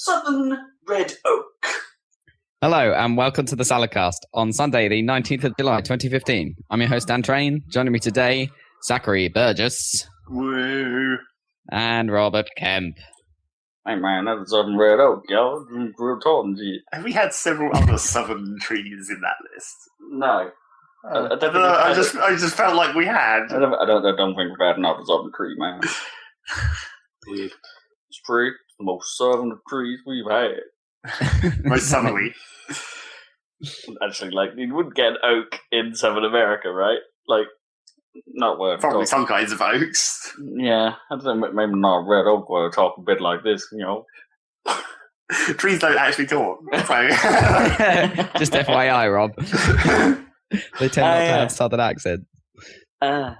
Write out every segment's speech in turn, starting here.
Southern Red Oak. Hello and welcome to the Saladcast on Sunday, the 19th of July, 2015. I'm your host, Dan Train. Joining me today, Zachary Burgess. Woo. And Robert Kemp. Hey man, that's Southern Red Oak, yo. We're talking to you. Have we had several other southern trees in that list? No. I don't know. I just felt like we had. I don't think we've had another southern tree, man. It's true. It's the most southern trees we've had. Most southerly. Actually, like, you wouldn't get an oak in Southern America, right? Like, not where Probably some kinds of oaks. Yeah, I don't know, maybe not red oak where I talk a bit like this, you know. Trees don't actually talk. So. Just FYI, Rob. They tend not to have southern accents. But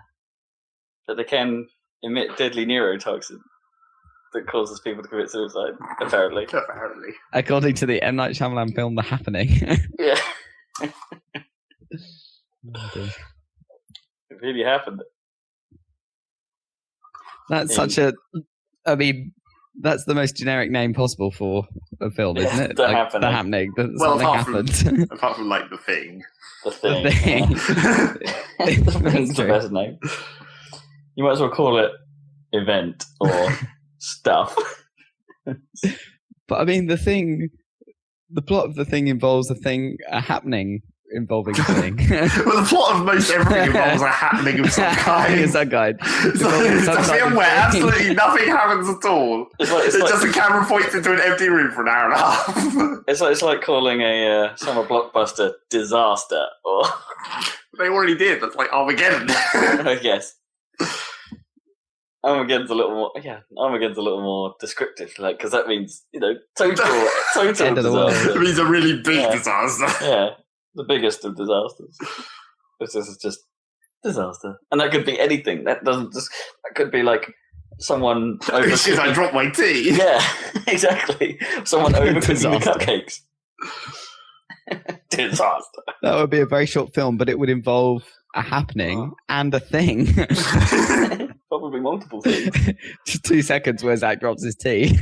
they can emit deadly neurotoxin that causes people to commit suicide, apparently. Apparently. According to the M. Night Shyamalan film, The Happening. Yeah. Oh, dear. It really happened. That's such a... I mean, that's the most generic name possible for a film, isn't it? The Happening. The Happening. That Well, something happened. Apart from, like, The Thing. The Thing. The Thing. Yeah. The Thing's the best name. You might as well call it Event or Stuff. But I mean, the plot of The Thing involves a happening involving a thing. Well, the plot of most everything involves a happening of some kind. Of some kind. It's a film where absolutely nothing happens at all. It's just a camera points into an empty room for an hour and a half. It's like calling a summer blockbuster Disaster, or They already did. That's like Armageddon. I guess. Armageddon's a little more descriptive, like, because that means, you know, total End of the world. disaster. It means a really big disaster. Yeah, the biggest of disasters. This is just disaster, and that could be anything. That could be like someone Shit, I dropped my tea. Yeah, exactly. Someone overcooking the cupcakes. Disaster. That would be a very short film, but it would involve a happening and a thing. Probably multiple things. Just 2 seconds where Zach drops his tea.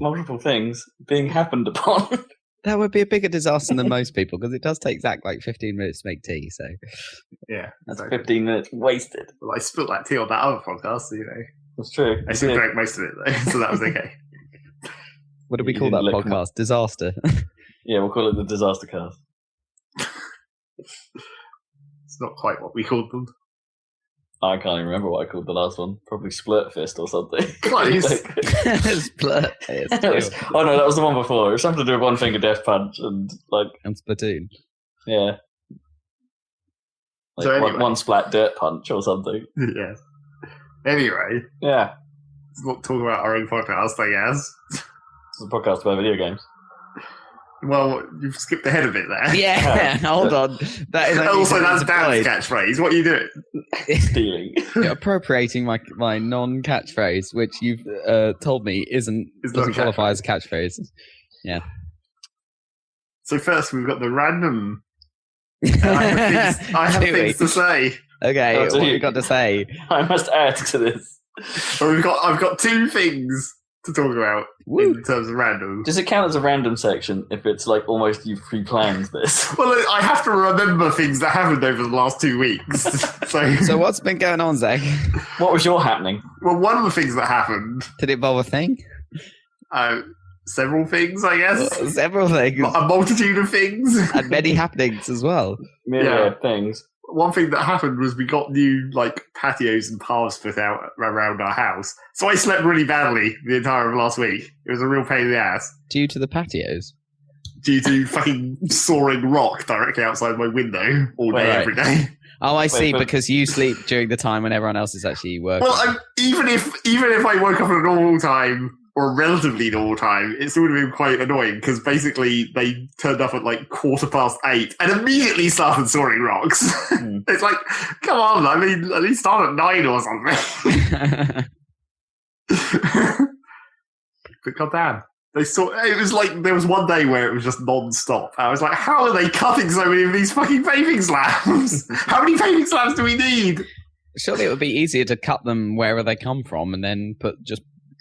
Multiple things being happened upon. That would be a bigger disaster than most people, because it does take Zach like 15 minutes to make tea, so... Yeah. That's 15 minutes wasted. Well, I spilled that tea on that other podcast, so, you know. That's true. I still drank most of it, though, so that was okay. What do we call that podcast? Disaster. Yeah, we'll call it the Disaster Cast. It's not quite what we called them. I can't even remember what I called the last one. Probably Splurt Fist or something. Close. Split. Oh no, that was the one before. It was something to do with One Finger Death Punch and Splatoon. Yeah. Like So anyway. one splat dirt punch or something. Yeah. Anyway, Yeah. let's not talk about our own podcast, I guess. It's a podcast about video games. Well, you've skipped ahead a bit there. Yeah, hold on. That is Also, that's Dan's catchphrase. What are you doing? Stealing. You're appropriating my non-catchphrase, which you've told me doesn't qualify as a catchphrase. Yeah. So first, we've got the random. I have things to say. Okay, Oh, what have you got to say? I must add to this. Well, I've got two things to talk about in terms of random. Does it count as a random section if it's like almost you've pre-planned this? Well, I have to remember things that happened over the last 2 weeks. So what's been going on, Zach? What was your happening? Well, one of the things that happened... Did it involve a thing? Several things, I guess. Several things. A multitude of things. And many happenings as well. Myriad things. One thing that happened was we got new patios and paths put out around our house. So I slept really badly the entire of last week. It was a real pain in the ass. Due to the patios? Due to fucking soaring rock directly outside my window all day, every day. Oh, I see, because you sleep during the time when everyone else is actually working. Well, even if I woke up at a normal time, or a relatively normal time, it still would have been quite annoying, because basically they turned up at 8:15 and immediately started soaring rocks. It's like, come on, I mean, at least start at 9 or something. But goddamn. It was like, there was one day where it was just non-stop. I was like, how are they cutting so many of these fucking paving slabs? How many paving slabs do we need? Surely it would be easier to cut them wherever they come from and then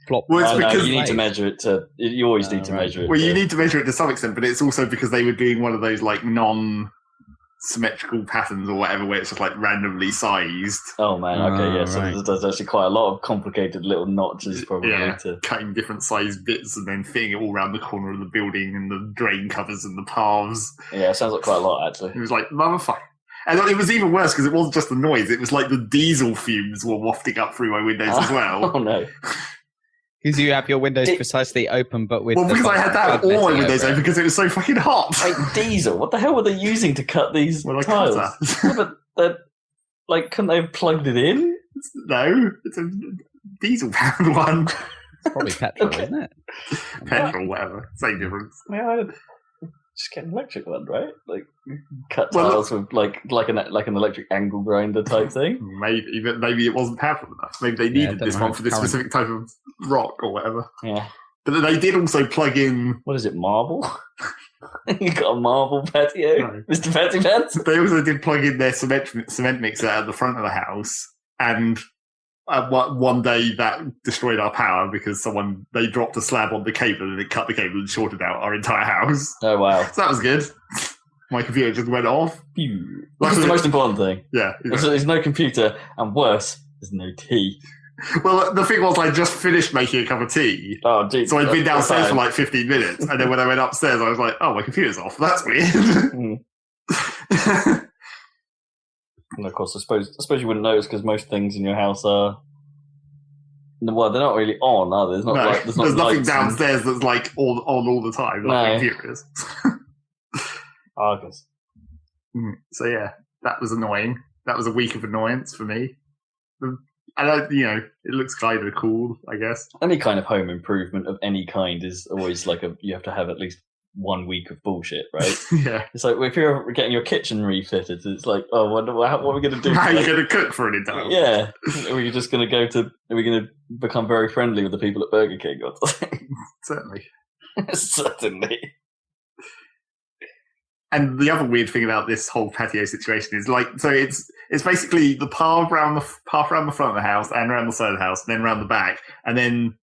plop. Well, it's I know, because you need to measure it you always need to right. measure it. Well, you need to measure it to some extent, but it's also because they were doing one of those like non-symmetrical patterns or whatever, where it's just like randomly sized. Oh man, okay, yeah. So right. there's actually quite a lot of complicated little notches probably to. Cutting different sized bits and then fitting it all around the corner of the building and the drain covers and the paths. Yeah, it sounds like quite a lot actually. It was like, motherfucker. And it was even worse because it wasn't just the noise, it was like the diesel fumes were wafting up through my windows as well. Oh no. Because you have your windows precisely open, but with Well, because I had that all my windows open because it was so fucking hot. Like diesel? What the hell were they using to cut these tiles? Yeah, but couldn't they have plugged it in? No, it's a diesel powered one. It's probably petrol, isn't it? Petrol, whatever. Same difference. Yeah, just get an electric one, right? Like cut tiles with like an electric angle grinder type thing. Maybe it wasn't powerful enough. Maybe they needed this one for this specific type of rock or whatever. Yeah. But they did also plug in. What is it? Marble? You got a marble patio, no. Mr. Fancy Pants? They also did plug in their cement mixer at the front of the house, and one day that destroyed our power because they dropped a slab on the cable and it cut the cable and shorted out our entire house. Oh wow! So that was good. My computer just went off. That's the most important thing. Yeah, exactly. There's no computer, and worse, there's no tea. Well, the thing was, I just finished making a cup of tea. Oh, geez. So I'd been downstairs for like 15 minutes, and then when I went upstairs, I was like, "Oh, my computer's off. That's weird." And of course, I suppose you wouldn't notice because most things in your house are. Well, they're not really on, are there? There's nothing downstairs that's like on all the time. Like my computer is. Argus. So yeah, that was annoying. That was a week of annoyance for me. And it looks kind of cool, I guess. Any kind of home improvement of any kind is always like you have to have at least 1 week of bullshit, right? Yeah. It's like if you're getting your kitchen refitted, it's like, oh, what are we going to do? How are you going to cook for an entire? Yeah. Are we just going to are we going to become very friendly with the people at Burger King or something? Certainly. Certainly. And the other weird thing about this whole patio situation is so it's basically the path around the front of the house and around the side of the house and then around the back and then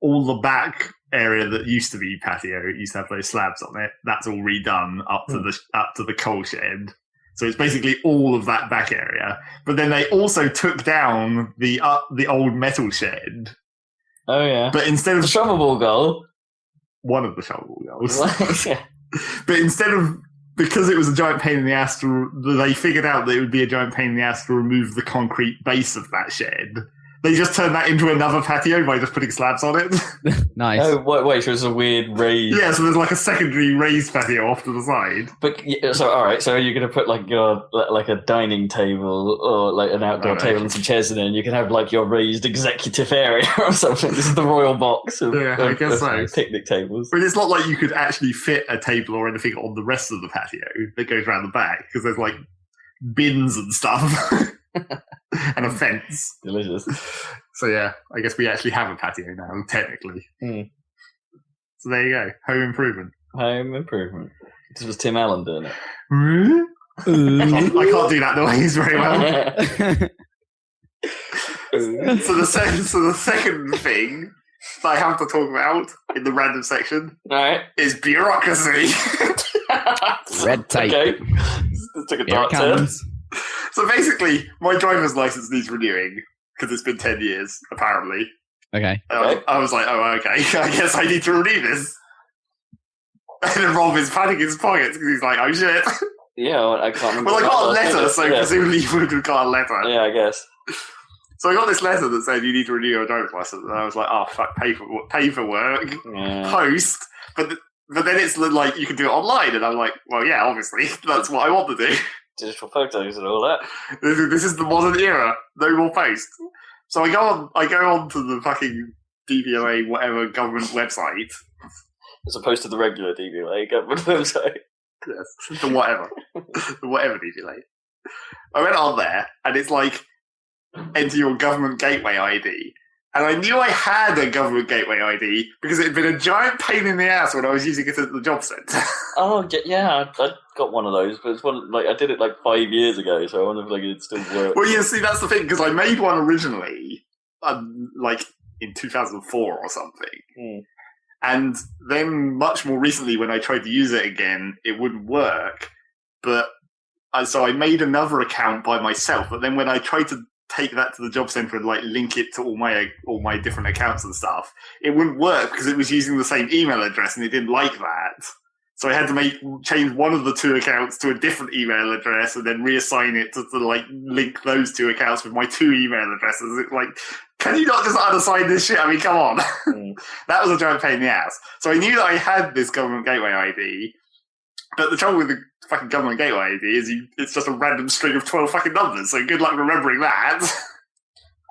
all the back area that used to be patio, it used to have those slabs on it. That's all redone up to the coal shed. So it's basically all of that back area. But then they also took down the old metal shed. Oh yeah. But instead of the shovelable goal, one of the shovelable goals. Yeah. But instead of because it was a giant pain in the ass they figured out that it would be a giant pain in the ass to remove the concrete base of that shed. They just turned that into another patio by just putting slabs on it. Nice. Oh, wait, so it's a weird raised... Yeah, so there's like a secondary raised patio off to the side. But, so, alright, so you're going to put like a dining table or like an outdoor table and some chairs in there and you can have like your raised executive area or something. This is the royal box of, I guess so. Picnic tables. But it's not like you could actually fit a table or anything on the rest of the patio that goes around the back because there's like bins and stuff. And a fence. Delicious. So yeah, I guess we actually have a patio now, technically. So there you go. Home improvement. Home improvement. This was Tim Allen doing it. I can't do that noise very well. So the second thing that I have to talk about in the random section is bureaucracy. Red tape. Okay. This took a dark turn. So basically, my driver's license needs renewing because it's been 10 years, apparently. Okay. I was like, oh, okay, I guess I need to renew this. And then Rob is panicking his pockets because he's like, oh shit. Yeah, I can't remember. Well, I got a letter, so presumably you would have got a letter. Yeah, I guess. So I got this letter that said you need to renew your driver's license, and I was like, oh fuck, paperwork, post. But then it's like you can do it online, and I'm like, well, yeah, obviously that's what I want to do. Digital photos and all that. This is the modern era. No more post. So I go on to the fucking DVLA whatever government website, as opposed to the regular DVLA government website. Yes, the whatever DVLA. I went on there, and it's like enter your government gateway ID. And I knew I had a government gateway ID because it had been a giant pain in the ass when I was using it at the job centre. Oh, yeah, I got one of those, but it's one I did it like 5 years ago, so I wonder if it'd still work. Well, yeah, see, that's the thing, because I made one originally, in 2004 or something. And then much more recently, when I tried to use it again, it wouldn't work. But so I made another account by myself. But then when I tried to take that to the job center and like link it to all my different accounts and stuff, it wouldn't work because it was using the same email address and it didn't like that. So I had to change one of the two accounts to a different email address and then reassign it to like link those two accounts with my two email addresses. It's like, can you not just unassign this shit? I mean, come on. That was a giant pain in the ass. So I knew that I had this government gateway ID, but the trouble with the fucking government gateway ID is it's just a random string of 12 fucking numbers. So good luck remembering that.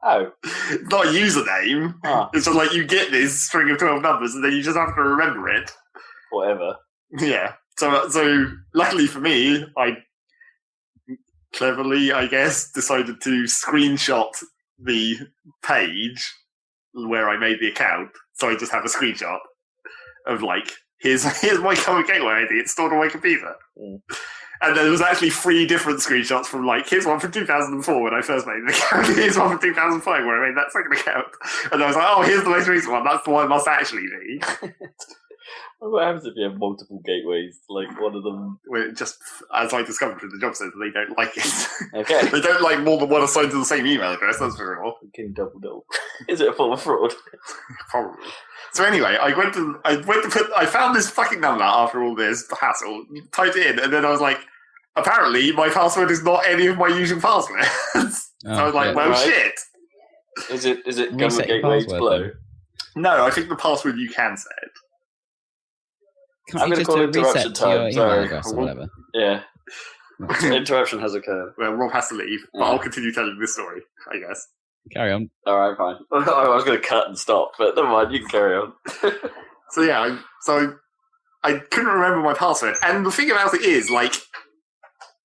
Oh. It's not a username. Huh. It's just like you get this string of 12 numbers and then you just have to remember it. Whatever. Yeah. So luckily for me, I cleverly, I guess, decided to screenshot the page where I made the account. So I just have a screenshot of like, here's my common gateway ID. It's stored on my computer. And there was actually 3 different screenshots from like, here's one from 2004 when I first made the account. Here's one from 2005 where I made that second account. And I was like, oh, here's the most recent one. That's the one it must actually be. What happens if you have multiple gateways? Like one of them. Well, just as I discovered through the job centre, they don't like it. Okay. They don't like more than one assigned to the same email address. That's for sure. Can double. Is it a form of fraud? Probably. So anyway, I found this fucking number after all this hassle, typed it in, and then I was like, apparently my password is not any of my usual passwords. So I was like, well, right. Shit. Is it Reset government your gateways password, below? then. No, I think the password you can set. Can't I'm you going to just call do a interruption reset to your time. email Sorry. address or whatever? Yeah. Interruption has occurred. Well, Rob has to leave, but I'll continue telling this story, I guess. Carry on. All right, fine. I was going to cut and stop, but never mind. You can carry on. So yeah, I couldn't remember my password, and the thing about it is, like,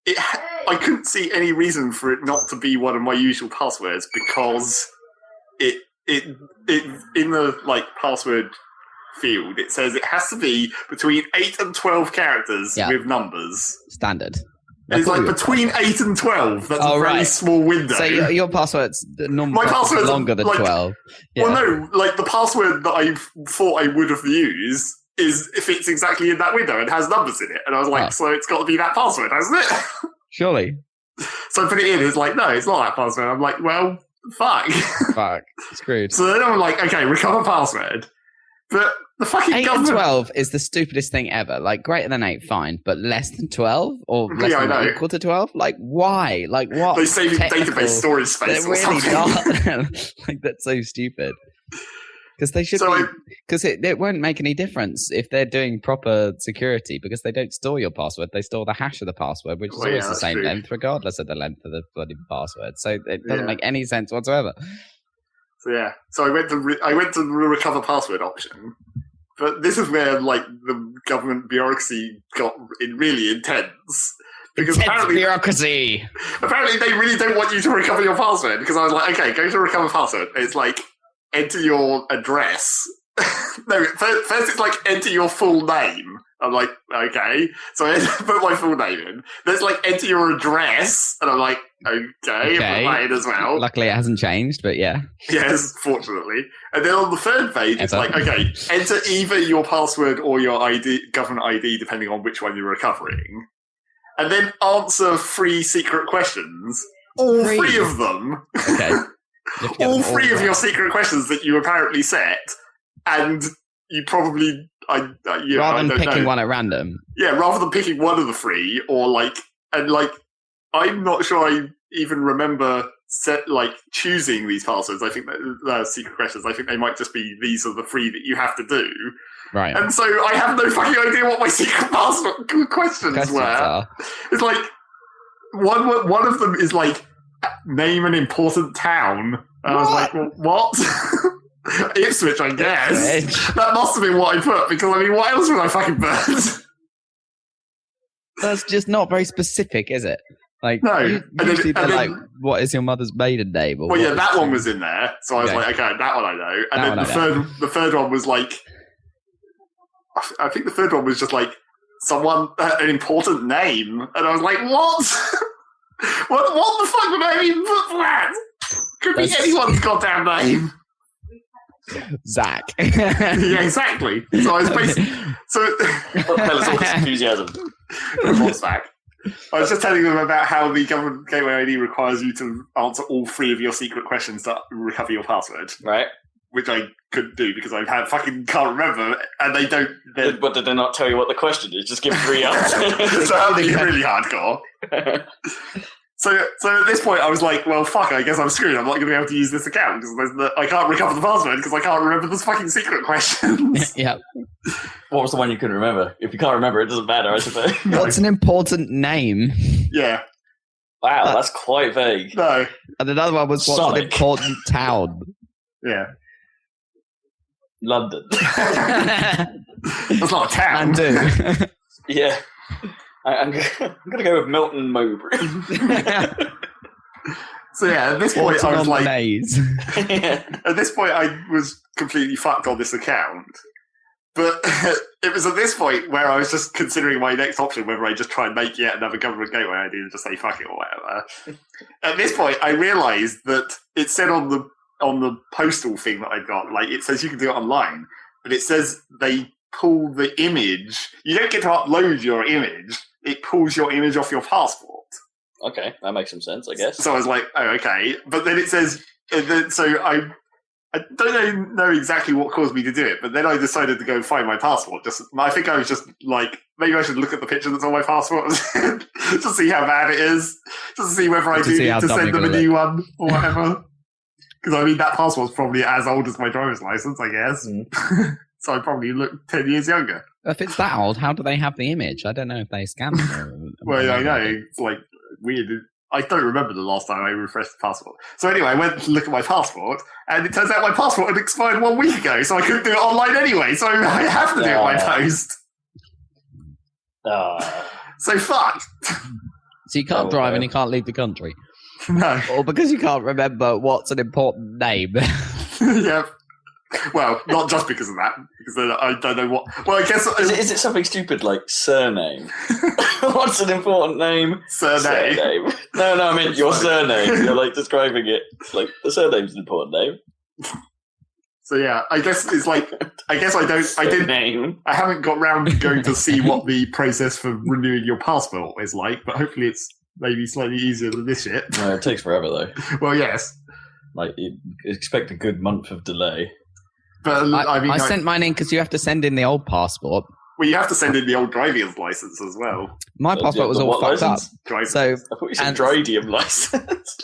I couldn't see any reason for it not to be one of my usual passwords because it in the like password field it says it has to be between 8 and 12 characters with numbers. Standard. It's like between 8 and 12. That's a very small window. So your password's normally longer than 12. Yeah. Well, no, like the password that I thought I would have used fits exactly in that window and has numbers in it. And I was like, so it's got to be that password, hasn't it? Surely. So I put it in. It's like, no, it's not that password. I'm like, well, fuck. Fuck. Screwed. So then I'm like, okay, recover password. But the fucking 8 government... and 12 is the stupidest thing ever. Like, greater than 8, fine. But less than 12? Or less than or equal to 12? Like, why? Like, what? They save database storage space or something. They're really not. Like, that's so stupid. Because they should because it won't make any difference if they're doing proper security because they don't store your password. They store the hash of the password, which is always the same length, regardless of the length of the bloody password. So it doesn't make any sense whatsoever. So yeah, so I went to the recover password option, but this is where like the government bureaucracy got really intense. Because bureaucracy. Apparently they really don't want you to recover your password. Because I was like, okay, go to recover password. It's like enter your address. No, first it's like enter your full name. I'm like, okay. So I put my full name in. Then it's like enter your address. And I'm like, okay. I put that in as well. Luckily it hasn't changed, but yeah. Yes, fortunately. And then on the third page, it's like, okay, enter either your password or your ID, government ID, depending on which one you're recovering. And then answer 3 secret questions. All 3 of them. Okay. All 3 of your secret questions that you apparently set. And you probably... rather than picking one at random. Yeah, rather than picking one of the 3, or like... And like, I'm not sure I even remember choosing these passwords. I think that secret questions. I think they might just be these are the 3 that you have to do. Right. And so I have no fucking idea what my secret password questions were. It's like one of them is like name an important town. And I was like, well, what? Ipswich, I guess. That must have been what I put because I mean, what else would I fucking put? That's just not very specific, is it? Like, no. Usually they're like, what is your mother's maiden name? Or well, yeah, that one was in there. So I was like, okay, that one I know. And then the third one was like, I think the third one was just like an important name. And I was like, what? what the fuck would I even put for that? Could be anyone's goddamn name. Zach. Yeah, exactly. So I was basically Tell us all this enthusiasm. What's Zach? I was just telling them about how the government gateway ID requires you to answer all 3 of your secret questions to recover your password. Right. Which I couldn't do because I fucking can't remember, and they don't. But did they not tell you what the question is? Just give 3 answers. So that'd be really hardcore. So at this point, I was like, well, fuck, I guess I'm screwed. I'm not going to be able to use this account because I can't recover the password because I can't remember the fucking secret questions. Yeah. What was the one you couldn't remember? If you can't remember, it doesn't matter, I suppose. What's an important name? Yeah. Wow, that's quite vague. No. And another one was what's Sonic. an important town? Yeah. London. That's not a town. Mandu. Yeah. I'm going to go with Milton Mowbray. So yeah, at this point, I was like, Yeah. at this point, I was completely fucked on this account. But it was at this point where I was just considering my next option, whether I just try and make yet another government gateway ID and just say fuck it or whatever. At this point, I realised that it said on the postal thing that I got, like it says you can do it online, but it says they pull the image. You don't get to upload your image. It pulls your image off your passport. Okay, that makes some sense, I guess. So I was like, oh, okay. But then it says, so I don't know exactly what caused me to do it, but then I decided to go and find my passport. I think I was just like, maybe I should look at the picture that's on my passport to see how bad it is, just to see whether I do need to send them a new one or whatever. Because I mean, that passport's probably as old as my driver's license, I guess. So I probably look 10 years younger. If it's that old, how do they have the image? I don't know if they scan it. Well, I know. It's like weird. I don't remember the last time I refreshed the passport. So anyway, I went to look at my passport, and it turns out my passport had expired 1 week ago, so I couldn't do it online anyway, so I have to do it by post. So fucked. So you can't drive and you can't leave the country. No. Or because you can't remember what's an important name. Yep. Well, not just because of that, because I don't know what. Well, I guess is it something stupid like surname? What's an important name? Surname. No, I mean your surname. You're like describing it like the surname's an important name. So yeah, I guess it's like I haven't got round to going to see what the process for renewing your passport is like, but hopefully it's maybe slightly easier than this shit. No, it takes forever though. Well, yes. Like you expect a good month of delay. But I sent mine in because you have to send in the old passport. Well, you have to send in the old driver's license as well. My passport was all fucked up. So I thought you said Dridium license.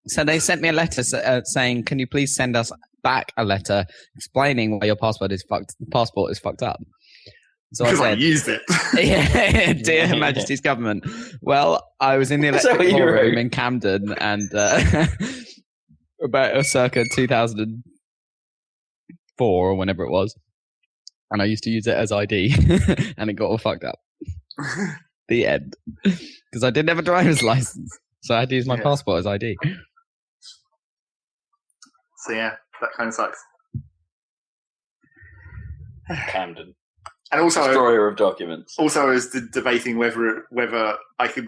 So they sent me a letter saying, "Can you please send us back a letter explaining why your passport is fucked up?" So because I used it. Yeah, dear Her Majesty's government. Well, I was in the electrical room in Camden, and about circa 2004 or whenever it was, and I used to use it as ID, and it got all fucked up. The end, because I didn't have a driver's license, so I had to use my passport as ID. So yeah, that kind of sucks. Camden. And also, destroyer of documents. Also, I was debating whether I could.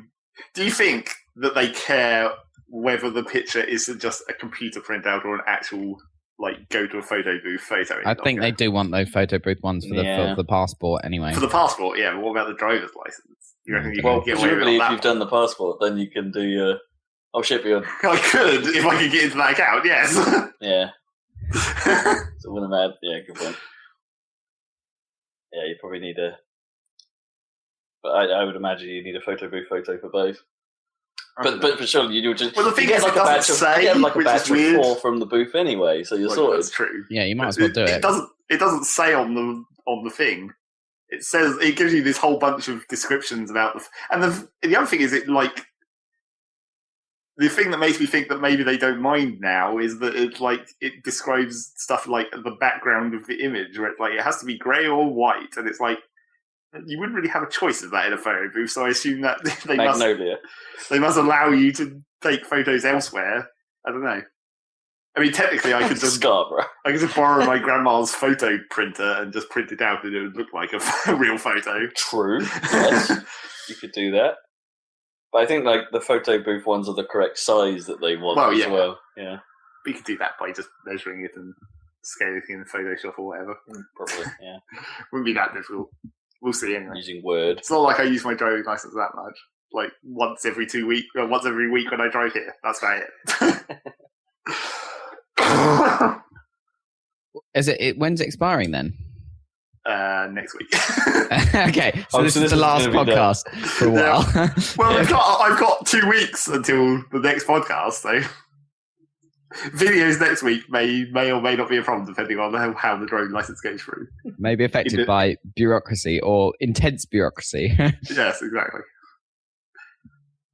Do you think that they care whether the picture is just a computer printout or an actual, like, go to a photo booth photo? I think they do want those photo booth ones for the passport anyway. For the passport, yeah. But what about the driver's license? You reckon you can get away with presumably, that if you've done the passport, then you can do your. I'll ship you. I could if I could get into that account. Yes. Yeah. So when I'm at, good point. Yeah, you probably need a. But I would imagine you need a photo booth photo for both. But surely you do just. Well, the thing is, like a batch of 4 from the booth anyway, so you're sorted. That's true. Yeah, you might as well do it. It doesn't say on the thing. It says it gives you this whole bunch of descriptions about the other thing is it like. The thing that makes me think that maybe they don't mind now is that it describes stuff like the background of the image, where it's like it has to be grey or white, and it's like you wouldn't really have a choice of that in a photo booth. So I assume that they must allow you to take photos elsewhere. I don't know. I mean, technically, I could just borrow my grandma's photo printer and just print it out, and it would look like a real photo. True. Yes, you could do that. But I think like the photo booth ones are the correct size that they want as well. Yeah. We could do that by just measuring it and scale anything in Photoshop or whatever. Probably, yeah. Wouldn't be that difficult. We'll see anyway. Using Word. It's not like I use my driving license that much. Like once every week when I drive here. That's about it. Is it? When's it expiring then? Next week. Okay, so this is the last podcast for a while. Well, I've got 2 weeks until the next podcast, so videos next week may or may not be a problem depending on how the driving license goes through. May be affected by bureaucracy or intense bureaucracy. Yes, exactly.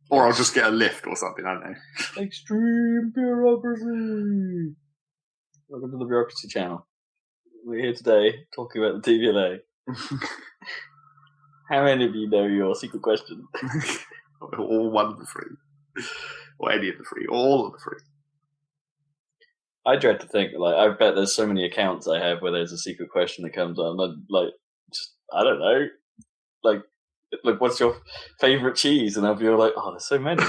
Or I'll just get a lift or something, I don't know. Extreme bureaucracy. Welcome to the Bureaucracy Channel. We're here today talking about the TVLA. How many of you know your secret question? Or one of the three. Or any of the three. Or all of the three. I dread to think, I bet there's so many accounts I have where there's a secret question that comes on. I don't know. Like, what's your favourite cheese? And I'll be like, oh, there's so many.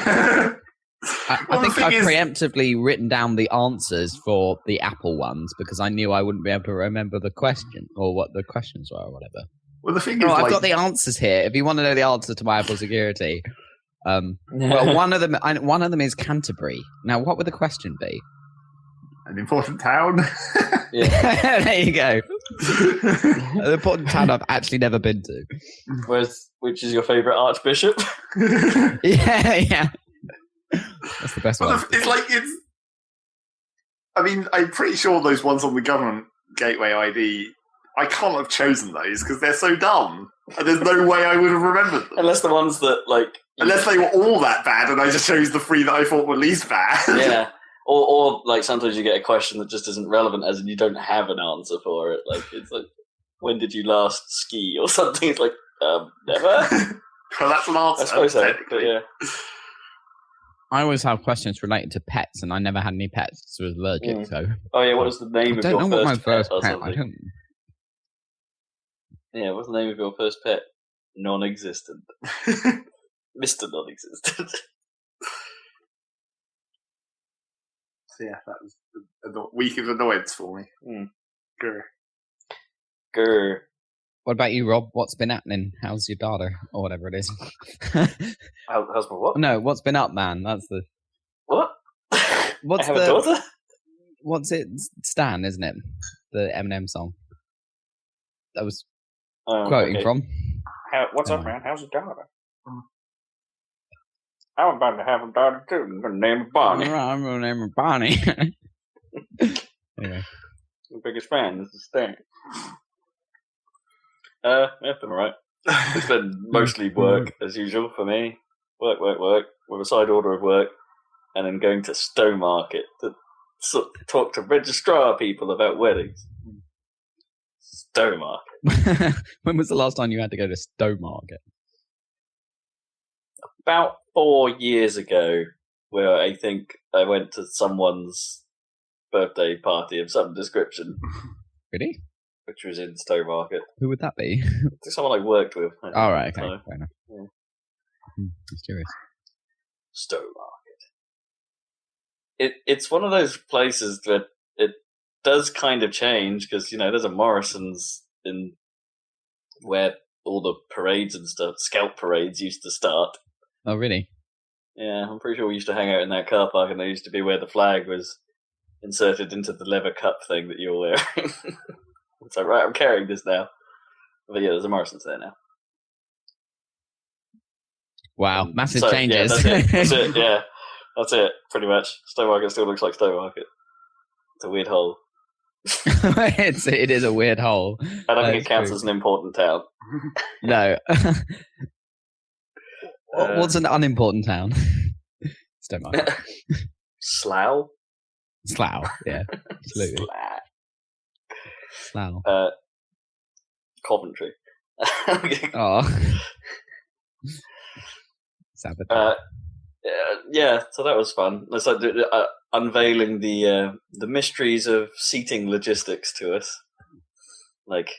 I think I've preemptively written down the answers for the Apple ones because I knew I wouldn't be able to remember the question or what the questions were or whatever. Well, the thing is, I've got the answers here. If you want to know the answer to my Apple security, well, one of them is Canterbury. Now, what would the question be? An important town. Yeah, there you go. An important town I've actually never been to. Which is your favourite archbishop? Yeah. That's the best one. I mean, I'm pretty sure those ones on the government gateway ID, I can't have chosen those because they're so dumb. And there's no way I would have remembered them. Unless the ones that, Unless they were all that bad and I just chose the 3 that I thought were least bad. Yeah. Or sometimes you get a question that just isn't relevant, as in you don't have an answer for it. It's like, when did you last ski or something? It's like, never. Well, that's an answer. I suppose so, but yeah. I always have questions related to pets, and I never had any pets, so I was allergic. So. Oh yeah, what was the name of your first pet? I don't know what my first pet. I don't. Yeah, what's the name of your first pet? Non-existent. Mr. Non-existent. So yeah, that was a week of annoyance for me. Grr. What about you, Rob? What's been happening? How's your daughter? Or whatever it is. How's my what? No, what's been up, man? That's the... What? What's I have a daughter? What's it? Stan, isn't it? The Eminem song. That was quoting from. What's up, man? How's your daughter? I'm about to have a daughter, too. I'm going to name her Bonnie. I'm going to name her Bonnie. Anyway. The biggest fan is Stan. Yeah, been alright. It's been mostly work as usual for me. Work, with a side order of work, and then going to Stowmarket to talk to registrar people about weddings. Stowmarket. When was the last time you had to go to Stowmarket? About 4 years ago, where I think I went to someone's birthday party of some description. Really? Which was in Stowmarket. Who would that be? It's someone I worked with. All right, okay, fair enough. Yeah. I'm curious. Stowmarket. It's one of those places that it does kind of change because there's a Morrison's in where all the parades and stuff, scout parades, used to start. Oh, really? Yeah, I'm pretty sure we used to hang out in that car park, and there used to be where the flag was inserted into the leather cup thing that you were wearing. It's like, right, I'm carrying this now. But yeah, there's a Morrison's there now. Wow, massive changes. Yeah, that's it. Yeah, that's it, pretty much. Stowmarket still looks like Stowmarket. It's a weird hole. It is a weird hole. I don't think it counts as an important town. No. What's an unimportant town? Stowmarket. Slough? Slough, yeah. Absolutely. Slough. Coventry. Oh. Yeah, so that was fun. It's like unveiling the mysteries of seating logistics to us. Like,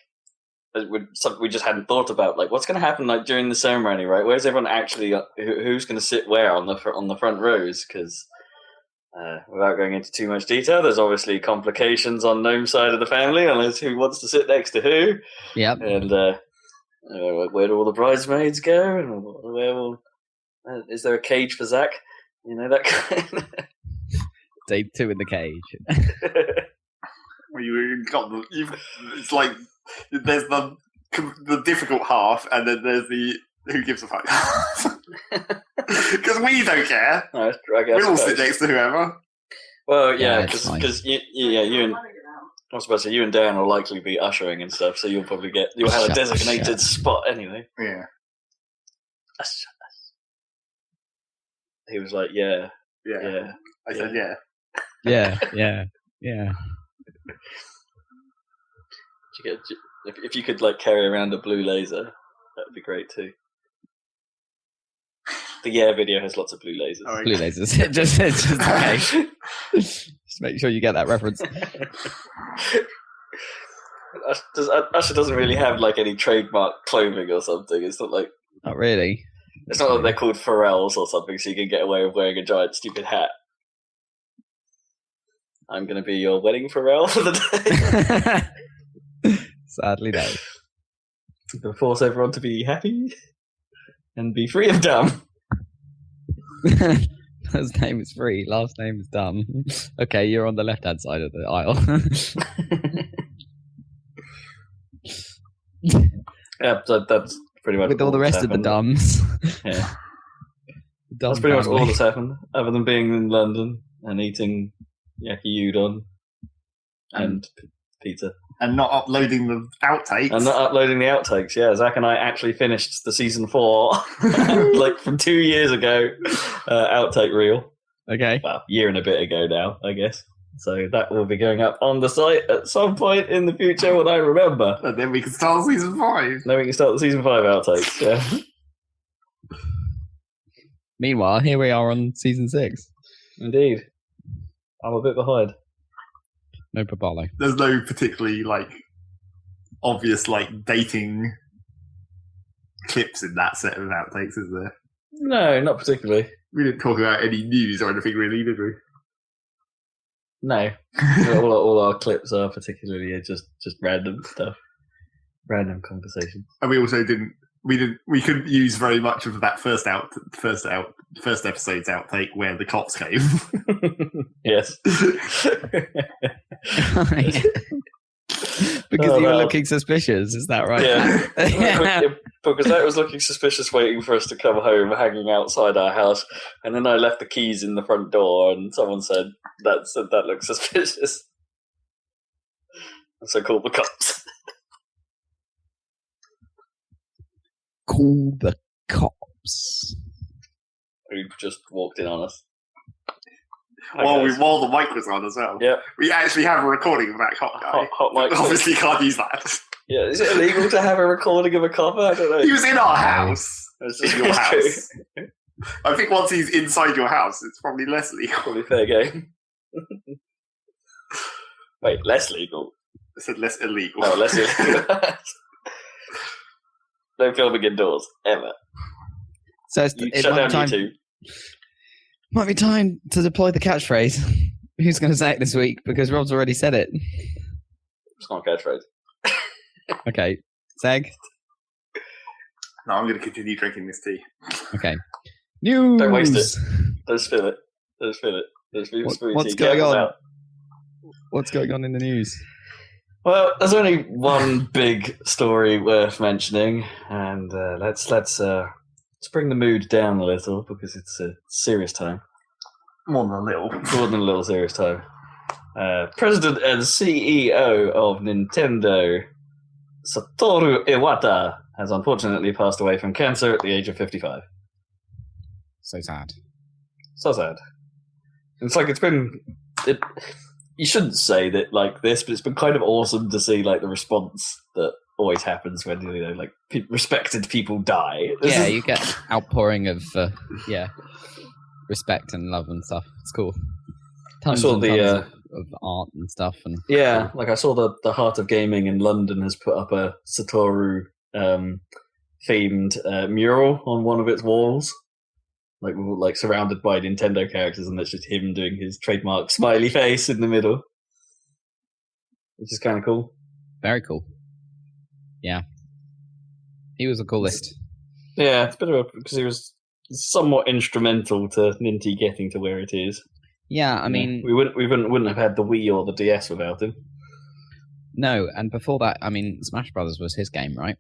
something we just hadn't thought about. Like, what's going to happen during the ceremony, right? Where's everyone actually? Who's going to sit where on the front rows? Because Without going into too much detail, there's obviously complications on Gnome's side of the family, unless who wants to sit next to who. Yep. And where do all the bridesmaids go? And where will is there a cage for Zach? You know, that kind. Day 2 in the cage. Well, it's like there's the difficult half, and then there's the who gives a fuck. Because we don't care. No, I guess we'll sit next to whoever. Well, yeah, because you and I was about to say you and Dan will likely be ushering and stuff, so you'll have a designated spot anyway. Yeah. He was like, yeah. I said, yeah. Yeah. If you could like carry around a blue laser, that would be great too. The video has lots of blue lasers. Oh, blue lasers. just okay. Just make sure you get that reference. Usher doesn't really have like any trademark clothing or something. It's not like. Not really. It's not like they're called Pharrells or something, so you can get away with wearing a giant stupid hat. I'm going to be your wedding Pharrell for the day. Sadly, no. To force everyone to be happy and be free of dumb. First name is free, last name is dumb. Okay, you're on the left-hand side of the aisle. Yeah, that's pretty much with all the rest of the dumbs. Yeah. That's pretty much all that's happened, other than being in London and eating yaki udon and pizza. And not uploading the outtakes. Yeah, Zach and I actually finished the season 4, like from 2 years ago, outtake reel. Okay. Well, year and a bit ago now, I guess. So that will be going up on the site at some point in the future when I remember. And then we can start season 5. Then we can start the season 5 outtakes, yeah. Meanwhile, here we are on season 6. Indeed. I'm a bit behind. No papalo. There's no particularly obvious dating clips in that set of outtakes, is there? No, not particularly. We didn't talk about any news or anything really, did we? No. all our clips are particularly just random stuff. Random conversations. And we also we couldn't use very much of that first episode's outtake where the cops came. Yes. Because you were looking suspicious, is that right? Yeah. Because that was looking suspicious waiting for us to come home, hanging outside our house, and then I left the keys in the front door and someone said that looks suspicious. And so called the cops. Call the cops. Who just walked in on us. While the mic was on as well. Yeah. We actually have a recording of that cop guy. Hot mic. Obviously can't use that. Yeah, is it illegal to have a recording of a cop? I don't know. He was in our house. It's In your house. I think once he's inside your house, it's probably less legal. Probably fair game. Wait, less legal? I said less illegal. No, less illegal. No filming indoors, ever. So it shut down YouTube. Might be time to deploy the catchphrase. Who's going to say it this week? Because Rob's already said it. It's not a catchphrase. Okay. Zeg? No, I'm going to continue drinking this tea. Okay. News! Don't waste it. Don't spill it. What's going on? What's going on in the news? Well, there's only one big story worth mentioning, and let's bring the mood down a little because it's a serious time. More than a little. More than a little serious time. President and CEO of Nintendo, Satoru Iwata, has unfortunately passed away from cancer at the age of 55. So sad. So sad. It's like you shouldn't say that like this, but it's been kind of awesome to see like the response that always happens when respected people die. You get outpouring of respect and love and stuff. It's cool. Tons of art and stuff, and like I saw the Heart of Gaming in London has put up a Satoru themed mural on one of its walls, like surrounded by Nintendo characters, and that's just him doing his trademark smiley face in the middle, which is kind of cool. Very cool. Yeah, he was the coolest. Yeah, it's a bit of because he was somewhat instrumental to Ninty getting to where it is. Yeah, I mean, we wouldn't have had the Wii or the DS without him. No, and before that, I mean, Smash Brothers was his game, right?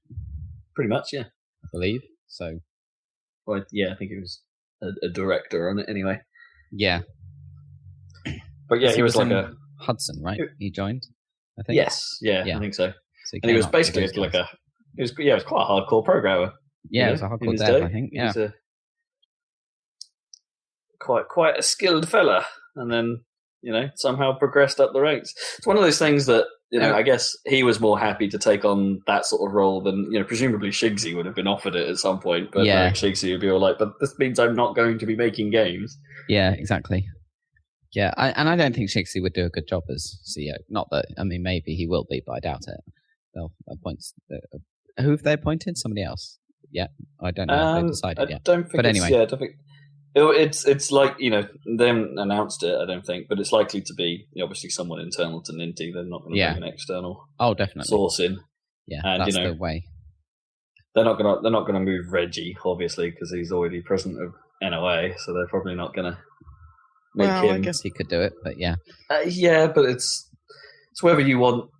Pretty much, yeah. I believe so. Well, yeah, I think he was a director on it anyway. Yeah, but yeah, he was like a Hudson, right? He joined, I think. Yes, yeah. I think so. And he was basically like it was quite a hardcore programmer. Yeah, it was a hardcore dev, I think. Yeah, he was quite a skilled fella, and then somehow progressed up the ranks. It's one of those things that I guess he was more happy to take on that sort of role than presumably Shigsy would have been offered it at some point. But Shigsy would be all like, "But this means I'm not going to be making games." Yeah, exactly. Yeah, and I don't think Shigsy would do a good job as CEO. Not that maybe he will be, but I doubt it. They'll appoint. Who have they appointed? Somebody else? Yeah, I don't know if they've decided yet. Don't think. But anyway, I don't think. It's like them announced it. I don't think, but it's likely to be obviously someone internal to Ninty. They're not going to bring an external. Definitely source in. Yeah, and that's the way. They're not going to move Reggie, obviously, because he's already president of NOA. So they're probably not going to make him. I guess he could do it, but yeah. But it's whether you want.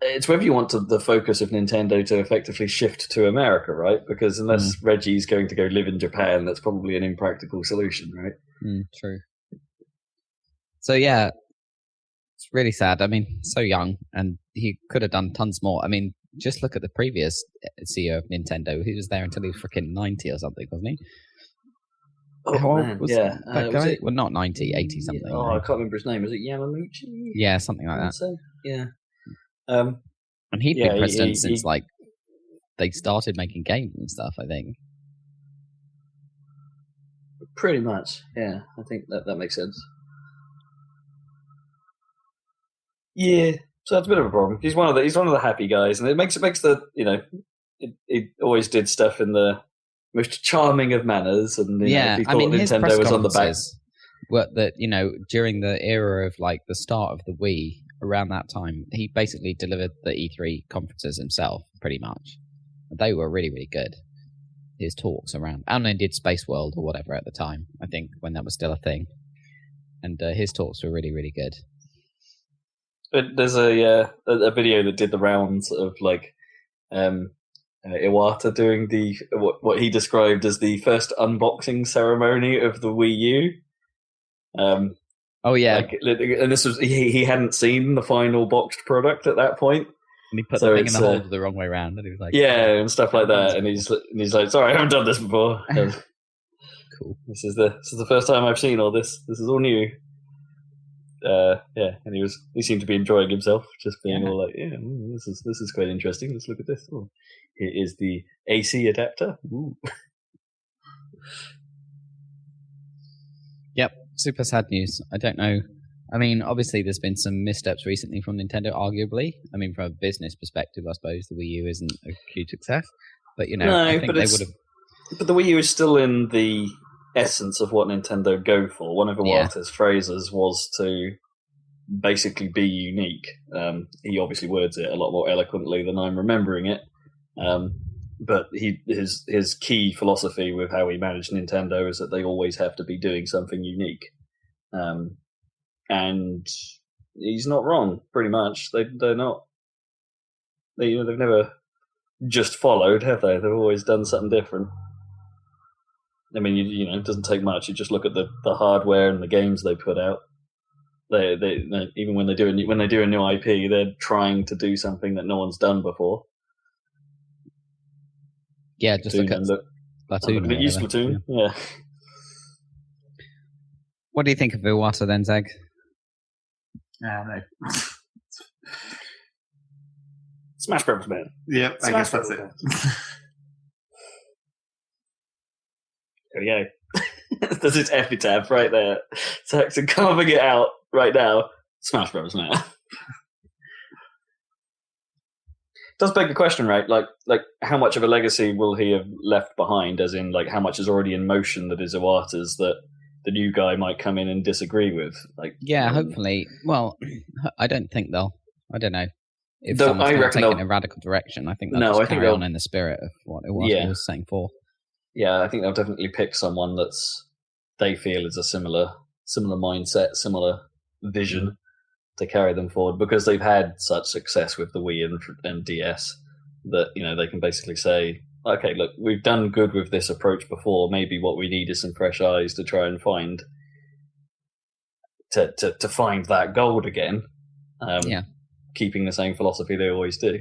It's whether you want the focus of Nintendo to effectively shift to America, right? Because unless Reggie's going to go live in Japan, that's probably an impractical solution, right? True. So yeah, it's really sad. I mean, so young, and he could have done tons more. I mean, just look at the previous CEO of Nintendo. He was there until he was freaking 90 or something, wasn't he? Oh, man, yeah. That guy? Well, not 90, 80 something. Yeah. I can't remember his name. Was it Yamauchi? Yeah, something like that. So, yeah. And he'd been president since they started making games and stuff, I think. Pretty much, yeah. I think that makes sense. Yeah, so that's a bit of a problem. He's one of the happy guys, and it makes the it always did stuff in the most charming of manners, and he thought Nintendo was on the back. That during the era of like the start of the Wii. Around that time, he basically delivered the E3 conferences himself, pretty much. They were really, really good. His talks around, and they did Space World or whatever at the time, I think, when that was still a thing. And his talks were really, really good. But there's a video that did the rounds of like Iwata doing the what he described as the first unboxing ceremony of the Wii U. Oh yeah, and this was he hadn't seen the final boxed product at that point, and he put the thing in the holder the wrong way around, and he was like, and stuff like that, and he's like, sorry, I haven't done this before. Cool. This is the first time I've seen all this. This is all new. And he seemed to be enjoying himself, just being all like, this is quite interesting. Let's look at this. Oh, here is the AC adapter. Ooh. Yep. Super sad news. I don't know. I mean, obviously, there's been some missteps recently from Nintendo, arguably. I mean, from a business perspective, I suppose the Wii U isn't a huge success. But, I think they would have... But the Wii U is still in the essence of what Nintendo go for. One of Iwata's phrases was to basically be unique. He obviously words it a lot more eloquently than I'm remembering it. But his key philosophy with how he managed Nintendo is that they always have to be doing something unique, and he's not wrong. Pretty much, they're not. They've never just followed, have they? They've always done something different. I mean, it doesn't take much. You just look at the hardware and the games they put out. They even when they do a new IP, they're trying to do something that no one's done before. Yeah, just look at Splatoon. Splatoon, yeah. What do you think of Iwata then, Zeg? No. Smash Bros. Man. Yep, I guess that's it. There we go. There's its epitaph right there. Saxon carving it out right now. Smash Bros. Man. does beg the question, right? Like how much of a legacy will he have left behind? As in, like, how much is already in motion that is Iwata's that the new guy might come in and disagree with? Like, hopefully. Well, I don't think they'll. I don't know. If Though someone's I going to reckon take it in a radical direction, I think they'll just carry on in the spirit of what it was saying for. Yeah, I think they'll definitely pick someone that's they feel is a similar mindset, similar vision to carry them forward, because they've had such success with the Wii and DS that, you know, they can basically say, okay, look, we've done good with this approach before. Maybe what we need is some fresh eyes to try and find to find that gold again. Keeping the same philosophy they always do.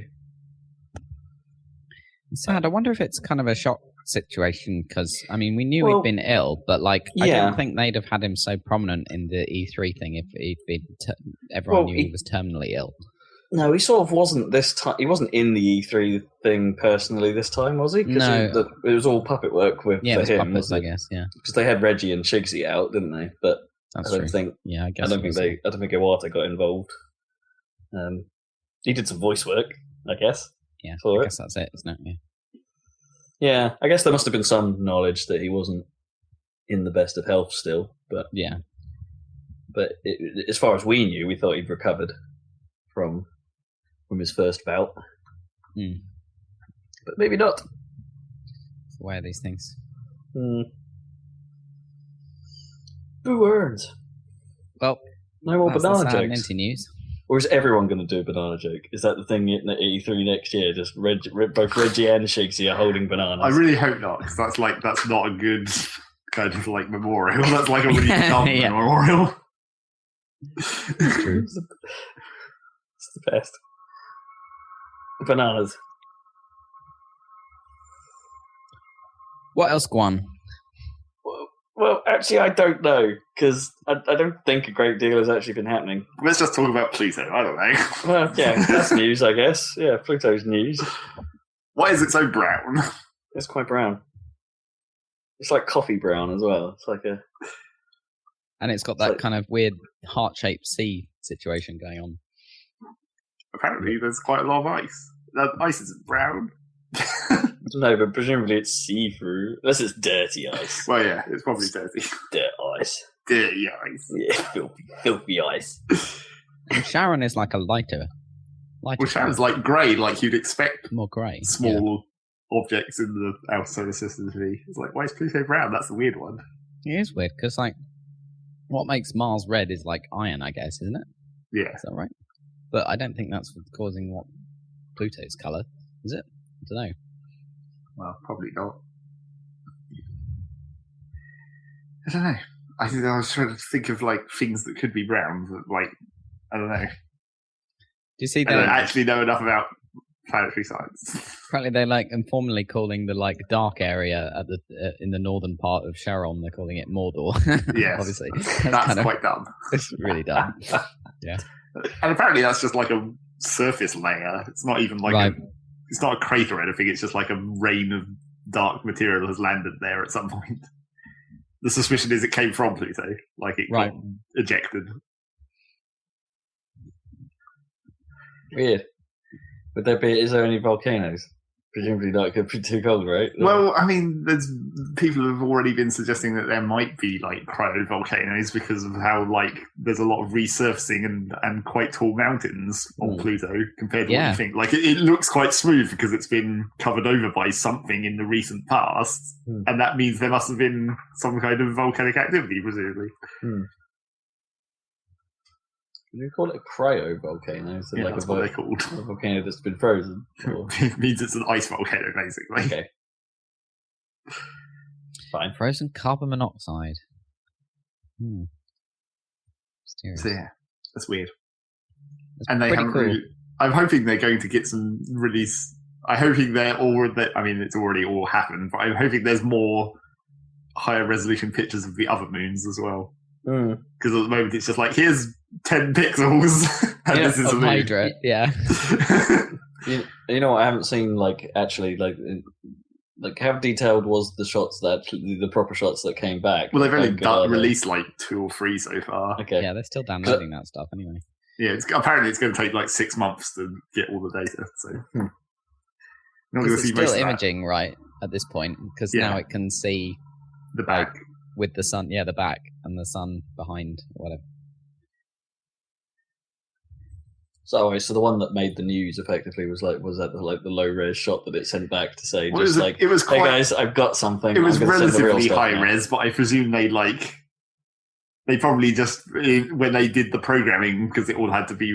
It's sad. I wonder if it's kind of a shock situation, because I mean, we knew he'd been ill, but like, I don't think they'd have had him so prominent in the E3 thing if he'd been everyone knew he was terminally ill. No, he sort of wasn't this time. He wasn't in the E3 thing personally this time, was he? No, it was all puppet work for him. Puppets, I guess. Yeah, because they had Reggie and Shigsy out, didn't they? But that's I don't true. think. Yeah, I guess. I don't think Iwata got involved. He did some voice work, I guess. Yeah, I guess that's it, isn't it? Yeah, I guess there must have been some knowledge that he wasn't in the best of health still, but as far as we knew, we thought he'd recovered from his first bout. But maybe not. It's the way of these things. Who earns? Well, no more banana jokes. Ninty news. Or is everyone going to do a banana joke? Is that the thing at E3 next year? Just both Reggie and Shigsy are holding bananas. I really hope not, because that's not a good kind of like memorial. That's like a really dumb memorial. It's true. It's the best. Bananas. What else, Guan? Well, actually, I don't know, because I don't think a great deal has actually been happening. Let's just talk about Pluto. I don't know. Well, yeah, that's news, I guess. Yeah, Pluto's news. Why is it so brown? It's quite brown. It's like coffee brown as well. It's like a... And it's got that kind of weird heart-shaped sea situation going on. Apparently, there's quite a lot of ice. That ice isn't brown. No, but presumably it's see-through. Unless it's dirty ice. Well, yeah, it's probably dirty. Dirt ice. Dirty ice. Yeah, filthy ice. And Sharon is like a lighter. Well, Sharon's like grey, like you'd expect. More grey. Small objects in the outer solar system to be. It's like, why is Pluto brown? That's the weird one. It is weird, because like, what makes Mars red is like iron, I guess, isn't it? Yeah. Is that right? But I don't think that's what's causing what Pluto's colour, is it? I don't know. Well, probably not. I don't know. I was trying to think of like things that could be brown, but like, I don't know. Do you see that? I don't actually know enough about planetary science. Apparently, they're like informally calling the like dark area at the in the northern part of Charon. They're calling it Mordor. Yes, obviously, that's quite dumb. It's really dumb. Yeah, and apparently that's just like a surface layer. It's not even like it's not a crater or anything. It's just like a rain of dark material has landed there at some point. The suspicion is it came from Pluto, like it got ejected. Weird. Would is there any volcanoes? Presumably not, it could be too cold, right? Well, I mean, there's people have already been suggesting that there might be like cryovolcanoes because of how like there's a lot of resurfacing and quite tall mountains on Pluto compared to what you think. Like it looks quite smooth because it's been covered over by something in the recent past, and that means there must have been some kind of volcanic activity, presumably. You call it a cryovolcano? So like that's what they're called. A volcano that's been frozen. It means it's an ice volcano, basically. Okay. Fine. Frozen carbon monoxide. So yeah, that's weird. That's and they haven't cool. really, I'm hoping they're going to get some release. I'm hoping they're already. I mean, it's already all happened, but I'm hoping there's more higher resolution pictures of the other moons as well. Because at the moment it's just like, here's 10 pixels and this is a moon. Hydra, yeah. You know what, I haven't seen like actually like how detailed was the shots that the proper shots that came back? Well, they've only released like 2 or 3 so far. Okay. Yeah, they're still downloading that stuff anyway. Yeah, apparently it's going to take like 6 months to get all the data. So You're not going to It's see most still of imaging, right, at this point, because now it can see the back. With the sun, the back, and the sun behind, or whatever. So the one that made the news effectively was that the low res shot that it sent back to say Well, hey guys, I've got something. It was I'm gonna send the real relatively stuff high now. res, but I presume they probably just, when they did the programming, because it all had to be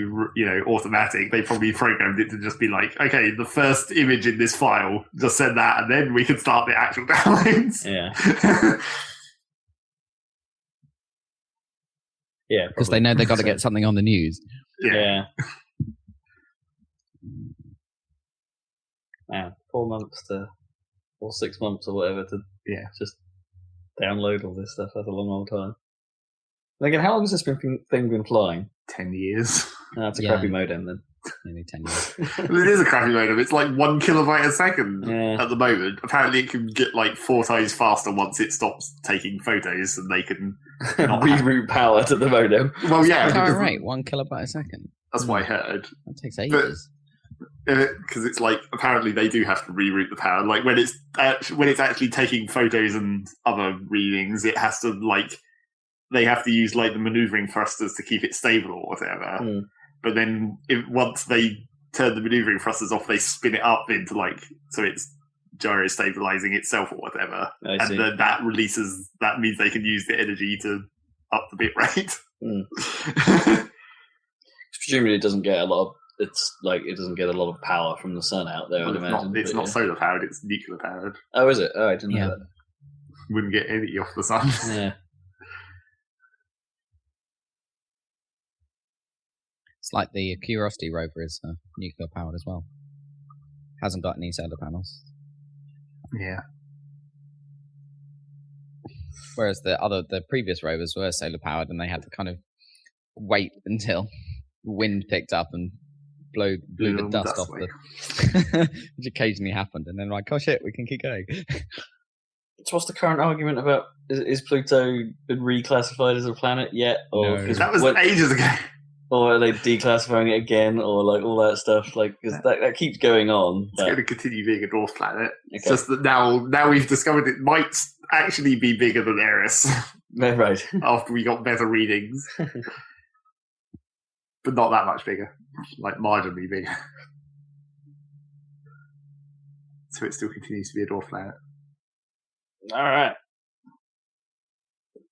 automatic, they probably programmed it to just be like, okay, the first image in this file, just send that, and then we can start the actual downloads. Yeah. Yeah, because they know they got to get something on the news. Yeah. Man, 4 months or 6 months or whatever to just download all this stuff. That's a long old time. Again, how long has this thing been flying? 10 years. No, that's a crappy modem then. Nearly 10 years. It is a crappy modem. It's like 1 kilobyte a second at the moment. Apparently, it can get like 4 times faster once it stops taking photos, and they can reroute power to the modem. Well, yeah, current rate 1 kilobyte a second. That's what I heard. That takes ages. Because it's like apparently they do have to reroute the power. Like when it's actually taking photos and other readings, it has to they have to use like the maneuvering thrusters to keep it stable or whatever. Mm. But then once they turn the maneuvering thrusters off, they spin it up into so it's gyro stabilizing itself or whatever. And then that means they can use the energy to up the bit rate. Mm. Presumably it doesn't get a lot of it doesn't get a lot of power from the sun out there, I'd imagine. It's not solar powered, it's nuclear powered. Oh, is it? Oh, I didn't know that. Wouldn't get any off the sun. Yeah. It's like the Curiosity rover is nuclear powered as well. Hasn't got any solar panels. Yeah. Whereas the previous rovers were solar powered, and they had to kind of wait until wind picked up and blew the dust off which occasionally happened, and then oh shit, we can keep going. So what's the current argument about is Pluto been reclassified as a planet yet? Or No. That was ages ago. Or are they declassifying it again, or all that stuff? Because that keeps going on. It's going to continue being a dwarf planet. Okay. It's just that now we've discovered it might actually be bigger than Eris. Right. After we got better readings. But not that much bigger. Marginally bigger. So it still continues to be a dwarf planet. All right.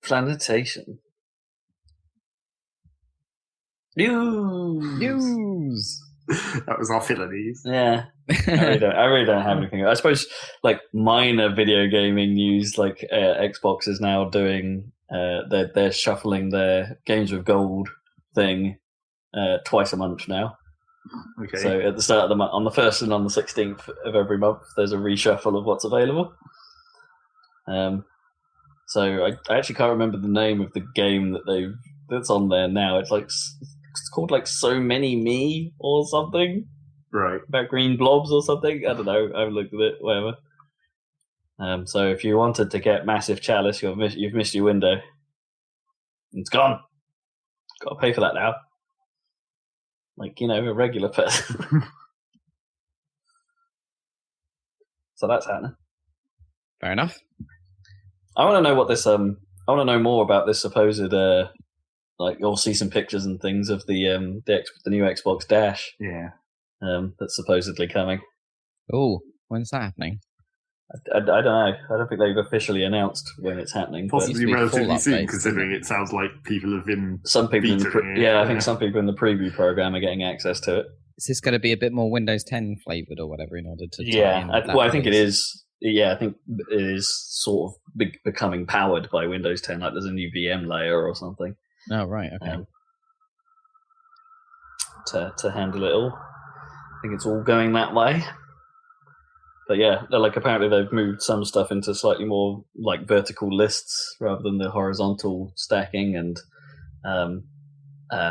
Planetation. News. That was our filler news. Yeah. I really don't have anything. I suppose minor video gaming news, Xbox is now doing they're shuffling their Games with Gold thing twice a month now. Okay. So at the start of the month, on the 1st and on the 16th of every month, there's a reshuffle of what's available. So I actually can't remember the name of the game that's on there now. It's called So Many Me or something. Right. About green blobs or something. I don't know. I haven't looked at it. Whatever. So if you wanted to get massive Chalice, you've missed your window. It's gone. Got to pay for that now. A regular person. So that's happening. Fair enough. I want to know what this. I want to know more about this supposed. You'll see some pictures and things of the new Xbox Dash. Yeah. That's supposedly coming. Oh, when's that happening? I don't know. I don't think they've officially announced when it's happening. Possibly relatively soon, considering it sounds like people have been. Some people I think some people in the preview program are getting access to it. Is this going to be a bit more Windows 10 flavored or whatever in order to? I think it is. Yeah, I think it is sort of becoming powered by Windows 10. There's a new VM layer or something. Oh right, okay. To handle it all, I think it's all going that way. But yeah, apparently they've moved some stuff into slightly more vertical lists rather than the horizontal stacking, and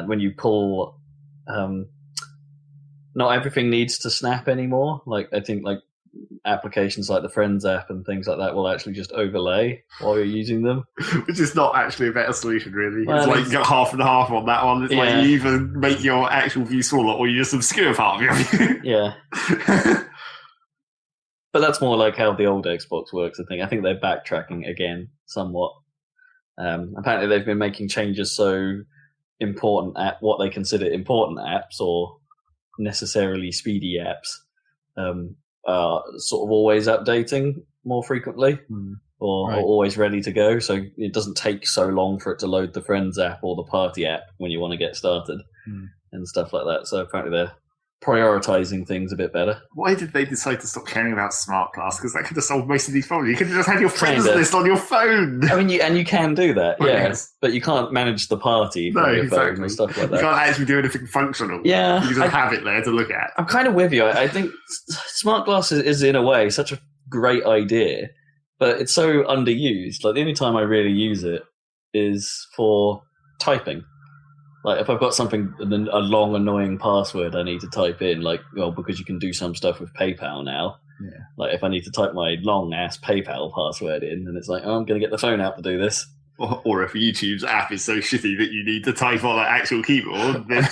when you pull, not everything needs to snap anymore. I think applications like the Friends app and things like that will actually just overlay while you're using them. Which is not actually a better solution, really. Well, it's half and half on that one. It's you either make your actual view smaller or you just obscure part of your view. Yeah. But that's more like how the old Xbox works, I think they're backtracking again somewhat. Apparently they've been making changes so important at what they consider important apps or necessarily speedy apps are sort of always updating more frequently or always ready to go. So it doesn't take so long for it to load the Friends app or the Party app when you want to get started and stuff like that. So apparently they're prioritizing things a bit better. Why did they decide to stop caring about Smart Glass? Because that could have solved most of these problems. You could have just had your friends list on your phone. I mean, you can do that, but you can't manage the party from your phone and stuff like that. You can't actually do anything functional. Yeah, you just have it there to look at. I'm kind of with you. I think Smart Glass is in a way such a great idea, but it's so underused. Like the only time I really use it is for typing. Like if I've got a long annoying password I need to type in, because you can do some stuff with PayPal now. Yeah. Like if I need to type my long ass PayPal password in, and it's like, I'm going to get the phone out to do this. Or if YouTube's app is so shitty that you need to type on an actual keyboard, then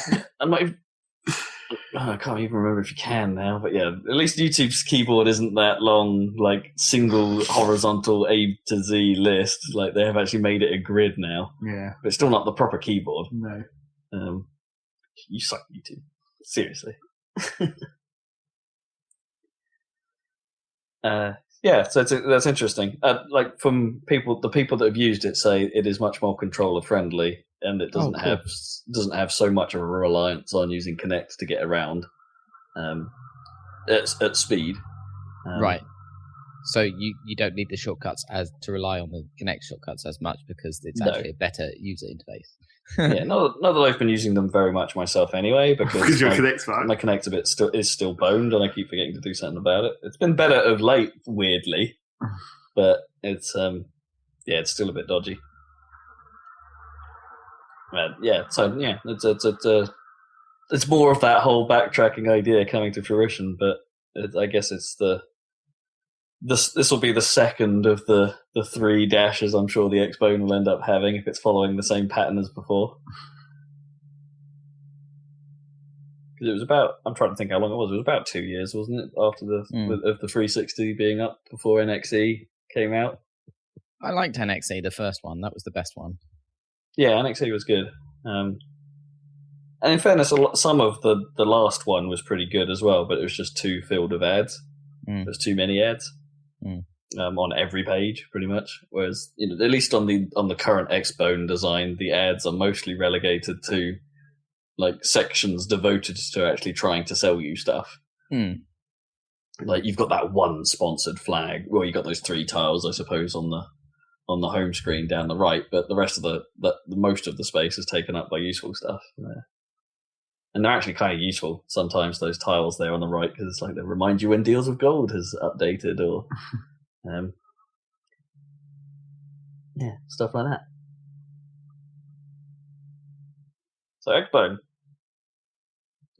I can't even remember if you can now, but yeah, at least YouTube's keyboard isn't that long, like single horizontal A to Z list. Like they have actually made it a grid now. Yeah, but it's still not the proper keyboard. No. You suck, YouTube. Seriously. So that's interesting. Like from the people that have used it say it is much more controller friendly, and it doesn't have so much of a reliance on using Kinect to get around at speed. Right. So you don't need the shortcuts to rely on the Kinect shortcuts as much because it's actually a better user interface. Yeah, not that I've been using them very much myself anyway, because your Kinect's fine. My Kinect is still boned, and I keep forgetting to do something about it. It's been better of late, weirdly, but it's it's still a bit dodgy. It's more of that whole backtracking idea coming to fruition, but I guess it's this will be the second of the 3 dashes I'm sure the Xbone will end up having if it's following the same pattern as before. Because it was I'm trying to think how long it was. It was about 2 years, wasn't it, after of the 360 being up before NXE came out? I liked NXE, the first one. That was the best one. Yeah, NXE was good. And in fairness, some of the last one was pretty good as well, but it was just too filled with ads. There's too many ads. On every page, pretty much. Whereas, at least on the current Xbone design, the ads are mostly relegated to like sections devoted to actually trying to sell you stuff. Like you've got that one sponsored flag. Well, you've got those 3 tiles, I suppose, on the home screen down the right, but the rest of the most of the space is taken up by useful stuff. And they're actually kind of useful sometimes, those tiles there on the right, because it's like they remind you when Deals with Gold has updated or stuff like that. So Xbone,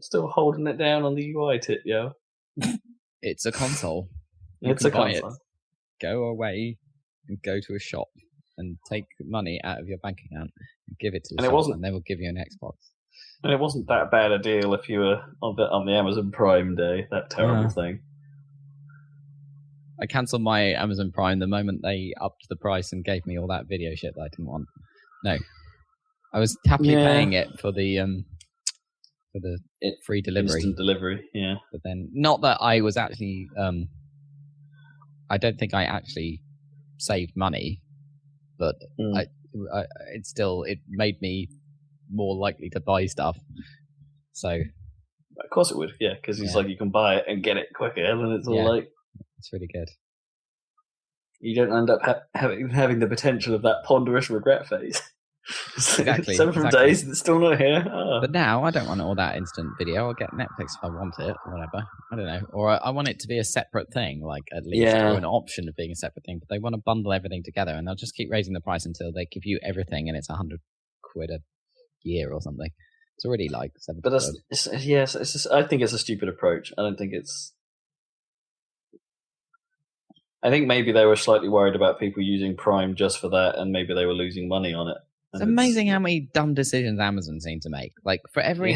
still holding it down on the UI tip, yo. It's a console. It's a console. Go away and go to a shop and take money out of your bank account and give it to the shop, and they will give you an Xbox. And it wasn't that bad a deal if you were on the Amazon Prime Day, that terrible thing. I cancelled my Amazon Prime the moment they upped the price and gave me all that video shit that I didn't want. No. I was happily paying it for the free delivery. Instant delivery, yeah. But then, not that I was actually... I don't think I actually saved money, but it made me more likely to buy stuff. So, of course it would, yeah, because it's like you can buy it and get it quicker, and it's all like it's really good. You don't end up having the potential of that ponderous regret phase. Exactly. 7 days and it's still not here. Oh. But now I don't want all that instant video. I'll get Netflix if I want it, or whatever. I don't know. Or I want it to be a separate thing, like at least, or an option of being a separate thing. But they want to bundle everything together, and they'll just keep raising the price until they give you everything, and it's £100 a year or something. It's already like 7. But it's just, I think it's a stupid approach. I don't think it's. I think maybe they were slightly worried about people using Prime just for that, and maybe they were losing money on it. It's amazing how many dumb decisions Amazon seem to make. Like for every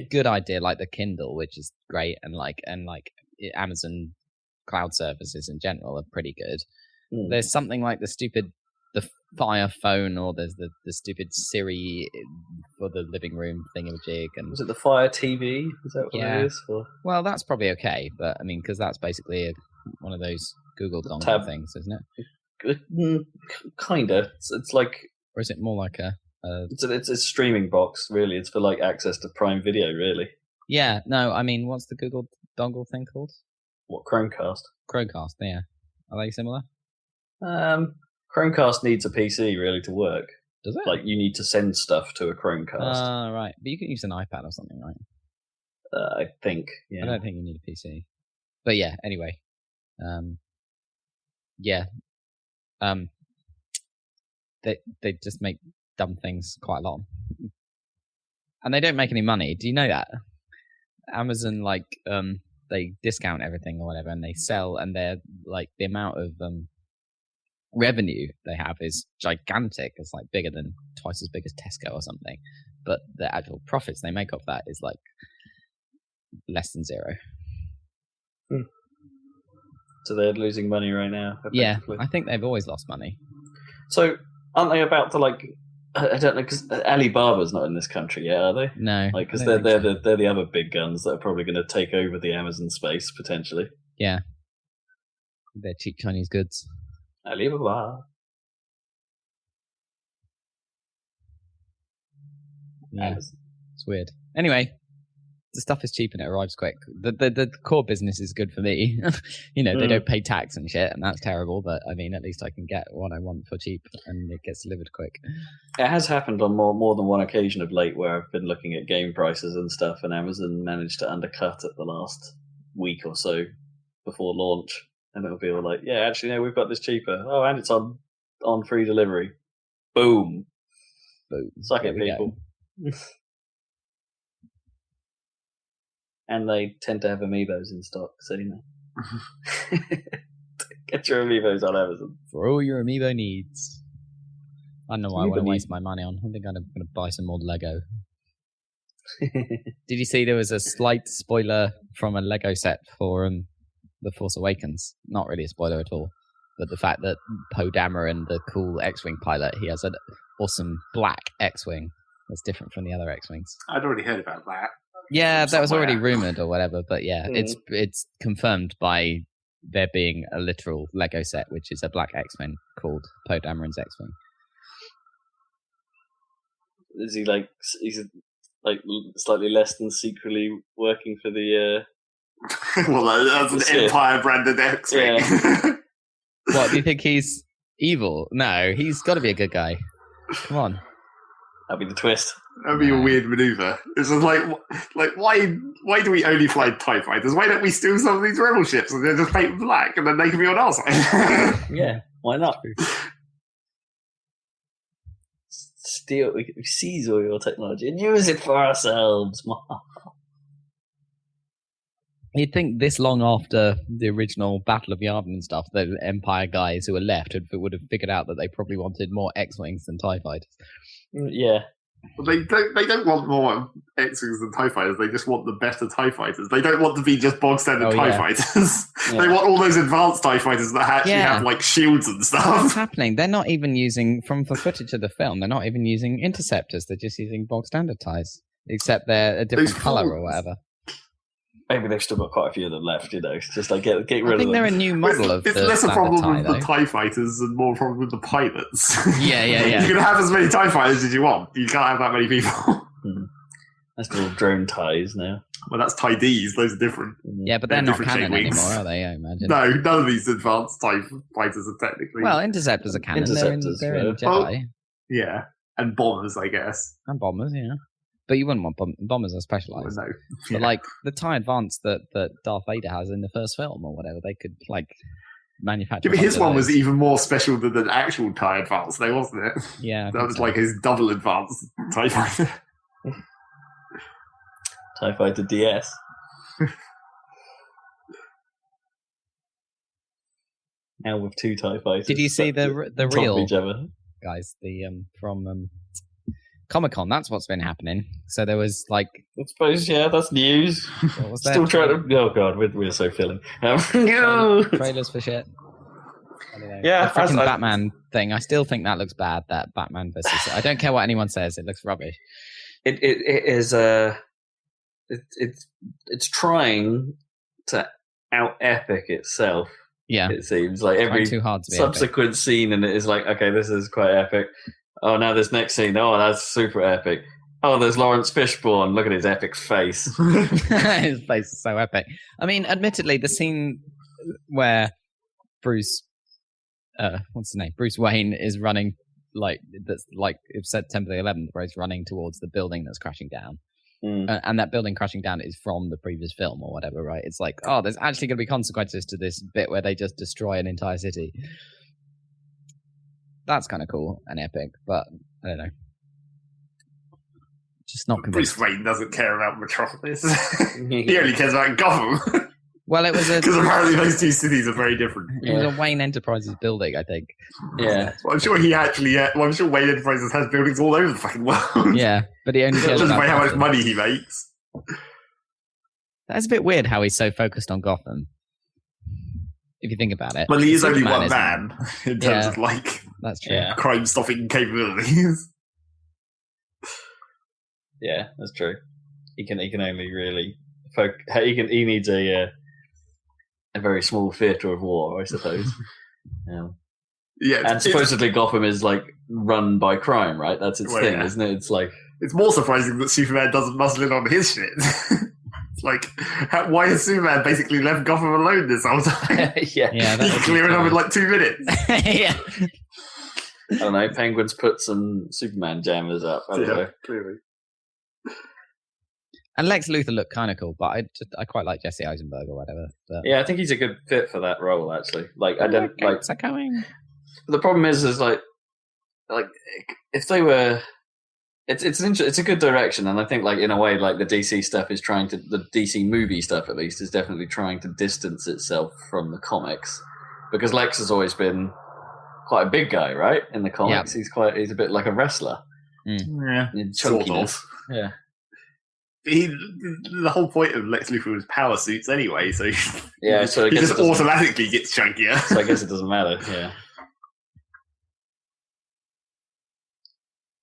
good idea, like the Kindle, which is great, and Amazon cloud services in general are pretty good. There's something like the Fire phone, or there's the stupid Siri for the living room thingamajig. And was it the Fire TV? Is that what it is? Or? Well, that's probably okay, but I mean, because that's basically one of those Google dongle things, isn't it? Kinda. It's like, or is it more like it's a streaming box, really. It's for like access to Prime Video, really. Yeah. No, I mean, what's the Google dongle thing called? What, Chromecast? Chromecast. Yeah. Are they similar? Chromecast needs a PC really to work. Does it? Like, you need to send stuff to a Chromecast. Right. But you can use an iPad or something, right? I think. Yeah. I don't think you need a PC. But yeah. Anyway. Yeah. They just make dumb things quite a lot, and they don't make any money. Do you know that? Amazon, like, they discount everything or whatever, and they sell, and they're like, the amount of revenue they have is gigantic. It's like bigger than twice as big as Tesco or something, but the actual profits they make off that is like less than zero. So they're losing money right now. Yeah, I think they've always lost money. So aren't they about to, like, I don't know, because Alibaba's not in this country yet, are they? No, like, because they're the other big guns that are probably going to take over the Amazon space potentially. Yeah, they're cheap Chinese goods. Alibaba. Yeah, it's weird. Anyway, the stuff is cheap and it arrives quick. The core business is good for me. You know, they don't pay tax and shit, and that's terrible. But I mean, at least I can get what I want for cheap, and it gets delivered quick. It has happened on more than one occasion of late, where I've been looking at game prices and stuff, and Amazon managed to undercut at the last week or so before launch, and it'll be all like, "Yeah, actually, no, we've got this cheaper. Oh, and it's on free delivery. Boom, boom. Suck it, people." And they tend to have amiibos in stock, so you know. Get your amiibos on Amazon. For all your amiibo needs. I don't know why I want to waste my money on. I think I'm going to buy some more Lego. Did you see there was a slight spoiler from a Lego set for The Force Awakens? Not really a spoiler at all. But the fact that Poe Dameron, the cool X-Wing pilot, he has an awesome black X-Wing that's different from the other X-Wings. I'd already heard about that. Yeah, that was already rumored or whatever, but yeah, it's confirmed by there being a literal Lego set, which is a black X-Wing called Poe Dameron's X-Wing. Is he like, he's like slightly less than secretly working for the... Well, that's an Empire branded X-Wing. Yeah. What, do you think he's evil? No, he's got to be a good guy. Come on. That'd be the twist. That'd be a weird maneuver. It's just like why do we only fly TIE fighters? Why don't we steal some of these rebel ships and then just paint them black and then they can be on our side? Yeah, why not? Steal, we seize all your technology and use it for ourselves. You'd think this long after the original Battle of Yavin and stuff, the Empire guys who were left would have figured out that they probably wanted more X-Wings than TIE fighters. Yeah. Well, they don't want more X-Wings than TIE fighters. They just want the better TIE fighters. They don't want to be just bog standard TIE fighters. Yeah. They want all those advanced TIE fighters that actually have like shields and stuff. What's happening? They're not even using, from the footage of the film, they're not even using interceptors. They're just using bog standard TIEs, except they're a different colour or whatever. Maybe they've still got quite a few of them left, you know. It's just like get rid of them. I think they're a new model of it's the less a problem TIE, with the TIE fighters and more a problem with the pilots. Yeah. You can have as many TIE fighters as you want. You can't have that many people. That's all drone TIEs now. Well, that's TIE Ds. Those are different. Yeah, but they're not canon anymore, are they? I imagine. No, none of these advanced TIE fighters are technically... Well, interceptors are canon. Interceptors, they're in Jedi. Well, yeah, and bombers, I guess. And bombers, yeah. But you wouldn't want bombers are specialized. No. But like the TIE Advance that Darth Vader has in the first film or whatever, they could like manufacture. Yeah, but his one was even more special than the actual TIE Advance, though, wasn't it? Yeah. That was like his double advanced TIE Fighter. TIE Fighter DS. Now with two TIE Fighters. Did you see the real each other? guys? The from Comic-Con, that's what's been happening. So there was like... I suppose, yeah, that's news. What was Still trying to... Oh, God, we're so filling. No! Trailers for shit. I don't know. Yeah, the freaking Batman thing. I still think that looks bad. That Batman versus. I don't care what anyone says. It looks rubbish. It is it's trying to out epic itself. Yeah, it seems like every too hard to be subsequent epic. scene, and it is like, okay, this is quite epic. Oh, now this next scene. Oh, that's super epic. Oh, there's Lawrence Fishburne. Look at his epic face. His face is so epic. I mean, admittedly, the scene where Bruce. What's his name? Bruce Wayne is running that's like it's September the 11th, where he's running towards the building that's crashing down, and that building crashing down is from the previous film or whatever, right? It's like, oh, there's actually going to be consequences to this bit where they just destroy an entire city. That's kind of cool and epic, but I don't know. Just not convinced. Bruce Wayne doesn't care about Metropolis. He only cares about Gotham. Well, it was because apparently those two cities are very different. It was a Wayne Enterprises building, I think. Yeah, well, I'm sure he actually. Well, I'm sure Wayne Enterprises has buildings all over the fucking world. Yeah, but he only cares just about by how much Gotham. money he makes. That's a bit weird how he's so focused on Gotham. If you think about it. Well, he is only Superman, one man in terms of that's true. Yeah. crime-stopping capabilities. Yeah, that's true. He can only really he needs a very small theatre of war, I suppose. Yeah, and supposedly Gotham is like run by crime, right? That's its thing, isn't it? It's like it's more surprising that Superman doesn't muscle in on his shit. It's like, why has Superman basically left Gotham alone this whole time? yeah, he can clear it up in like 2 minutes. Yeah. I don't know. Penguin's put some Superman jammers up. I don't know. Clearly. And Lex Luthor looked kind of cool, but I quite like Jesse Eisenberg or whatever. But... Yeah, I think he's a good fit for that role. Actually, like I don't like. The problem is like if they were, it's a good direction, and I think like in a way like the DC stuff is trying to the DC movie stuff at least is definitely trying to distance itself from the comics, because Lex has always been quite a big guy, right? In the comics, he's a bit like a wrestler. Yeah, chunkiness. Sort of. Yeah. The whole point of Lex Luthor was power suits anyway, so yeah, so I he guess just automatically gets chunkier. So I guess it doesn't matter. Yeah,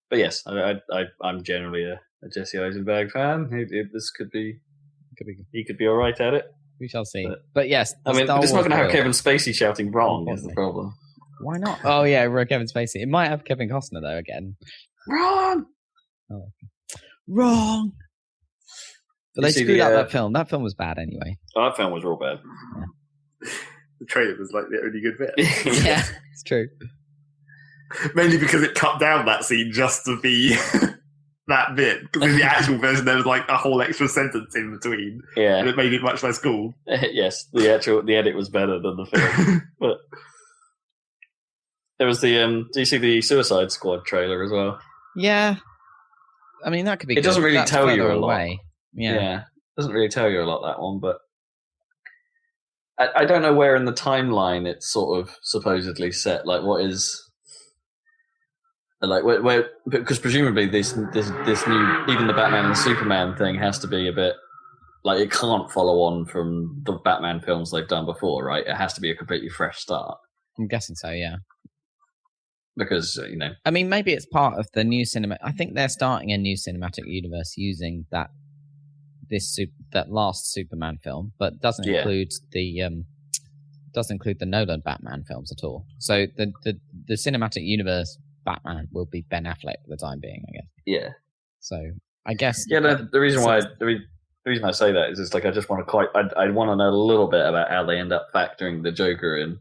but yes, I'm generally a Jesse Eisenberg fan. This could be he could be all right at it. We shall see. But yes, I mean, it's not going to have Kevin Spacey shouting "wrong" is the problem. Why not? Oh yeah, Kevin Spacey. It might have Kevin Costner though again. Wrong. Oh. Wrong. But they screwed up that film. That film was bad anyway. Oh, that film was real bad. Yeah. The trailer was like the only good bit. Yeah, it's true. Mainly because it cut down that scene just to be that bit. Because in the actual version, there was like a whole extra sentence in between. Yeah, and it made it much less cool. Yes, the edit was better than the film. But there was the do you see the Suicide Squad trailer as well? Yeah, I mean that could be. It doesn't really tell you a lot. Away. Yeah, it doesn't really tell you a lot, that one, but I don't know where in the timeline it's sort of supposedly set. Like, what is like where because presumably this new even the Batman and Superman thing has to be a bit like it can't follow on from the Batman films they've done before, right? It has to be a completely fresh start. I'm guessing so, yeah. Because I mean, maybe it's part of the new cinema. I think they're starting a new cinematic universe using that last Superman film, but doesn't include the Nolan Batman films at all. So the cinematic universe Batman will be Ben Affleck for the time being, I guess. Yeah. So I guess the reason I say that is it's like I just want to I want to know a little bit about how they end up factoring the Joker in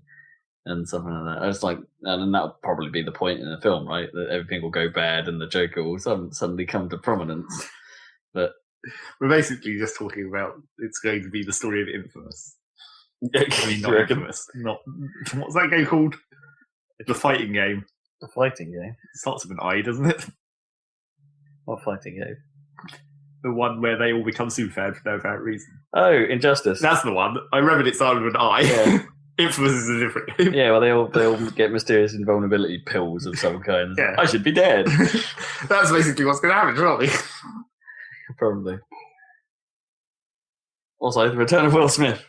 and something like that. I was like, and that would probably be the point in the film, right? That everything will go bad and the Joker will suddenly come to prominence, but. We're basically just talking about it's going to be the story of Infamous. I mean, not Infamous. Not what's that game called? The fighting game. The fighting game. It starts with an I, doesn't it? What fighting game? The one where they all become super fans for no apparent reason. Oh, Injustice. That's the one. I remembered it started with an I. Yeah. Infamous is a different game. Yeah, well, they all get mysterious invulnerability pills of some kind. Yeah. I should be dead. That's basically what's going to happen, surely. Probably. Also, the return of Will Smith.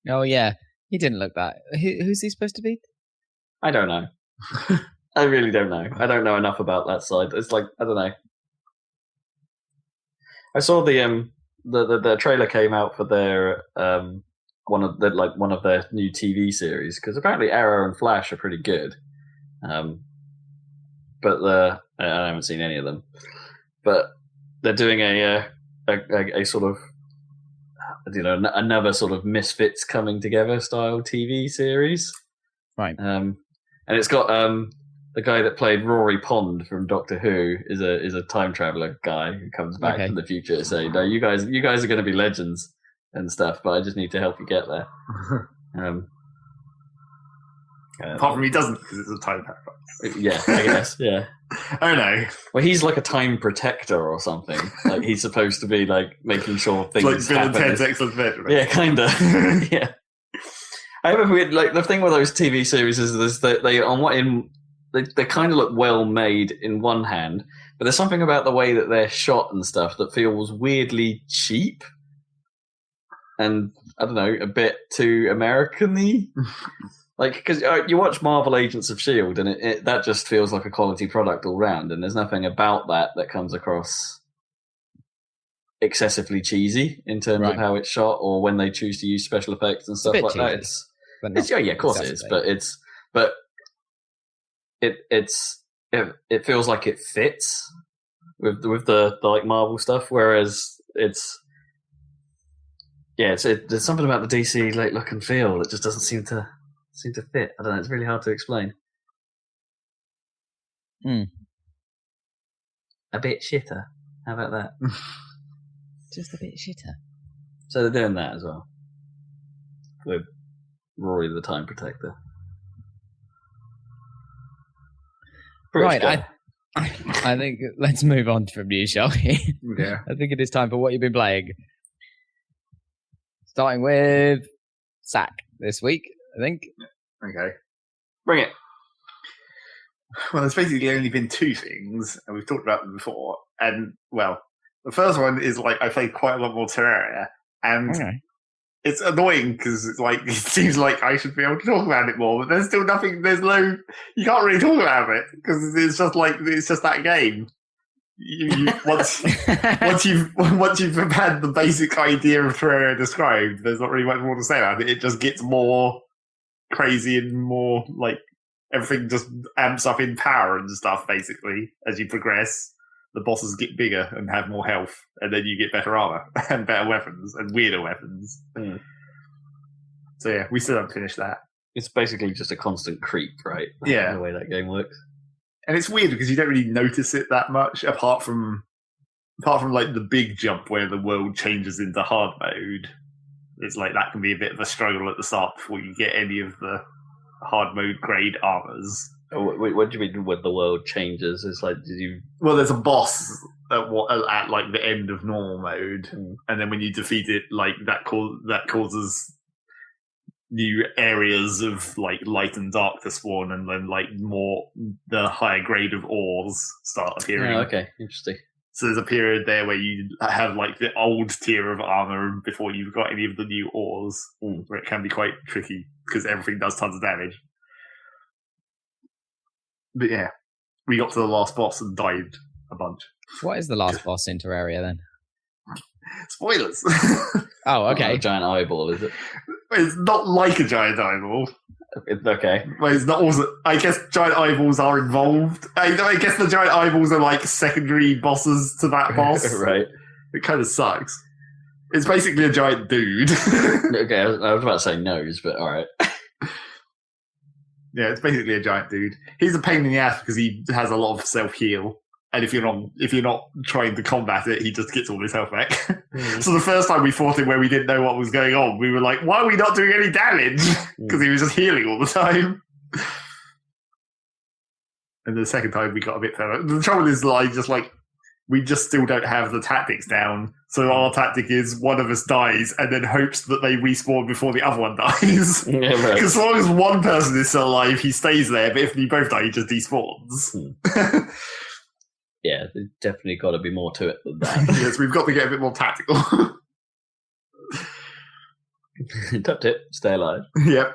Oh yeah, he didn't look that. Who's he supposed to be? I don't know. I really don't know. I don't know enough about that side. It's like, I don't know. I saw the trailer came out for their one of their new TV series, because apparently Arrow and Flash are pretty good. But I haven't seen any of them. But they're doing a sort of, another sort of Misfits coming together style TV series. Right. And it's got the guy that played Rory Pond from Doctor Who is a time traveler guy who comes back from the future to say, no, you guys are going to be legends and stuff, but I just need to help you get there. Apart from he doesn't, because it's a time paradox. Yeah, I guess. Yeah. Oh no. Well, he's like a time protector or something. Like he's supposed to be like making sure things like Bill and happen. Ted's Excellent Adventure. Yeah, kind of. Yeah. I have a weird, like, the thing with those TV series is that they kind of look well made in one hand, but there's something about the way that they're shot and stuff that feels weirdly cheap, and I don't know, a bit too American-y. Like, because you watch Marvel Agents of S.H.I.E.L.D. and that just feels like a quality product all round, and there's nothing about that comes across excessively cheesy in terms of how it's shot or when they choose to use special effects and stuff like that. Of course it is, but it feels like it fits with the like Marvel stuff, whereas there's something about the DC like look and feel that just doesn't seem to fit. I don't know. It's really hard to explain. A bit shitter. How about that? Just a bit shitter. So they're doing that as well with Rory the Time Protector. Right, I think let's move on from you, shall we? Yeah. I think it is time for what you've been playing. Starting with Sack this week, I think. Okay. Bring it. Well, there's basically only been two things, and we've talked about them before. And, well, the first one is, like, I played quite a lot more Terraria, and it's annoying because it's like, it seems like I should be able to talk about it more, but there's still nothing, you can't really talk about it, because it's just that game. Once you've had the basic idea of Terraria described, there's not really much more to say about it. It just gets more crazy and more, like, everything just amps up in power and stuff, basically, as you progress. The bosses get bigger and have more health, and then you get better armor and better weapons and weirder weapons. So yeah, we still haven't finished that. It's basically just a constant creep, right? Yeah. The way that game works. And it's weird because you don't really notice it that much, apart from like the big jump where the world changes into hard mode. It's like that can be a bit of a struggle at the start before you get any of the hard mode grade armors. Wait, what do you mean when the world changes? It's like, Well, there's a boss at like the end of normal mode, and then when you defeat it, like that causes new areas of like light and dark to spawn, and then like the higher grade of ores start appearing. Oh, okay, interesting. So there's a period there where you have like the old tier of armor before you've got any of the new ores, where it can be quite tricky because everything does tons of damage. But yeah, we got to the last boss and died a bunch. What is the last boss in Terraria then? Spoilers. Oh, okay. A giant eyeball, is it? It's not like a giant eyeball. Okay. But it's not also. I guess giant eyeballs are involved. I guess the giant eyeballs are like secondary bosses to that boss. Right. It kind of sucks. It's basically a giant dude. Okay, I was about to say nose, but all right. Yeah, it's basically a giant dude. He's a pain in the ass because he has a lot of self-heal. And if you're not trying to combat it, he just gets all his health back. So the first time we fought him where we didn't know what was going on, we were like, why are we not doing any damage? Because he was just healing all the time. And the second time we got a bit further. The trouble is, like, just like, we just still don't have the tactics down. So our tactic is one of us dies and then hopes that they respawn before the other one dies. Yeah, right. Because as long as one person is still alive, he stays there. But if you both die, he just despawns. Yeah, there's definitely got to be more to it than that. Yes, we've got to get a bit more tactical. Top tip: stay alive. Yep.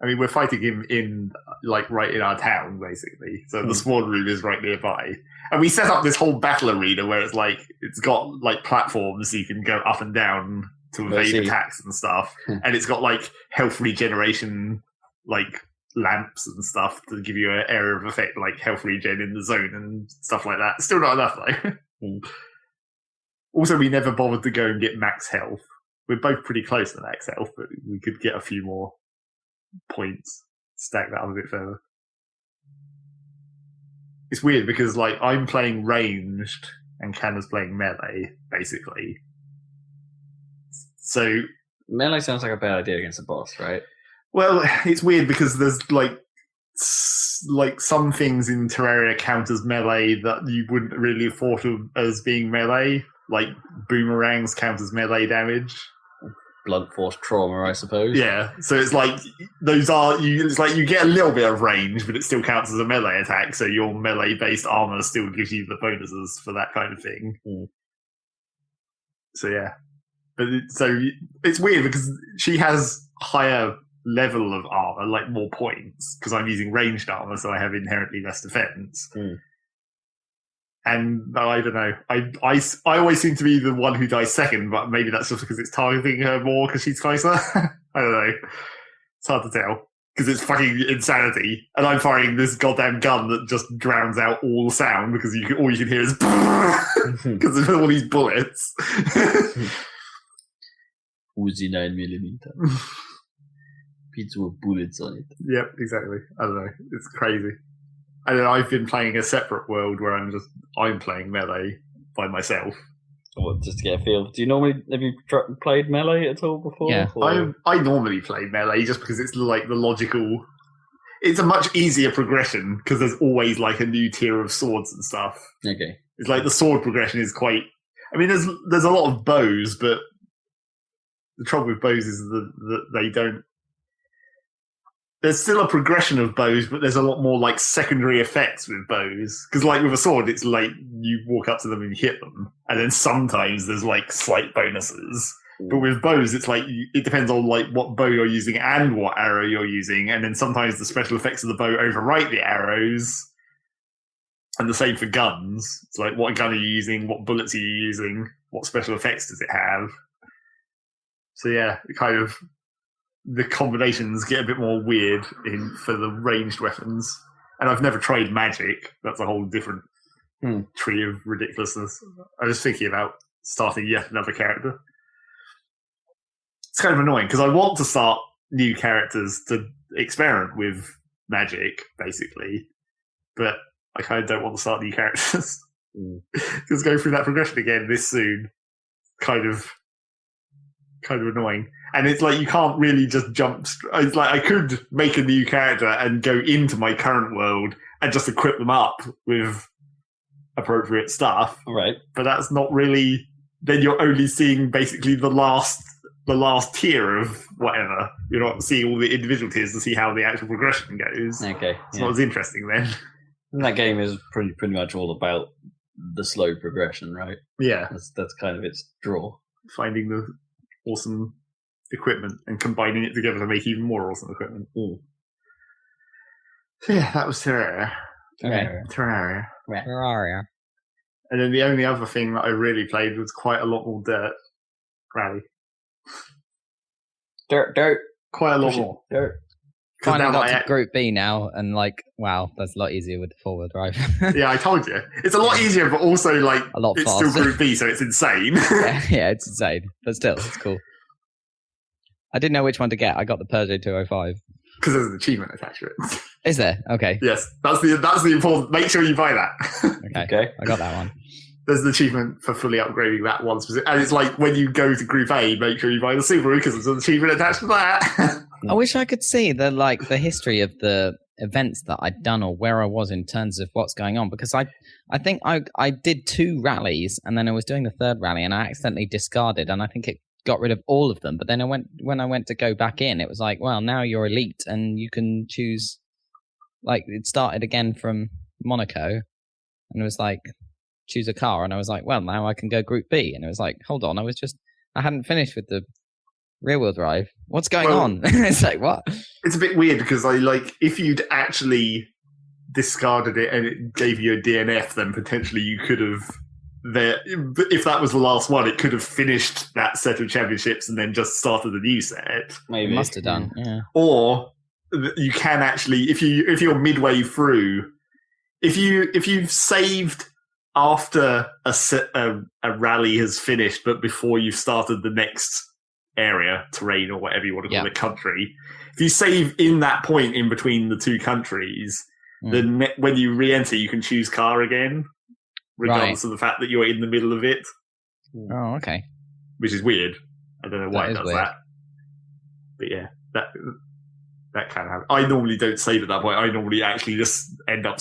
I mean, we're fighting him in, like, right in our town, basically. So the spawn room is right nearby. And we set up this whole battle arena where it's like, it's got, like, platforms so you can go up and down to evade attacks and stuff. And it's got, like, health regeneration, like, lamps and stuff to give you an area of effect, like health regen in the zone and stuff like that. Still not enough, though. Also, we never bothered to go and get max health. We're both pretty close to max health, but we could get a few more points, stack that up a bit further. It's weird because, like, I'm playing ranged and Canna's playing melee, basically. So melee sounds like a bad idea against a boss, right? Well, it's weird because there's like some things in Terraria count as melee that you wouldn't really have thought of as being melee. Like boomerangs count as melee damage. Blunt force trauma, I suppose. Yeah, so it's like those are it's like you get a little bit of range, but it still counts as a melee attack. So your melee-based armor still gives you the bonuses for that kind of thing. So yeah, but it's weird because she has higher level of armor, like more points, because I'm using ranged armor, so I have inherently less defense. And I don't know, I always seem to be the one who dies second, but maybe that's just because it's targeting her more because she's closer. I don't know. It's hard to tell because it's fucking insanity, and I'm firing this goddamn gun that just drowns out all the sound because all you can hear is because of all these bullets. Uzi 9mm. Pizza with bullets on it. Yep, exactly. I don't know. It's crazy. And then I've been playing a separate world where I'm playing melee by myself. Well, just to get a feel. Do you normally have you played melee at all before? Yeah, I normally play melee just because it's like the logical. It's a much easier progression because there's always like a new tier of swords and stuff. Okay, it's like the sword progression is quite. I mean, there's a lot of bows, but the trouble with bows is that they don't. There's still a progression of bows, but there's a lot more like secondary effects with bows. Because like with a sword, it's like you walk up to them and hit them, and then sometimes there's like slight bonuses. But with bows, it's like it depends on like what bow you're using and what arrow you're using, and then sometimes the special effects of the bow overwrite the arrows. And the same for guns. It's like what gun are you using? What bullets are you using? What special effects does it have? So yeah, kind of. The combinations get a bit more weird for the ranged weapons. And I've never tried magic. That's a whole different tree of ridiculousness. I was thinking about starting yet another character. It's kind of annoying because I want to start new characters to experiment with magic, basically. But I kind of don't want to start new characters. Because going through that progression again this soon, kind of annoying. And it's like you can't really just jump. It's like I could make a new character and go into my current world and just equip them up with appropriate stuff. Right. But that's not really. Then you're only seeing basically the last tier of whatever. You're not seeing all the individual tiers to see how the actual progression goes. Okay. It's not as interesting then. And that game is pretty much all about the slow progression, right? Yeah. That's kind of its draw. Finding the awesome equipment and combining it together to make even more awesome equipment. So yeah, that was Terraria. Terraria. And then the only other thing that I really played was quite a lot more Dirt Rally. Dirt. Quite a lot more. Dirt. Finally got to Group B now, and like, wow, that's a lot easier with the four-wheel drive. Yeah, I told you. It's a lot easier, but also like a lot it's faster. Still Group B, so it's insane. Yeah, it's insane. But still, it's cool. I didn't know which one to get. I got the Peugeot 205. Because there's an achievement attached to it. Is there? Okay. Yes, that's the important. Make sure you buy that. Okay. I got that one. There's an achievement for fully upgrading that one specific, and it's like when you go to Group A, make sure you buy the Subaru because there's an achievement attached to that. I wish I could see the history of the events that I'd done or where I was in terms of what's going on, because I think I did 2 rallies and then I was doing the 3rd rally and I accidentally discarded, and I think it got rid of all of them. But then when I went to go back in, it was like, well, now you're elite and you can choose. Like, it started again from Monaco, and it was like, choose a car, and I was like, well, now I can go Group B, and it was like, hold on, I hadn't finished with the rear-wheel drive. What's going on? It's like, what? It's a bit weird because if you'd actually discarded it and it gave you a DNF, then potentially you could have. If that was the last one, it could have finished that set of championships and then just started a new set. Maybe it must have done, yeah. Or you can actually, if you're midway through, if you've saved after a rally has finished, but before you've started the next area, terrain, or whatever you want to call it, country, if you save in that point in between the 2 countries, then when you re-enter, you can choose car again, regardless of the fact that you're in the middle of it. Oh, okay. Which is weired. I don't know why it does that. But yeah, that can happen. I normally don't save at that point. I normally actually just end up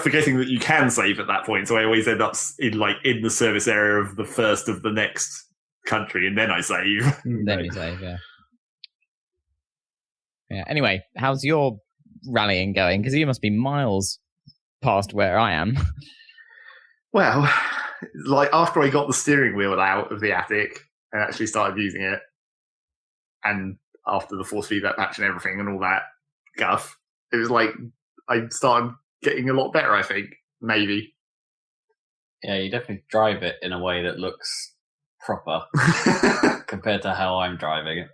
forgetting that you can save at that point. So I always end up in the service area of the first of the next country, and then I save. Then you save, yeah. Yeah. Anyway, how's your rallying going? Because you must be miles past where I am. Well, after I got the steering wheel out of the attic and actually started using it, and after the force feedback patch and everything and all that guff, it was like I started getting a lot better, I think. Maybe. Yeah, you definitely drive it in a way that looks proper compared to how I'm driving it.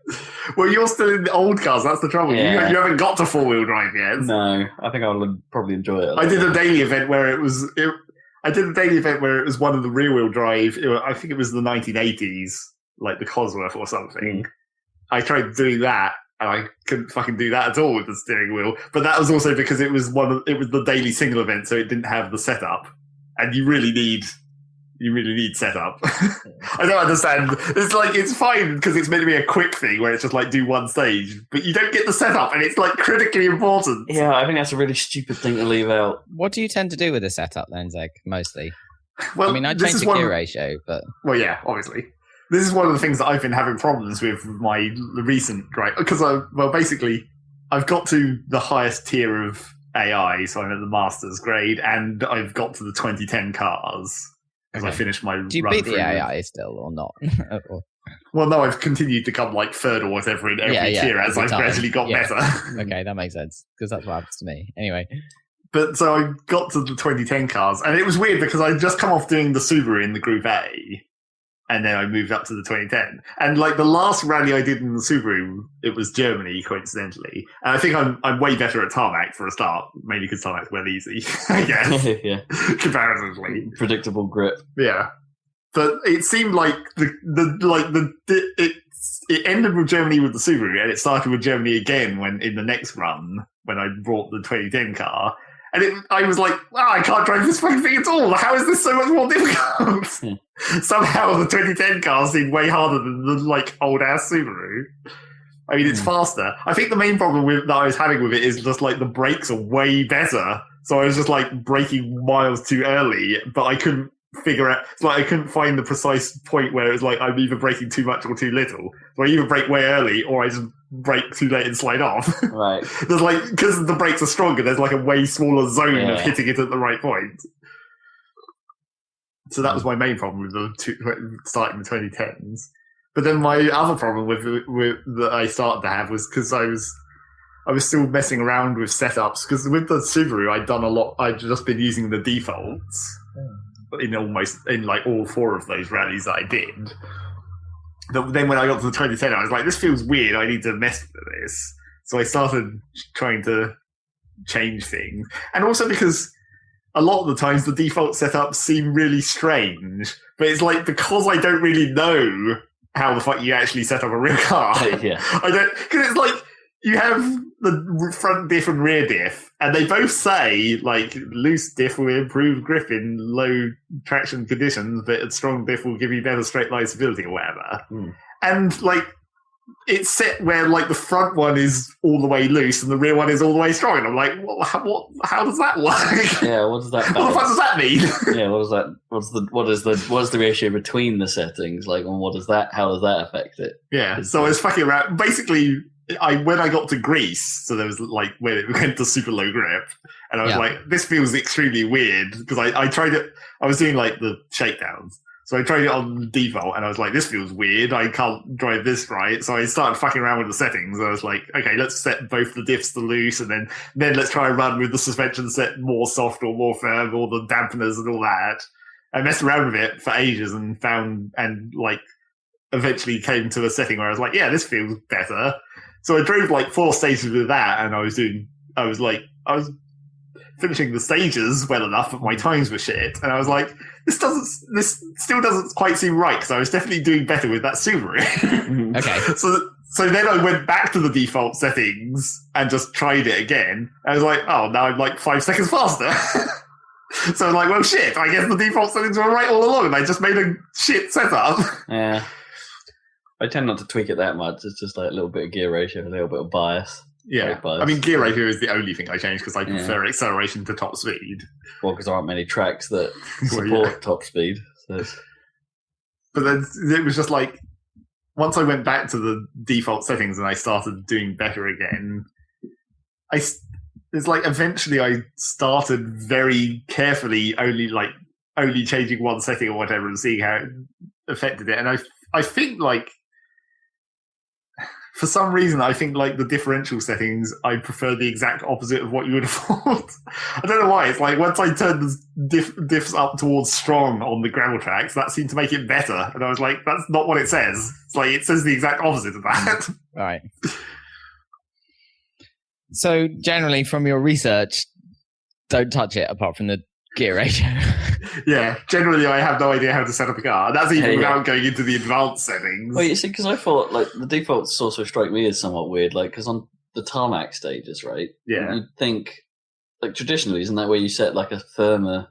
Well, you're still in the old cars, that's the trouble. Yeah. You haven't got to 4-wheel drive yet. No, I think I'll probably enjoy it. I did a daily event where it was one of the rear-wheel drive. I think it was the 1980s, like the Cosworth or something. I tried doing that, and I couldn't fucking do that at all with the steering wheel. But that was also because it was the daily single event, so it didn't have the setup. And you really need setup. I don't understand. It's fine because it's meant to be a quick thing where it's just like do one stage, but you don't get the setup, and it's like critically important. Yeah, I think that's a really stupid thing to leave out. What do you tend to do with the setup then, Zeg, mostly? Well, I mean, I change the gear ratio, but... Well, yeah, obviously. This is one of the things that I've been having problems with my recent drive. Because, basically, I've got to the highest tier of AI, so I'm at the master's grade, and I've got to the 2010 cars. Because I finished my Do you run beat the through AI still, or not? Well, no, I've continued to come like 3rd or whatever in every tier as I've gradually got better. Okay, that makes sense, because that's what happens to me. Anyway. But so I got to the 2010 cars, and it was weird because I'd just come off doing the Subaru in the Group A, and then I moved up to the 2010. And like the last rally I did in the Subaru, it was Germany, coincidentally. And I think I'm way better at tarmac for a start, mainly because tarmac's well easy, I guess. Yeah. Comparatively. Predictable grip. Yeah. But it seemed like it ended with Germany with the Subaru, and it started with Germany again when in the next run when I brought the 2010 car. And I was like, wow, I can't drive this fucking thing at all. How is this so much more difficult? Somehow the 2010 car seemed way harder than the like old ass Subaru. I mean, it's faster. I think the main problem that I was having with it is just like the brakes are way better. So I was just like braking miles too early, but I couldn't figure out. It's like I couldn't find the precise point where it was like I'm either braking too much or too little. So I either brake way early or I just brake too late and slide off. Right. There's like, because the brakes are stronger, there's like a way smaller zone of hitting it at the right point. So that was my main problem with starting the 2010s. But then my other problem with that I started to have was because I was still messing around with setups, because with the Subaru I'd just been using the defaults in like all 4 of those rallies that I did. But then when I got to the 2010, I was like, this feels weird, I need to mess with this. So I started trying to change things. And also because a lot of the times the default setups seem really strange. But it's like, because I don't really know how the fuck you actually set up a real car. Yeah. I don't, because it's like, you have the front diff and rear diff, and they both say, like, loose diff will improve grip in low traction conditions, but a strong diff will give you better straight line stability or whatever. And, like, it's set where like the front one is all the way loose and the rear one is all the way strong. And I'm like, how does that work? Yeah, what does that? What the fuck does that mean? Yeah, what is that? What's the ratio between the settings? Like, and how does that affect it? Yeah, so I was fucking around. Basically, when I got to Greece, so there was like when it went to super low grip, and I was like, this feels extremely weird because I tried it. I was doing like the shakedowns. So I tried it on default, and I was like, this feels weird. I can't drive this right. So I started fucking around with the settings. I was like, okay, let's set both the diffs to loose, and then let's try and run with the suspension set more soft or more firm, or the dampeners and all that. I messed around with it for ages and eventually came to a setting where I was like, yeah, this feels better. So I drove like 4 stages with that, and I was finishing the stages well enough, but my times were shit. And I was like, this still doesn't quite seem right, because I was definitely doing better with that Subaru. Okay. So then I went back to the default settings and just tried it again. I was like, oh, now I'm like 5 seconds faster. So I'm like, well, shit, I guess the default settings were right all along, and I just made a shit setup. Yeah. I tend not to tweak it that much. It's just like a little bit of gear ratio, a little bit of bias. Yeah, I mean, gear ratio is the only thing I changed because I prefer acceleration to top speed. Well, because there aren't many tracks that support top speed. So. But then it was just like, once I went back to the default settings and I started doing better again, it's like eventually I started very carefully only changing one setting or whatever and seeing how it affected it. And I think like, for some reason, I think like the differential settings, I prefer the exact opposite of what you would have thought. I don't know why. It's like once I turned the diffs up towards strong on the gravel tracks, that seemed to make it better. And I was like, that's not what it says. It's like it says the exact opposite of that. Right. So generally, from your research, don't touch it apart from the gear ratio. Yeah, generally I have no idea how to set up a car. And that's even without going into the advanced settings. Well, you see, because I thought like the defaults also strike me as somewhat weird, like because on the tarmac stages, right? Yeah. You'd think, like traditionally, isn't that where you set like a firmer?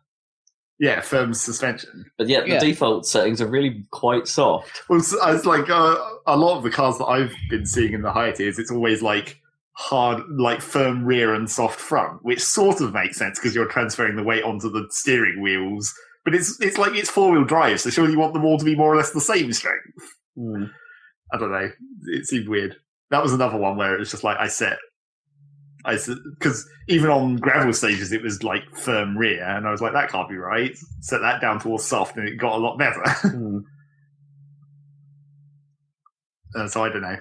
Yeah, firm suspension. But yet the default settings are really quite soft. Well, it's like a lot of the cars that I've been seeing in the higher tiers, it's always like hard, like firm rear and soft front, which sort of makes sense because you're transferring the weight onto the steering wheels. But it's like it's 4-wheel drive, so surely you want them all to be more or less the same strength. I don't know. It seemed weird. That was another one where it was just like I set because even on gravel stages it was like firm rear, and I was like, that can't be right. Set that down towards soft, and it got a lot better. So I don't know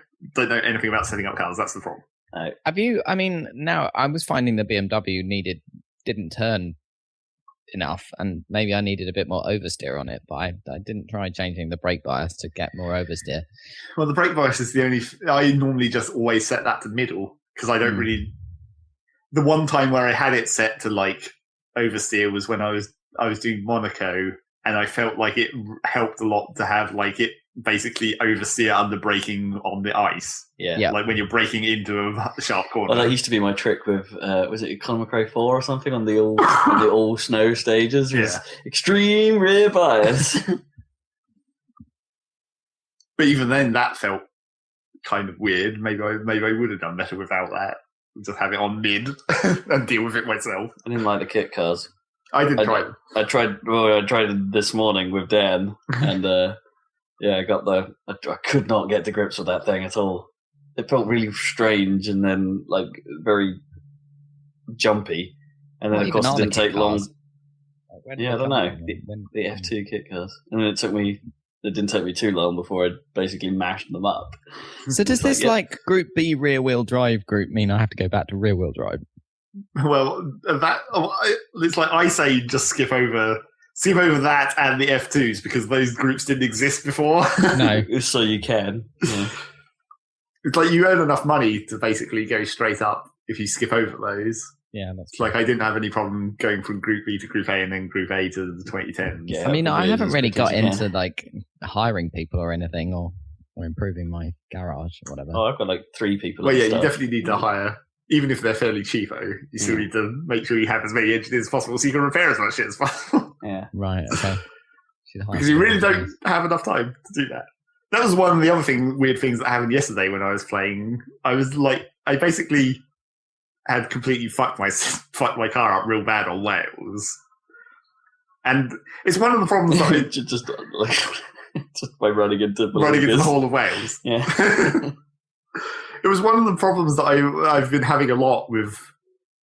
anything about setting up cars. That's the problem. Have you? I mean, now I was finding the BMW didn't turn enough, and maybe I needed a bit more oversteer on it, but I didn't try changing the brake bias to get more oversteer. Well, the brake bias is the only. I normally just always set that to middle because I don't really. The one time where I had it set to like oversteer was when I was doing Monaco, and I felt like it helped a lot to have like it basically oversteer under braking on the ice. Yeah. Like when you're braking into a sharp corner. Well, that used to be my trick with, was it Conor McRae 4 or something on the all snow stages? Was extreme rear bias. But even then, that felt kind of weird. Maybe I would have done better without that. Just have it on mid and deal with it myself. I didn't like the kit cars. I did try it. I tried it this morning with Dan, and I could not get to grips with that thing at all. It felt really strange, and then like very jumpy, and then of course it didn't take long. I don't know the F2 kit cars, and it didn't take me too long before I basically mashed them up. So does this like Group B rear wheel drive group mean I have to go back to rear wheel drive? Well, it's like I say, just skip over that and the F2s because those groups didn't exist before. No, so you can. Yeah. It's like you earn enough money to basically go straight up if you skip over those. Yeah, that's like I didn't have any problem going from Group B to Group A and then Group A to the 2010s. Yeah, I mean, I haven't really got into like hiring people or anything or improving my garage or whatever. Oh, I've got like 3 people. Well, yeah, you definitely need to hire. Even if they're fairly cheapo, you still need to make sure you have as many engineers as possible so you can repair as much shit as possible. Yeah. Right, okay. Because you really don't have enough time to do that. That was one of the other weird things that happened yesterday when I was playing. I basically had completely fucked my car up real bad on Wales. And it's one of the problems that I... just by running into the whole of Wales. Yeah. It was one of the problems that I've been having a lot with,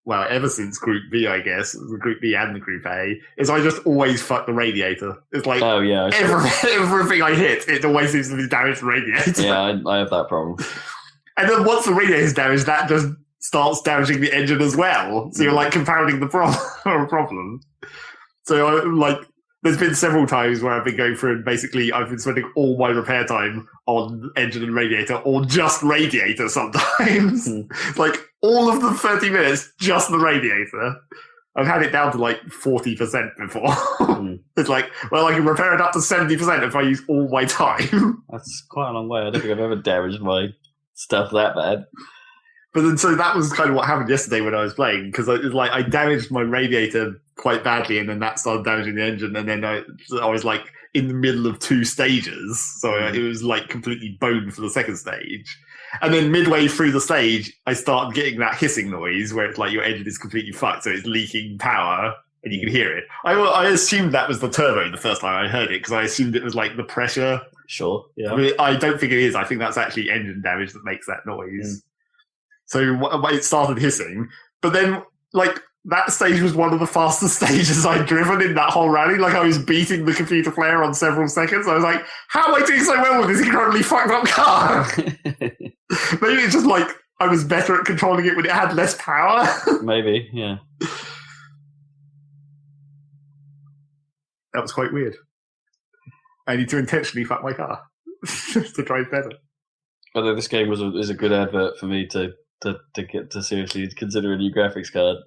well, ever since Group B, I guess, the Group B and the Group A, is I just always fuck the radiator. It's like everything I hit, it always seems to be damaged the radiator. Yeah, I have that problem. And then once the radiator is damaged, that just starts damaging the engine as well. So you're like compounding the problem. So there's been several times where I've been going through and basically I've been spending all my repair time on engine and radiator, or just radiator sometimes. Like all of the 30 minutes, just the radiator. I've had it down to 40% before. It's like, well, I can repair it up to 70% if I use all my time. That's quite a long way. I don't think I've ever damaged my stuff that bad. But then, so that was kind of what happened yesterday when I was playing, because I damaged my radiator quite badly, and then that started damaging the engine, and then I was in the middle of 2 stages, so it was completely boned for the second stage. And then midway through the stage, I started getting that hissing noise where it's your engine is completely fucked, so it's leaking power, and you can hear it. I assumed that was the turbo the first time I heard it, because I assumed it was the pressure. Sure, yeah. I mean, I don't think it is. I think that's actually engine damage that makes that noise. So it started hissing, but then that stage was one of the fastest stages I'd driven in that whole rally. I was beating the computer player on several seconds. I was like, how am I doing so well with this incredibly fucked up car? Maybe it's just I was better at controlling it when it had less power. Maybe, yeah. That was quite weird. I need to intentionally fuck my car to drive better. Although this game is a good advert for me to get to seriously consider a new graphics card.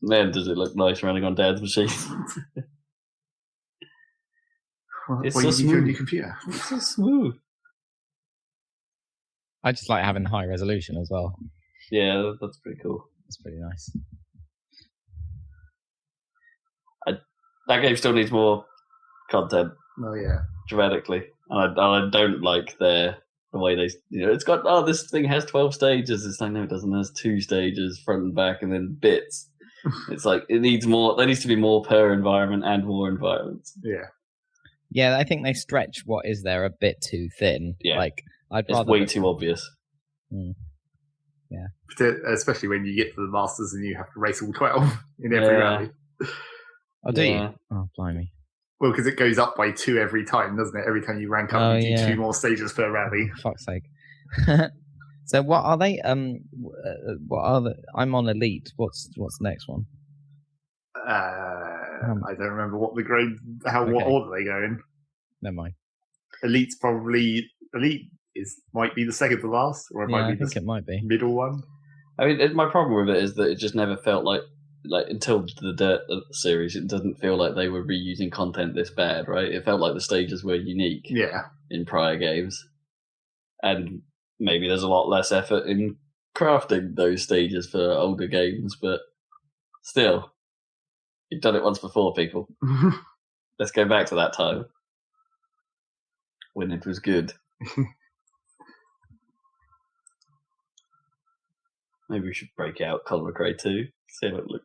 Man, does it look nice running on Dad's machine. It's so smooth. New computer. It's so smooth. I just like having high resolution as well. Yeah, that's pretty cool. It's pretty nice. That game still needs more content. Oh yeah, dramatically, and I don't like the way they, it's got, this thing has 12 stages. It's no, it doesn't. There's 2 stages, front and back, and then bits. It's it needs more. There needs to be more per environment and more environments. Yeah, I think they stretch what is there a bit too thin. Yeah, it's way too obvious. Yeah, especially when you get to the Masters and you have to race all 12 in every rally. Oh, do you? Oh, blimey. Well, because it goes up by 2 every time, doesn't it? Every time you rank up, you do 2 more stages per rally. For fuck's sake. So what are they? What are the? I'm on Elite. What's the next one? I don't remember what the grade. What order they go in. Never mind. Elite's probably might be the second to last, or I think it might be middle one. I mean, my problem with it is that it just never felt like until the DiRT series, it doesn't feel like they were reusing content this bad, right? It felt like the stages were unique in prior games. And maybe there's a lot less effort in crafting those stages for older games, but still, you've done it once before, people. Let's go back to that time when it was good. Maybe we should break out Colin McRae 2. See how it looks.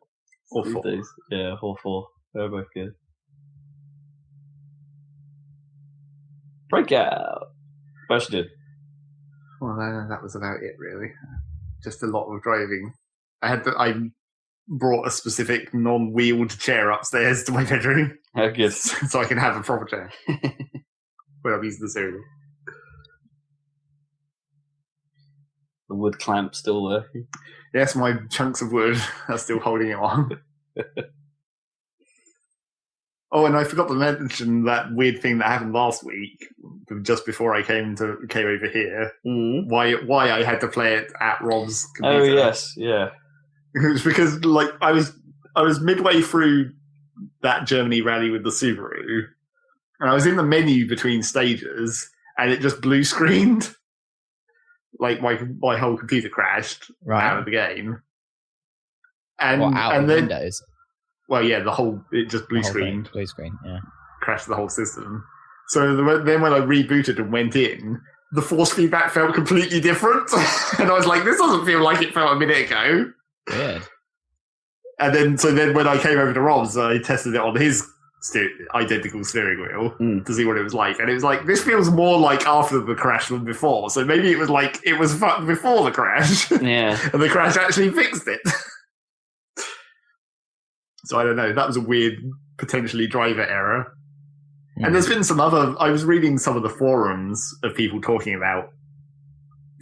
Or 4. Days. Yeah, or 4. They're both good. Breakout! What you did? Well, that was about it, really. Just a lot of driving. I brought a specific non-wheeled chair upstairs to my bedroom. How good. So I can have a proper chair when I'm using the cereal. The wood clamp still working. Yes, my chunks of wood are still holding it on. Oh, and I forgot to mention that weird thing that happened last week, just before I came over here. Why I had to play it at Rob's computer. Oh yes, yeah. It was because I was midway through that Germany rally with the Subaru, and I was in the menu between stages, and it just blue screened. My whole computer crashed out of the game. And out of then Windows? Well, yeah, it just blue screened. Blue screen, yeah. Crashed the whole system. So then when I rebooted and went in, the force feedback felt completely different. And I was like, this doesn't feel like it felt a minute ago. Weird. And then when I came over to Rob's, I tested it on his identical steering wheel to see what it was like. And it was like, this feels more like after the crash than before. So maybe it was like, it was fucked before the crash. Yeah. And the crash actually fixed it. So I don't know. That was a weird, potentially driver error. And there's been some other... I was reading some of the forums of people talking about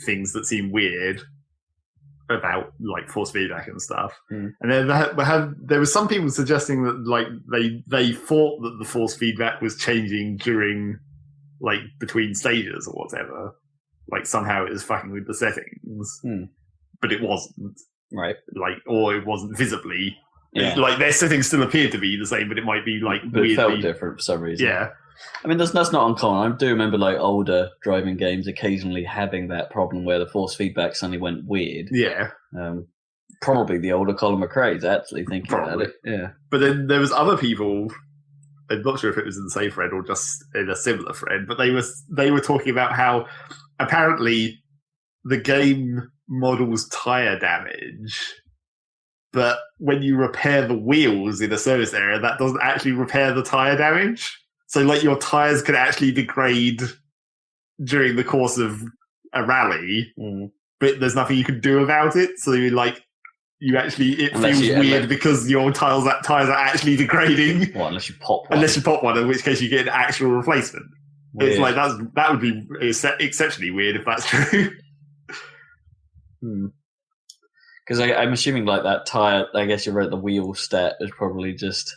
things that seem weird about, like, force feedback and stuff. And then there was some people suggesting that, like, they thought that the force feedback was changing during, like, between stages or whatever. Like, somehow it was fucking with the settings. But it wasn't. Right. Like, or it wasn't visibly... Yeah. Like, their settings still appear to be the same, but it might be, like, but weirdly... it felt different for some reason. Yeah. I mean, that's not uncommon. I do remember, like, older driving games occasionally having that problem where the force feedback suddenly went weird. Yeah. Probably the older Colin McRae's, actually, thinking about it. Yeah. But then there was other people... I'm not sure if it was in the same thread or just in a similar thread, but they were talking about how apparently the game models tyre damage... But when you repair the wheels in a service area, that doesn't actually repair the tyre damage. So, like, your tyres can actually degrade during the course of a rally, but there's nothing you can do about it. So, it feels weird because your tyres are actually degrading. Well, unless you pop one. Unless you pop one, in which case you get an actual replacement. Weird. It's like, that would be exceptionally weird if that's true. Because I'm assuming, like, that tyre, I guess you're right, the wheel stat is probably just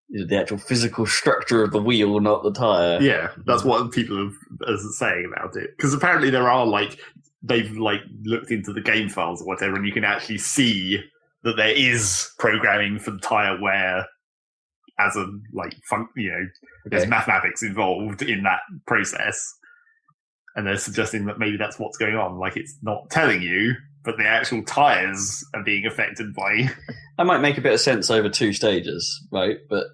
the actual physical structure of the wheel, not the tyre. Yeah, that's what people are saying about it. Because apparently there are, like, they've, like, looked into the game files or whatever, and you can actually see that there is programming for the tyre wear as a, like, there's mathematics involved in that process. And they're suggesting that maybe that's what's going on. Like, it's not telling you, but the actual tyres are being affected by... That might make a bit of sense over 2 stages, right? But,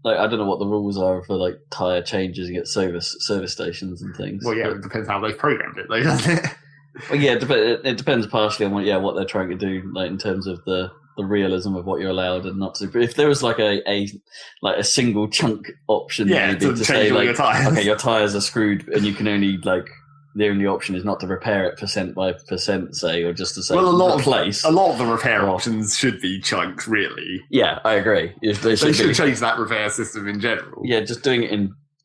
like, I don't know what the rules are for, like, tyre changes at service stations and things. Well, yeah, it depends how they've programmed it, though, doesn't it? Well, yeah, it depends partially on what they're trying to do, like, in terms of the realism of what you're allowed and not to. But if there was, like, a single chunk option, maybe to say, like, your tyres. Okay, your tyres are screwed and you can only, like... The only option is not to repair it percent by percent, say, or just to say replace. A lot of the repair options should be chunks, really. Yeah, I agree. They should change that repair system in general. Yeah, just doing it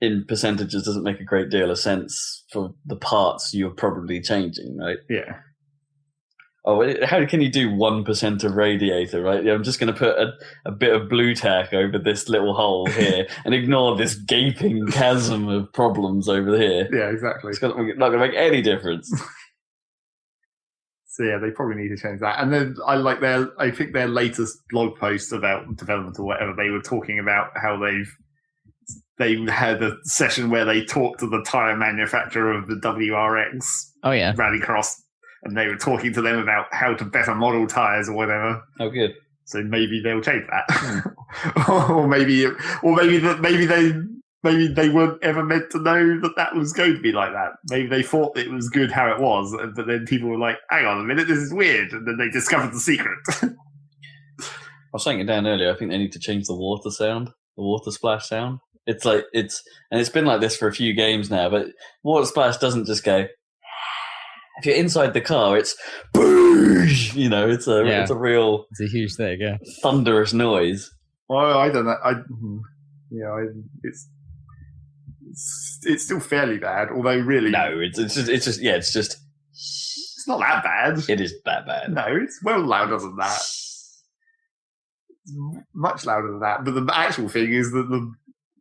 in percentages doesn't make a great deal of sense for the parts you're probably changing, right? Yeah. Oh, how can you do 1% of radiator, right? I'm just going to put a bit of blue tack over this little hole here and ignore this gaping chasm of problems over here. Yeah, exactly. It's not going to make any difference. So yeah, they probably need to change that. And then I think their latest blog post about development or whatever, they were talking about how they had a session where they talked to the tyre manufacturer of the WRX Rallycross. And they were talking to them about how to better model tyres or whatever. Oh, good. So maybe they'll change that, or maybe they weren't ever meant to know that was going to be like that. Maybe they thought it was good how it was, but then people were like, "Hang on a minute, this is weird," and then they discovered the secret. I was saying it down earlier. I think they need to change the water sound, the water splash sound. It's been like this for a few games now, but water splash doesn't just go. If you're inside the car, it's boosh. It's a real. It's a huge thing, yeah. Thunderous noise. Well, I don't know. It's still fairly bad. Although, really, no, it's just. It's not that bad. It is that bad. No, it's well louder than that. It's much louder than that. But the actual thing is that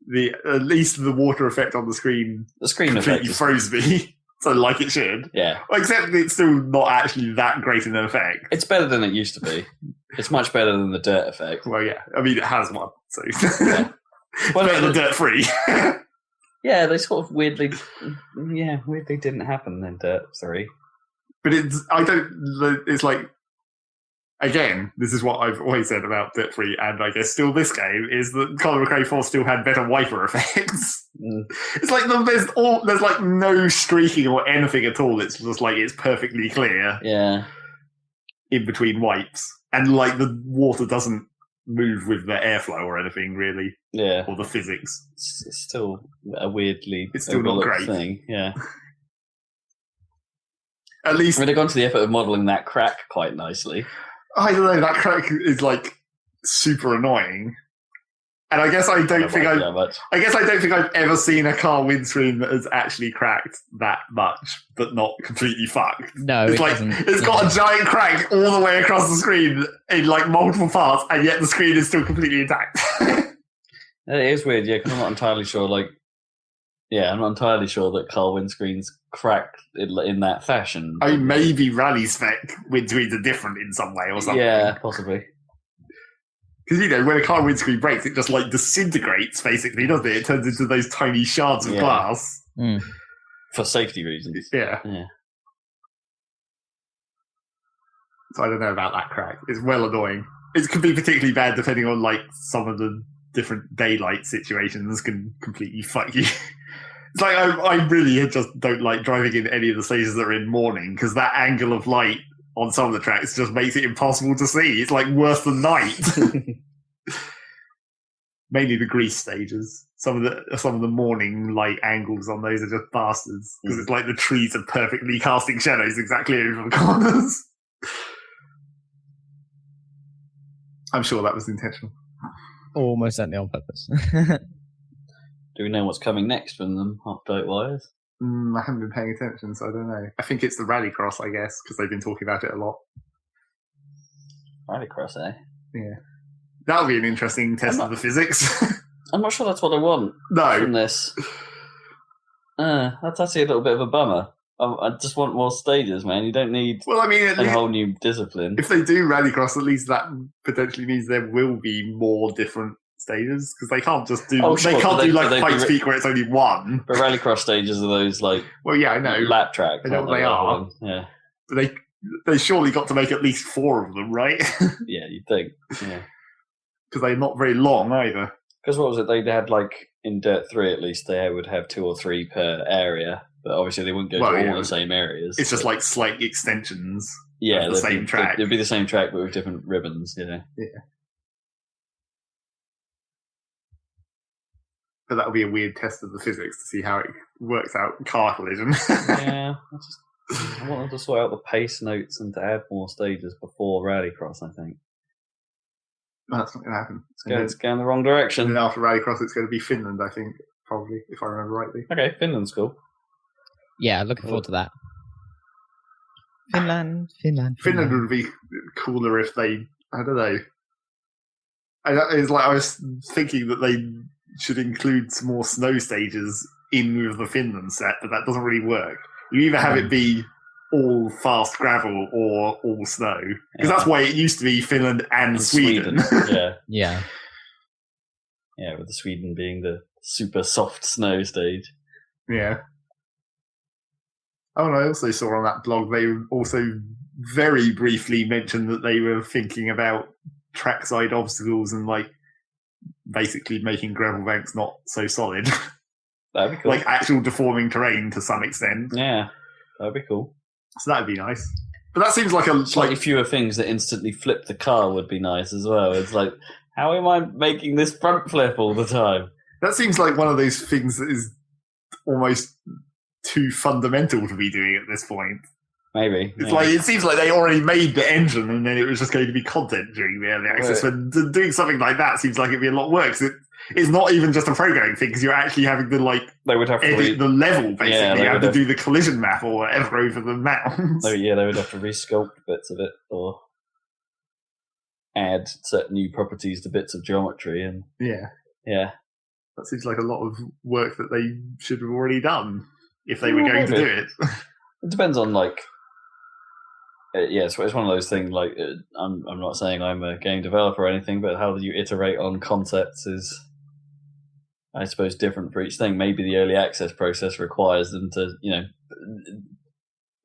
the at least the water effect on the screen completely froze me. So, like it should. Yeah. Except it's still not actually that great an effect. It's better than it used to be. It's much better than the DiRT effect. Well, yeah. I mean, it has one. So, yeah. Well, better than DiRT-free. Yeah, they sort of weirdly didn't happen in DiRT 3. But it's like, again, this is what I've always said about DiRT, and I guess still this game, is that Colin McRae 4 still had better wiper effects. It's like there's like no streaking or anything at all. It's just like it's perfectly clear. Yeah. In between wipes, and like the water doesn't move with the airflow or anything really. Yeah. Or the physics. It's still a weirdly it's still not great thing. Yeah. At least they've gone to the effort of modelling that crack quite nicely. I don't know, that crack is like super annoying. And I guess I don't think I've ever seen a car windscreen that has actually cracked that much, but not completely fucked. No, it's it's got a giant crack all the way across the screen in like multiple parts, and yet the screen is still completely intact. It is weird, yeah, because I'm not entirely sure. I'm not entirely sure that car windscreens crack in that fashion. I mean, maybe rally spec windscreens are different in some way or something. Yeah, possibly. Because, when a car windscreen breaks, it just, like, disintegrates, basically, doesn't it? It turns into those tiny shards of glass. Mm. For safety reasons. Yeah. So I don't know about that crack. It's well annoying. It could be particularly bad depending on, like, some of the different daylight situations can completely fuck you. It's like, I really just don't like driving in any of the stages that are in morning, because that angle of light on some of the tracks just makes it impossible to see. It's like worse than night. Mainly the grease stages. Some of the morning light angles on those are just bastards, because it's like the trees are perfectly casting shadows exactly over the corners. I'm sure that was intentional. Almost certainly on purpose. Do we know what's coming next from them, update-wise? I haven't been paying attention, so I don't know. I think it's the Rallycross, I guess, because they've been talking about it a lot. Rallycross, eh? Yeah. That'll be an interesting test of the physics. I'm not sure that's what I want from this. That's actually a little bit of a bummer. I just want more stages, man. You don't need a whole new discipline. If they do Rallycross, at least that potentially means there will be more different stages, because they can't just do Pikes Peak where it's only one. But Rallycross stages are those I know lap track. I know what they are. Yeah, but they surely got to make at least 4 of them, right? Yeah, you'd think. Yeah, because they're not very long either. Because what was it? They had in Dirt 3 at least they would have 2 or 3 per area, but obviously they wouldn't go to all the same areas. It's just like slight extensions. Yeah, of the same track. It'd be the same track but with different ribbons. Yeah. But that'll be a weird test of the physics to see how it works out car collision. Yeah, I want them to sort out the pace notes and to add more stages before Rallycross, I think. No, that's not going to happen. It's going the wrong direction. And then after Rallycross, it's going to be Finland, I think, probably, if I remember rightly. Okay, Finland's cool. Yeah, looking forward to that. Finland. Finland would be cooler if they, I don't know. It's like I was thinking that they should include some more snow stages in with the Finland set, but that doesn't really work. You either have it be all fast gravel or all snow, because that's why it used to be Finland and Sweden. Yeah, with the Sweden being the super soft snow stage. Yeah. Oh, and I also saw on that blog they also very briefly mentioned that they were thinking about trackside obstacles and basically making gravel banks not so solid. That'd be cool. Like actual deforming terrain to some extent. Yeah, that'd be cool. So that'd be nice. But that seems like slightly fewer things that instantly flip the car would be nice as well. It's like, how am I making this front flip all the time? That seems like one of those things that is almost too fundamental to be doing at this point. Maybe. It's it seems like they already made the engine and then it was just going to be content during the early access. But doing something like that seems like it'd be a lot worse. It's not even just a programming thing, because you're actually having to they would have to edit the level, basically. Yeah, you have to do the collision map or whatever over the mountains. Oh yeah, they would have to resculpt bits of it or add certain new properties to bits of geometry and yeah. That seems like a lot of work that they should have already done if they were going to do it. It depends on it's one of those things. I'm not saying I'm a game developer or anything, but how you iterate on concepts is, I suppose, different for each thing. Maybe the early access process requires them to,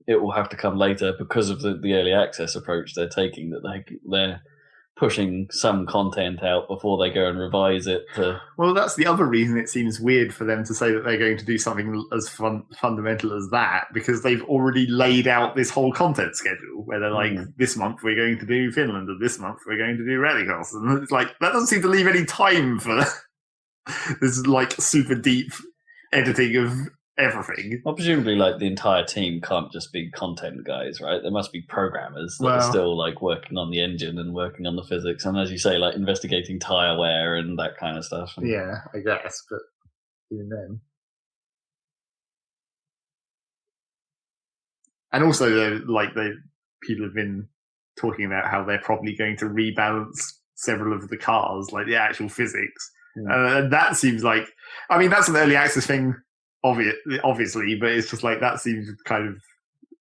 it will have to come later because of the early access approach they're taking. That they're pushing some content out before they go and revise it. Well, that's the other reason it seems weird for them to say that they're going to do something as fundamental as that, because they've already laid out this whole content schedule where they're like, this month we're going to do Finland, and this month we're going to do Radicals. And it's like, that doesn't seem to leave any time for this like super deep editing of everything. Well, presumably, like the entire team can't just be content guys, right? There must be programmers that are still like working on the engine and working on the physics, and as you say, like investigating tire wear and that kind of stuff. Yeah, I guess, but even then. And also, people have been talking about how they're probably going to rebalance several of the cars, like the actual physics, and that seems like, I mean, that's an early access thing. Obviously, but it's just like that seems kind of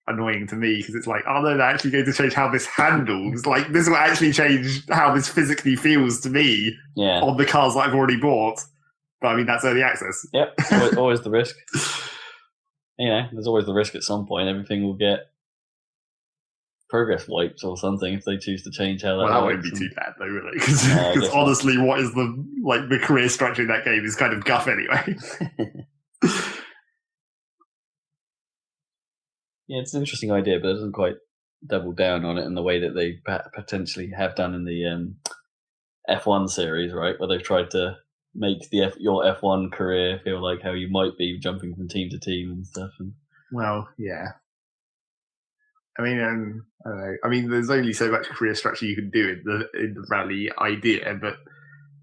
annoying to me because it's like, oh no, they're actually going to change how this handles. Like, this will actually change how this physically feels to me on the cars that I've already bought. But I mean, that's early access. Yep, always the risk. There's always the risk at some point. Everything will get progress wipes or something if they choose to change how that. Well, that won't be too bad though, really, because honestly, what is the career structure in that game is kind of guff anyway. Yeah, it's an interesting idea, but it doesn't quite double down on it in the way that they potentially have done in the F1 series, right? Where they've tried to make your F1 career feel like how you might be jumping from team to team and stuff. Well, yeah. I mean, I don't know. I mean, there's only so much career structure you can do in the rally idea, but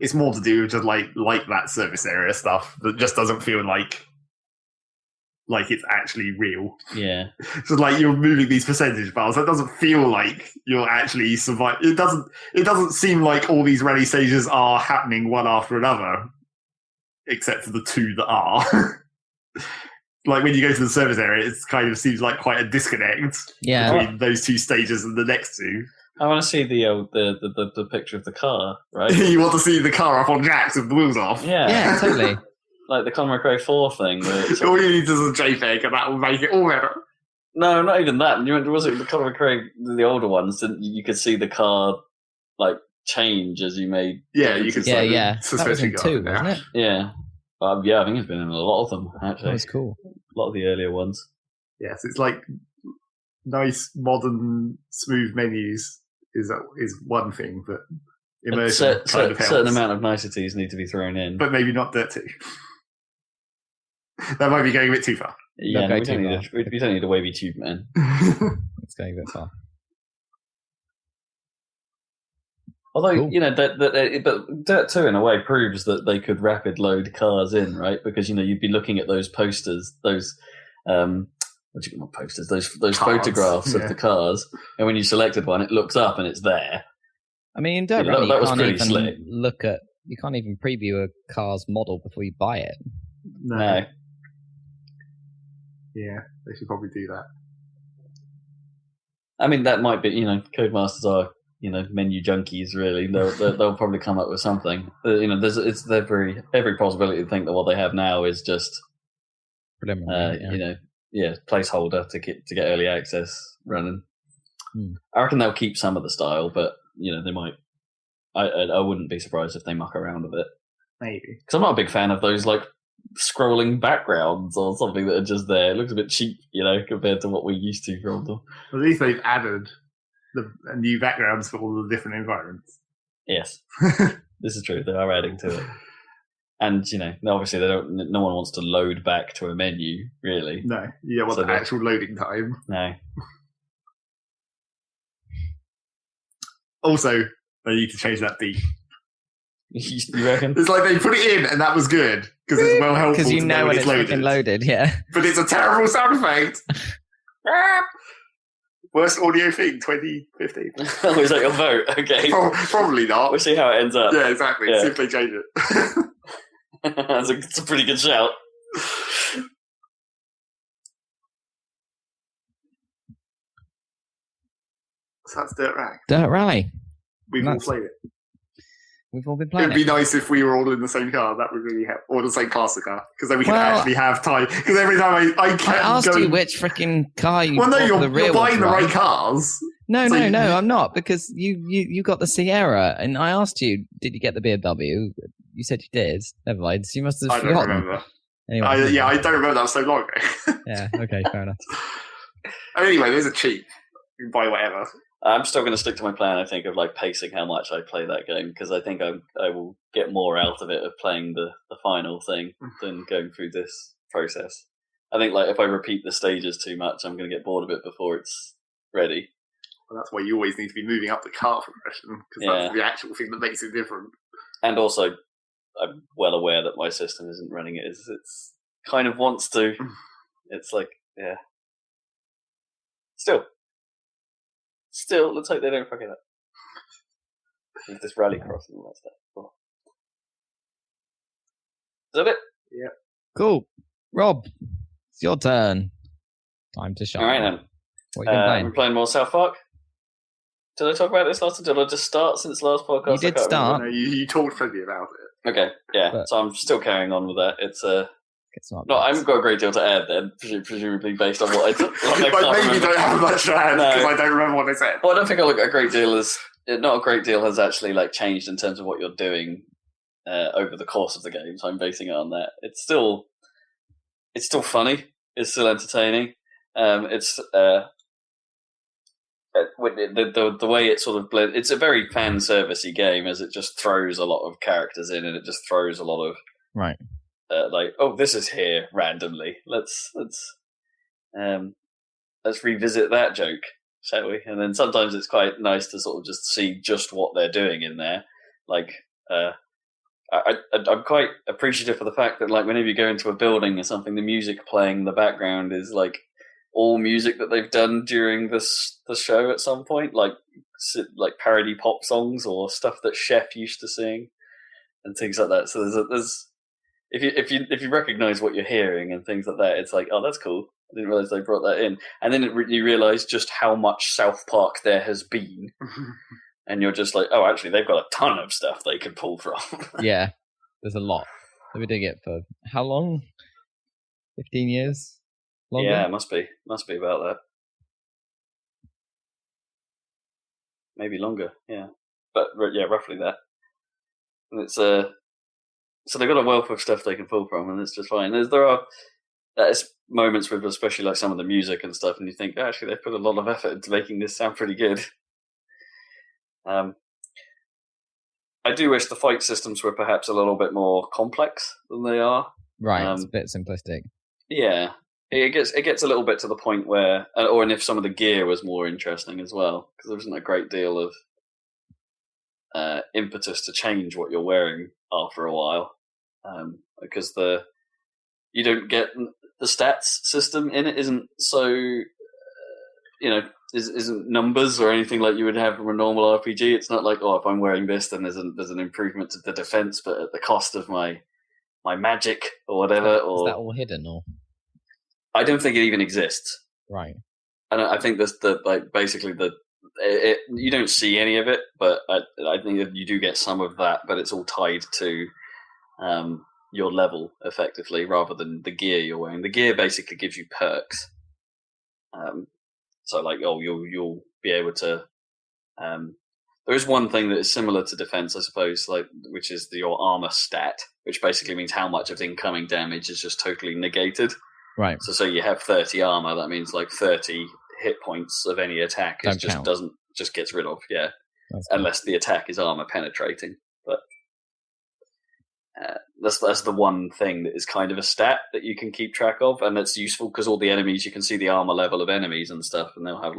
it's more to do with just like that service area stuff that just doesn't feel like it's actually real. Yeah. So like you're moving these percentage bars. That doesn't feel like you're actually surviving. It doesn't seem like all these rally stages are happening one after another, except for the two that are. Like when you go to the service area, it kind of seems like quite a disconnect between those two stages and the next two. I want to see the picture of the car, right? You want to see the car up on jacks with the wheels off? Yeah, totally. Like the Conor McRae 4 thing. All you need is a JPEG and that will make it all better. No, not even that. Was it the Conor McRae, the older ones? You could see the car like change as you made. Yeah, you could see that was in 2, wasn't it? Yeah. I think it's been in a lot of them, actually. That was cool. A lot of the earlier ones. Yes, it's like nice, modern, smooth menus is one thing, but immersion kind of helps. Certain amount of niceties need to be thrown in. But maybe not dirty. That might be going a bit too far. Yeah, we don't need a wavy tube, man. It's going a bit far. Although, but Dirt 2 in a way proves that they could rapid load cars in, right? Because, you'd be looking at those posters, those posters, those photographs of the cars, and when you selected one, it looks up and it's there. I mean, in Dirt Rally, you can't even preview a car's model before you buy it. No. Yeah, they should probably do that. I mean, that might be, Codemasters are, menu junkies, really. They'll probably come up with something. There's every possibility to think that what they have now is just, placeholder to get early access running. I reckon they'll keep some of the style, but, they might. I wouldn't be surprised if they muck around with it. Maybe. Because I'm not a big fan of those, scrolling backgrounds or something that are just there. It looks a bit cheap, compared to what we're used to from them. At least they've added the new backgrounds for all the different environments. Yes, this is true. They are adding to it, and obviously no one wants to load back to a menu, really. No, you don't want the actual loading time. No. Also, they need to change that beat. You reckon? It's like they put it in and that was good because it's well helpful because when it's loaded. Yeah, but it's a terrible sound effect. Worst audio thing 2015. Oh, is that your vote? Okay, probably not. We'll see how it ends up. Yeah, exactly. Yeah. Simply change it. It's a pretty good shout. So that's Dirt Rally. Dirt Rally. We've all played it. We've all been playing. It'd be nice if we were all in the same car. That would really help, or the same class of car, because then we can actually have time. Because every time I asked you which freaking car you. Well, no, you're buying the right cars. No, I'm not, because you got the Sierra, and I asked you, did you get the BMW? You said you did. Never mind. So you must have forgotten. I don't remember. Anyway, I don't remember. That was so long ago. Yeah. Okay. Fair enough. Anyway, those are cheap. You can buy whatever. I'm still going to stick to my plan, I think, of like pacing how much I play that game, because I think I will get more out of it of playing the final thing than going through this process. I think like if I repeat the stages too much, I'm going to get bored of it before it's ready. Well, that's why you always need to be moving up the car progression, because that's the actual thing that makes it different. And also, I'm well aware that my system isn't running it. It's kind of wants to. It's like, yeah. Still, let's hope they don't fuck it up. With this rallycross and all that stuff. Cool. Is that it? Yeah. Cool. Rob, it's your turn. Time to shine. All right, then. What are you playing? We're playing more South Park. Did I talk about this last time? Did I just start since last podcast? You did start. No, you talked plenty about it. Okay, yeah. But, so I'm still carrying on with that. It's not no, I haven't got a great deal to add then, presumably based on what I took. But maybe don't have much to add, because I don't remember what I said. Well, I don't think a great deal has actually like changed in terms of what you're doing over the course of the game. So I'm basing it on that. It's still funny. It's still entertaining. It's the way it sort of blends. It's a very fan servicey game, as it just throws a lot of characters in, and it just throws a lot of right. Like, oh, this is here randomly. Let's revisit that joke, shall we? And then sometimes it's quite nice to sort of just see just what they're doing in there. Like, I'm quite appreciative for the fact that, like, whenever you go into a building or something, the music playing in the background is like all music that they've done during the show at some point, like parody pop songs or stuff that Chef used to sing and things like that. So there's if you recognize what you're hearing and things like that, it's like, oh, that's cool. I didn't realize they brought that in. And then you realize just how much South Park there has been. And you're just like, oh, actually, they've got a ton of stuff they can pull from. Yeah, there's a lot. They've been doing it for how long? 15 years? Longer? Yeah, it must be about that. Maybe longer, yeah. But yeah, roughly that. And it's so they've got a wealth of stuff they can pull from, and it's just fine. There are moments with, especially like some of the music and stuff, and you think, actually, they've put a lot of effort into making this sound pretty good. I do wish the fight systems were perhaps a little bit more complex than they are. Right, it's a bit simplistic. Yeah, it gets a little bit to the point where, and if some of the gear was more interesting as well, because there isn't a great deal of impetus to change what you're wearing after a while, because you don't get the stats system in it isn't so isn't numbers or anything like you would have from a normal RPG. It's not like, oh, if I'm wearing this, then there's an improvement to the defense, but at the cost of my magic or whatever. Is that all hidden, or? I don't think it even exists. Right. And I think that's you don't see any of it, but I think that you do get some of that, but it's all tied to your level, effectively, rather than the gear you're wearing. The gear basically gives you perks. So, like, you'll be able to... there is one thing that is similar to defense, I suppose, which is your armor stat, which basically means how much of incoming damage is just totally negated. Right. So you have 30 armor, that means like 30 hit points of any attack just gets rid of, yeah. Unless the attack is armor penetrating. But that's the one thing that is kind of a stat that you can keep track of, and it's useful because all the enemies, you can see the armor level of enemies and stuff, and they'll have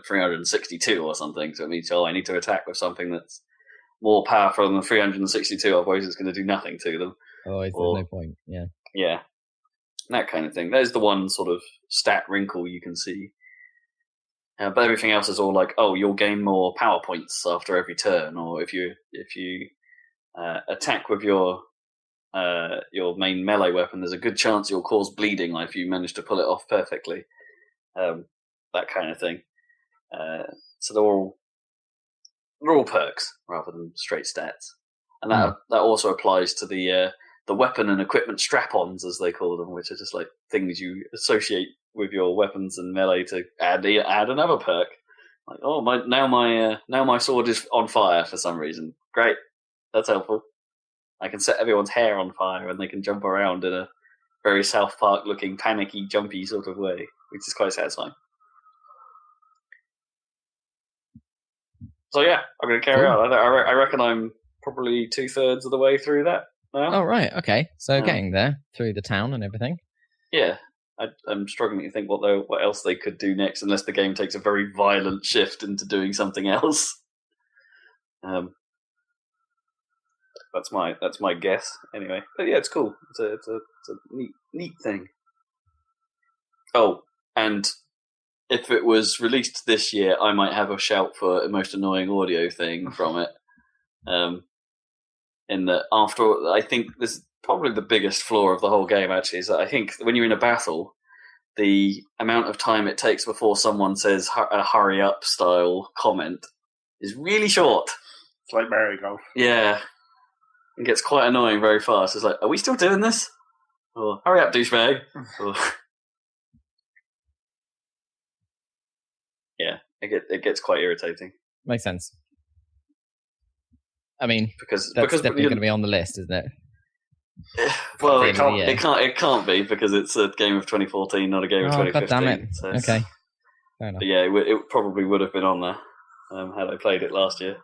362 or something. So it means, I need to attack with something that's more powerful than 362, otherwise it's going to do nothing to them. There's no point. Yeah. Yeah. That kind of thing. There's the one sort of stat wrinkle you can see. But everything else is all like, you'll gain more power points after every turn, or if you attack with your main melee weapon, there's a good chance you'll cause bleeding if you manage to pull it off perfectly. That kind of thing. So they're all perks rather than straight stats. And that also applies to the weapon and equipment strap-ons, as they call them, which are just like things you associate with your weapons and melee to add another perk. Like, oh, now my sword is on fire for some reason. Great, that's helpful. I can set everyone's hair on fire, and they can jump around in a very South Park-looking, panicky, jumpy sort of way, which is quite satisfying. So yeah, I'm going to carry on. I reckon I'm probably 2/3 of the way through that now. Oh right, okay. So getting there through the town and everything. Yeah, I'm struggling to think what else they could do next, unless the game takes a very violent shift into doing something else. That's my guess anyway. But yeah, it's cool. It's a neat thing. Oh, and if it was released this year, I might have a shout for a most annoying audio thing from it. In that, I think this is probably the biggest flaw of the whole game. Actually, is that I think when you're in a battle, the amount of time it takes before someone says a "hurry up" style comment is really short. It's like Mario Golf. Yeah. It gets quite annoying very fast. It's like, are we still doing this? Or, hurry up, douchebag. Yeah, it gets quite irritating. Makes sense. I mean, because definitely going to be on the list, isn't it? Well, it can't be because it's a game of 2014, not a game of 2015. God damn it. So okay. Fair enough. But yeah, it probably would have been on there had I played it last year.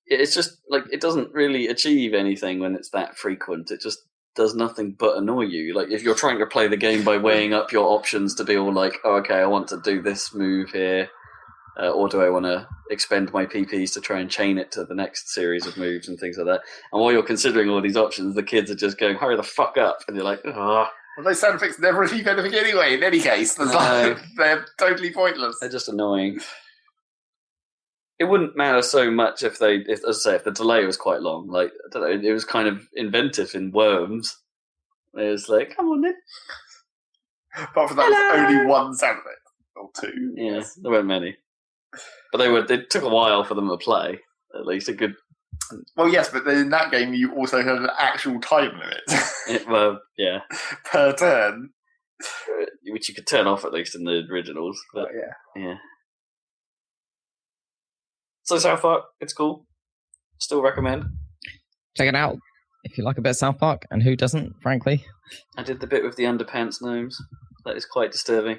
It's just like it doesn't really achieve anything when it's that frequent. It just does nothing but annoy you. Like if you're trying to play the game by weighing up your options to be all like, oh, okay, I want to do this move here, or do I want to expend my PPs to try and chain it to the next series of moves and things like that. And while you're considering all these options, the kids are just going, hurry the fuck up, and you're like, oh. Well, those sound effects never achieve anything anyway. In any case, they're totally pointless. They're just annoying. It wouldn't matter so much if the delay was quite long. Like, I don't know, it was kind of inventive in Worms. It was like, come on then. Apart from that, was only one sound effect. Or two. Yeah, there weren't many. But they took a while for them to play, at least. A good... Well, yes, but in that game you also had an actual time limit. Well, yeah. Per turn. Which you could turn off, at least, in the originals. But, yeah. So South Park, it's cool. Still recommend. Check it out if you like a bit of South Park, and who doesn't, frankly. I did the bit with the underpants gnomes. That is quite disturbing.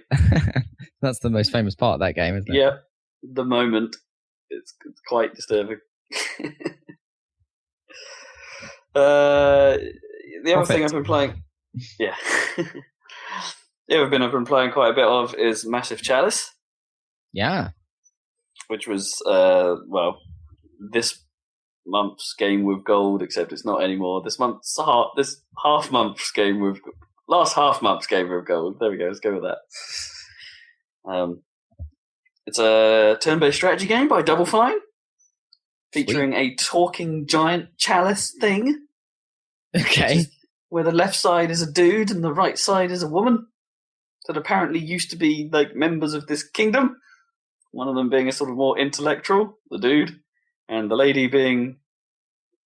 That's the most famous part of that game, isn't it? Yeah, the moment. It's quite disturbing. The other thing I've been playing... Yeah. The other thing I've been playing quite a bit of is Massive Chalice. Yeah. Which was, this month's game with gold, except it's not anymore. This half month's game with gold. There we go. Let's go with that. It's a turn-based strategy game by Double Fine, featuring a talking giant chalice thing. Okay. Where the left side is a dude and the right side is a woman that apparently used to be like members of this kingdom. One of them being a sort of more intellectual, the dude, and the lady being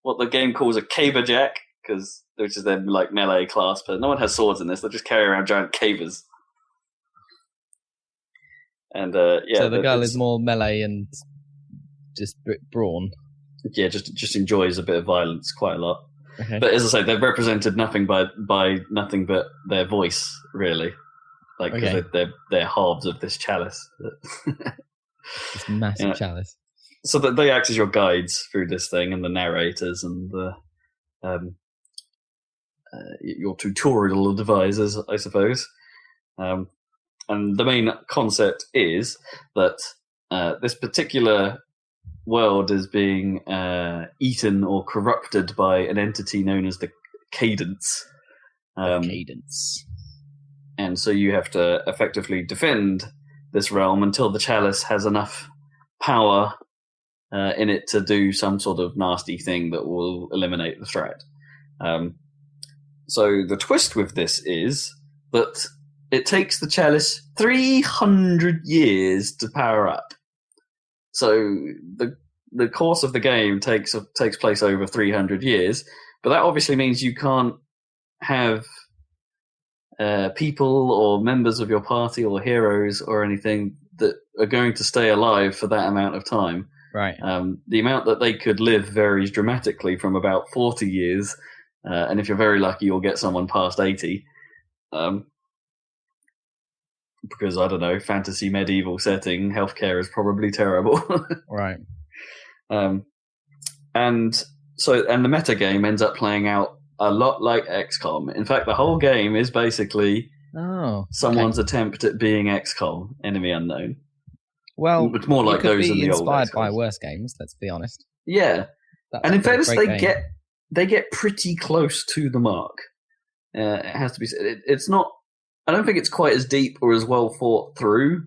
what the game calls a caberjack, which is their like melee class. But no one has swords in this; they just carry around giant cabers. And so the girl is more melee and just brawn. Yeah, just enjoys a bit of violence quite a lot. Okay. But as I say, they're represented nothing by nothing but their voice, really. Like because they're halves of this chalice. This massive chalice. So that they act as your guides through this thing, and the narrators, and the your tutorial advisors, I suppose. And the main concept is that this particular world is being eaten or corrupted by an entity known as the Cadence. Cadence. And so you have to effectively defend this realm until the chalice has enough power in it to do some sort of nasty thing that will eliminate the threat. So the twist with this is that it takes the chalice 300 years to power up. So the the course of the game takes place over 300 years, but that obviously means you can't have people or members of your party or heroes or anything that are going to stay alive for that amount of time. Right. The amount that they could live varies dramatically from about 40 years, and if you're very lucky, you'll get someone past 80. Because, I don't know, fantasy medieval setting, healthcare is probably terrible. Right. And the meta game ends up playing out a lot like XCOM. In fact, the whole game is basically someone's attempt at being XCOM, Enemy Unknown. Well, it's more like those in the old inspired XCOMs. by worse games, let's be honest. Yeah. And in fairness, they get pretty close to the mark. It has to be said. It's not. I don't think it's quite as deep or as well thought through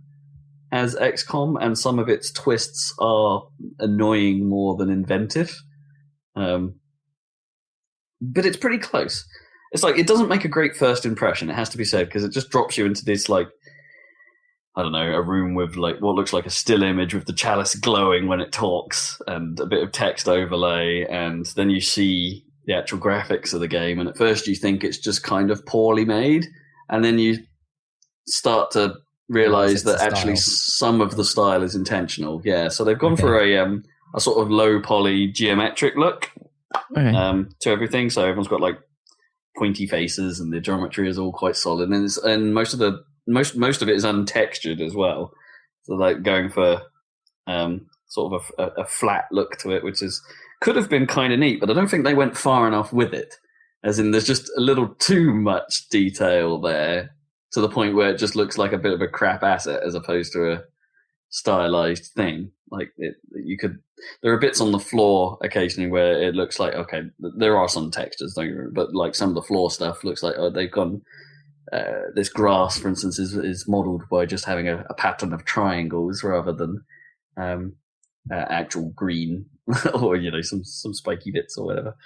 as XCOM, and some of its twists are annoying more than inventive. But it's pretty close. It's like, it doesn't make a great first impression, it has to be said, because it just drops you into this, like, I don't know, a room with like what looks like a still image with the chalice glowing when it talks, and a bit of text overlay, and then you see the actual graphics of the game, and at first you think it's just kind of poorly made, and then you start to realize that actually some of the style is intentional. Yeah, so they've gone for a sort of low poly geometric look to everything. So everyone's got like pointy faces, and the geometry is all quite solid, and most of it is untextured as well. So like going for sort of a flat look to it, which could have been kind of neat, but I don't think they went far enough with it. As in, there's just a little too much detail there, to the point where it just looks like a bit of a crap asset as opposed to a stylized thing. Like there are bits on the floor occasionally where it looks like, okay, there are some textures, but like some of the floor stuff looks like they've gone. This grass, for instance, is modelled by just having a pattern of triangles rather than actual green or some spiky bits or whatever.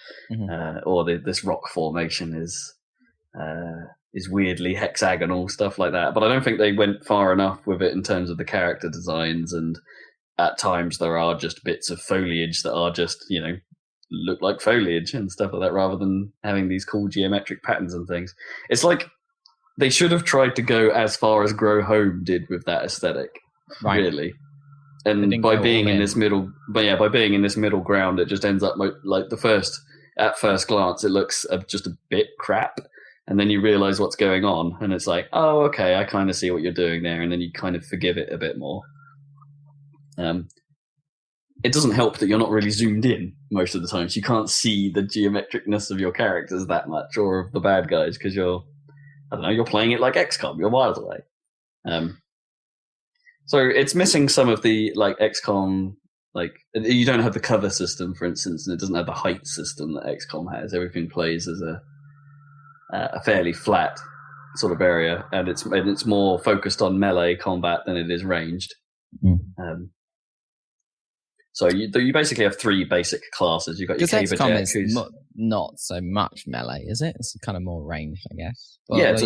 Or this rock formation is weirdly hexagonal, stuff like that. But I don't think they went far enough with it in terms of the character designs, and at times there are just bits of foliage that are just look like foliage and stuff like that, rather than having these cool geometric patterns and things. It's like they should have tried to go as far as Grow Home did with that aesthetic, really. And by being in this middle ground, it just ends up like at first glance, it looks just a bit crap, and then you realize what's going on, and it's like, oh, okay, I kind of see what you're doing there, and then you kind of forgive it a bit more. It doesn't help that you're not really zoomed in most of the time, so you can't see the geometricness of your characters that much, or of the bad guys, because you're playing it like XCOM, you're miles away. So it's missing some of the like XCOM, like you don't have the cover system, for instance, and it doesn't have the height system that XCOM has. Everything plays as a fairly flat sort of area, and it's more focused on melee combat than it is ranged. So you basically have three basic classes. You've got your XCOM is not so much melee, is it? It's kind of more ranged, I guess. Well, yeah, it's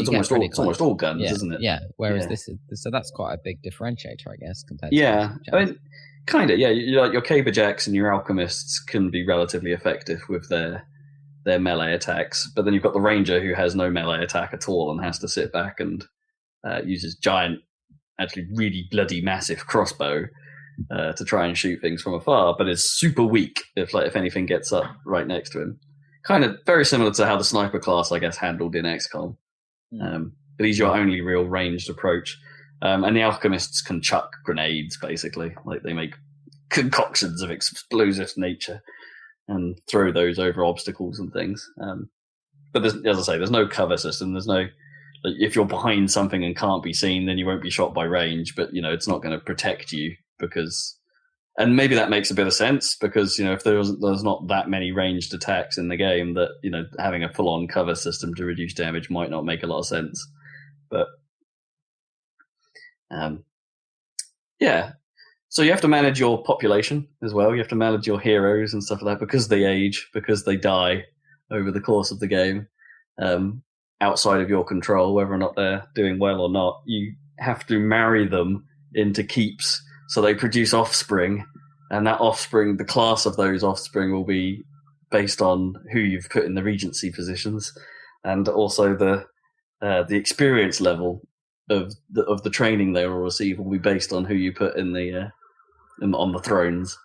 almost all guns, isn't it? Yeah. Whereas this is so that's quite a big differentiator, I guess, compared. I mean, kind of. Yeah, your caberjacks and your alchemists can be relatively effective with their melee attacks, but then you've got the ranger who has no melee attack at all and has to sit back and uses giant, actually really bloody massive crossbow. To try and shoot things from afar, but is super weak if anything gets up right next to him. Kind of very similar to how the sniper class, I guess, handled in XCOM. But he's your only real ranged approach. And the alchemists can chuck grenades, basically. Like they make concoctions of explosive nature and throw those over obstacles and things. But as I say, there's no cover system. There's no... if you're behind something and can't be seen, then you won't be shot by range, but it's not going to protect you. And maybe that makes a bit of sense, because if there's not that many ranged attacks in the game, that having a full-on cover system to reduce damage might not make a lot of sense. But so you have to manage your population as well. You have to manage your heroes and stuff like that, because they age, because they die over the course of the game, outside of your control, whether or not they're doing well or not. You have to marry them into keeps, so they produce offspring, and that offspring, the class of those offspring, will be based on who you've put in the regency positions, and also the experience level of the training they will receive will be based on who you put in on the thrones.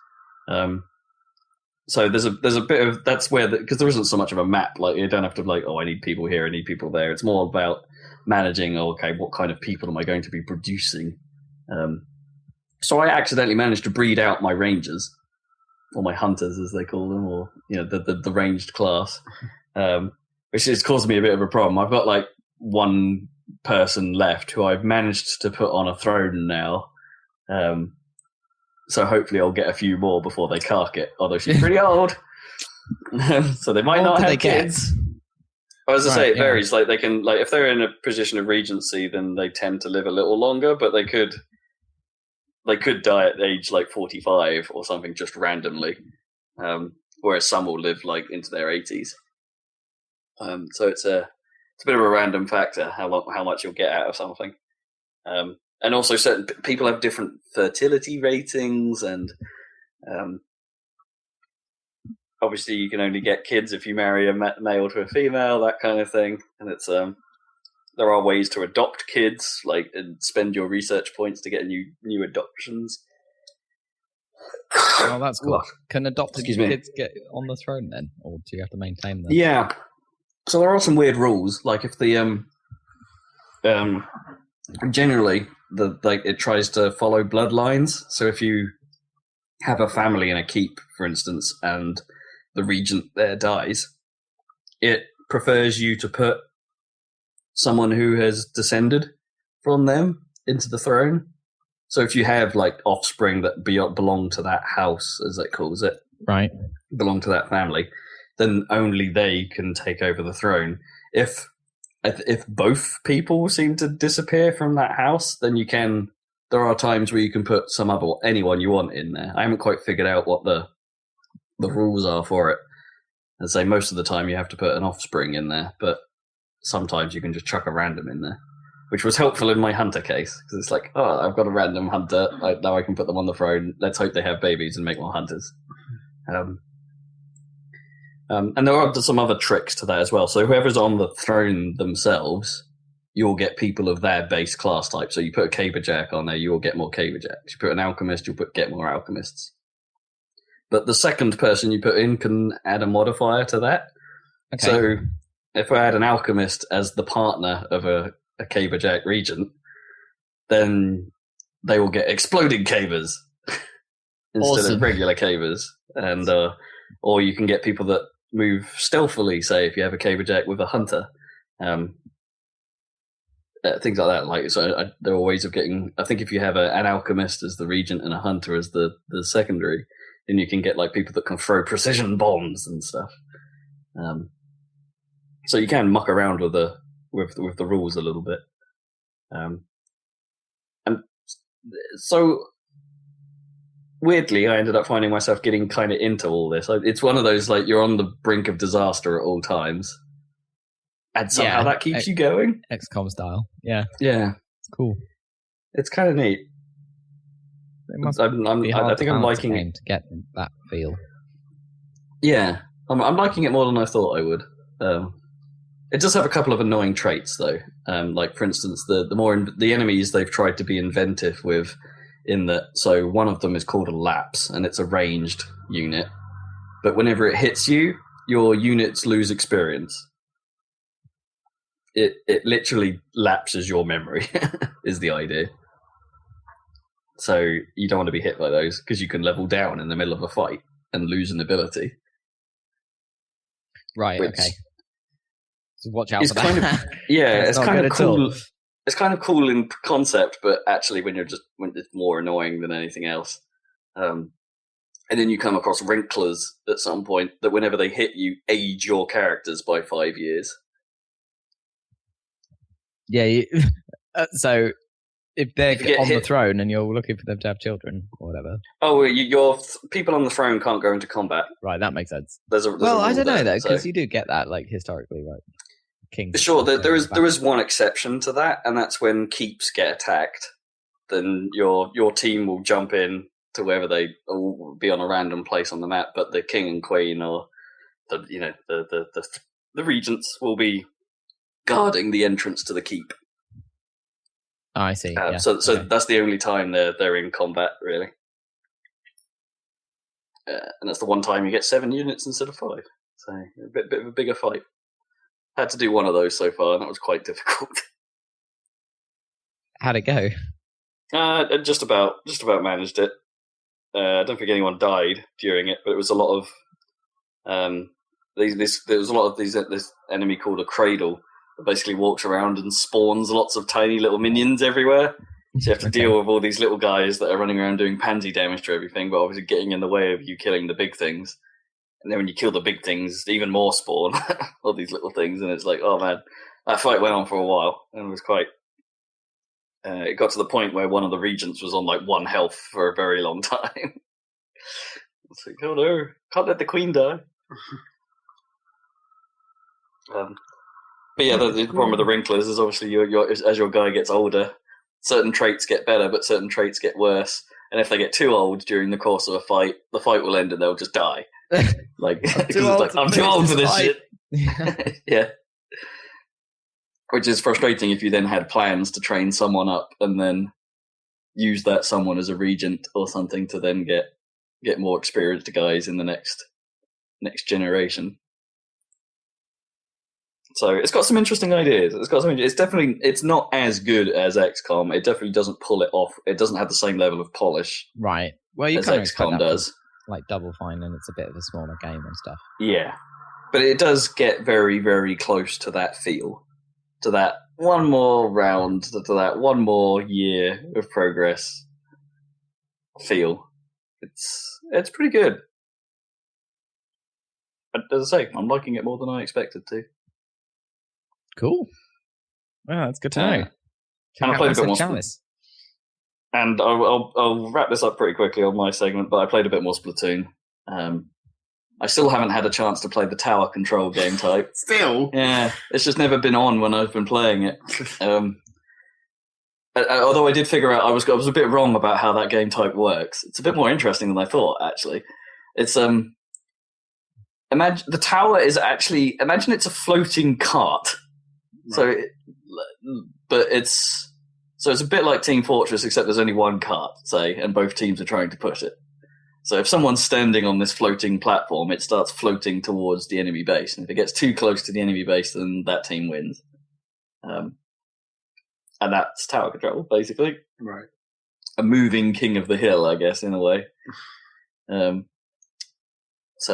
So there's a bit of that's where because there isn't so much of a map. Like you don't have to I need people here, I need people there. It's more about managing. Okay, what kind of people am I going to be producing? So I accidentally managed to breed out my rangers, or my hunters as they call them, or the ranged class, which has caused me a bit of a problem. I've got like one person left who I've managed to put on a throne now. So hopefully I'll get a few more before they cark it, although she's pretty old. So they might not have kids. As I say, it varies. Like they can, if they're in a position of regency, then they tend to live a little longer, but they could die at age 45 or something just randomly. Whereas some will live into their 80s. So it's a bit of a random factor how much you'll get out of something. And also certain people have different fertility ratings, and obviously you can only get kids if you marry a male to a female, that kind of thing. And it's there are ways to adopt kids, and spend your research points to get new adoptions. Oh, that's cool. Can adopted kids get on the throne then, or do you have to maintain them? Yeah. So there are some weird rules, if the generally it tries to follow bloodlines. So if you have a family in a keep, for instance, and the regent there dies, it prefers you to put someone who has descended from them into the throne. So if you have offspring that belong to that house, as it calls it, right, belong to that family, then only they can take over the throne. If both people seem to disappear from that house, then there are times where you can put anyone you want in there. I haven't quite figured out what the rules are for it. I'd say most of the time you have to put an offspring in there, but sometimes you can just chuck a random in there, which was helpful in my hunter case, because it's I've got a random hunter, now I can put them on the throne, let's hope they have babies and make more hunters. And there are some other tricks to that as well. So whoever's on the throne themselves, you'll get people of their base class type. So you put a caberjack on there, you'll get more caberjacks. You put an alchemist, you'll get more alchemists. But the second person you put in can add a modifier to that. Okay. So if I had an alchemist as the partner of a caberjack regent, then they will get exploding cabers instead of regular cabers. And or you can get people that move stealthily, say if you have a caberjack with a hunter, things like that. There are ways of getting. I think if you have an alchemist as the regent and a hunter as the secondary, then you can get people that can throw precision bombs and stuff. So you can muck around with the rules a little bit, and so. Weirdly, I ended up finding myself getting kind of into all this. It's one of those, you're on the brink of disaster at all times. And somehow that keeps you going. XCOM style. Yeah. Yeah. It's cool. It's kind of neat. I think I'm liking it. To get that feel. Yeah. I'm liking it more than I thought I would. It does have a couple of annoying traits, though. For instance, the enemies they've tried to be inventive with, in that, so one of them is called a lapse, and it's a ranged unit. But whenever it hits you, your units lose experience. It literally lapses your memory, is the idea. So you don't want to be hit by those, because you can level down in the middle of a fight and lose an ability. Right, okay. So watch out for that. Kind of, yeah, it's kind of cool. It's kind of cool in concept, but actually when it's more annoying than anything else. And then you come across wrinklers at some point that whenever they hit you, age your characters by 5 years. Yeah, so if they're on the throne and you're looking for them to have children or whatever. Oh, your people on the throne can't go into combat. Right, that makes sense. There's I don't know, though, because you do get that, historically, right? Kings. Sure, there is one exception to that, and that's when keeps get attacked. Then your team will jump in to wherever they will be on a random place on the map, but the king and queen or the regents will be guarding the entrance to the keep. Oh, I see. So that's the only time they're in combat, really. And that's the one time you get 7 units instead of 5. So a bit of a bigger fight. Had to do one of those so far, and that was quite difficult. How'd it go? Just about managed it. I don't think anyone died during it, but it was a lot of there was a lot of this enemy called a cradle that basically walks around and spawns lots of tiny little minions everywhere. So you have to deal with all these little guys that are running around doing pansy damage to everything, but obviously getting in the way of you killing the big things. And then when you kill the big things, even more spawn, all these little things, and it's like, oh man, that fight went on for a while, and it was quite... it got to the point where one of the regents was on like 1 health for a very long time. It's like, oh no, can't let the queen die. But yeah, the problem with the wrinklers is obviously as your guy gets older, certain traits get better, but certain traits get worse. And if they get too old during the course of a fight, the fight will end and they'll just die. Like, I'm too old for this shit. Yeah. Which is frustrating if you then had plans to train someone up and then use that someone as a regent or something to then get more experienced guys in the next generation. So it's got some interesting ideas. It's not as good as XCOM. It definitely doesn't pull it off. It doesn't have the same level of polish. Right. Well, you as kind of XCOM does. Like Double Fine, and it's a bit of a smaller game and stuff. Yeah, but it does get very, very close to that feel, to that one more round, to that one more year of progress feel. It's pretty good. But as I say, I'm liking it more than I expected to. Cool. Well, that's good to know. And I played a bit more Chalice. And I'll wrap this up pretty quickly on my segment, but I played a bit more Splatoon. I still haven't had a chance to play the tower control game type. Still? Yeah, it's just never been on when I've been playing it. Although I did figure out I was a bit wrong about how that game type works. It's a bit more interesting than I thought, actually. It's imagine the tower is actually it's a floating cart. Right. So it's a bit like Team Fortress, except there's only one cart, say, and both teams are trying to push it. So if someone's standing on this floating platform, it starts floating towards the enemy base. And if it gets too close to the enemy base, then that team wins. And that's tower control, basically. Right. A moving king of the hill, I guess, in a way. So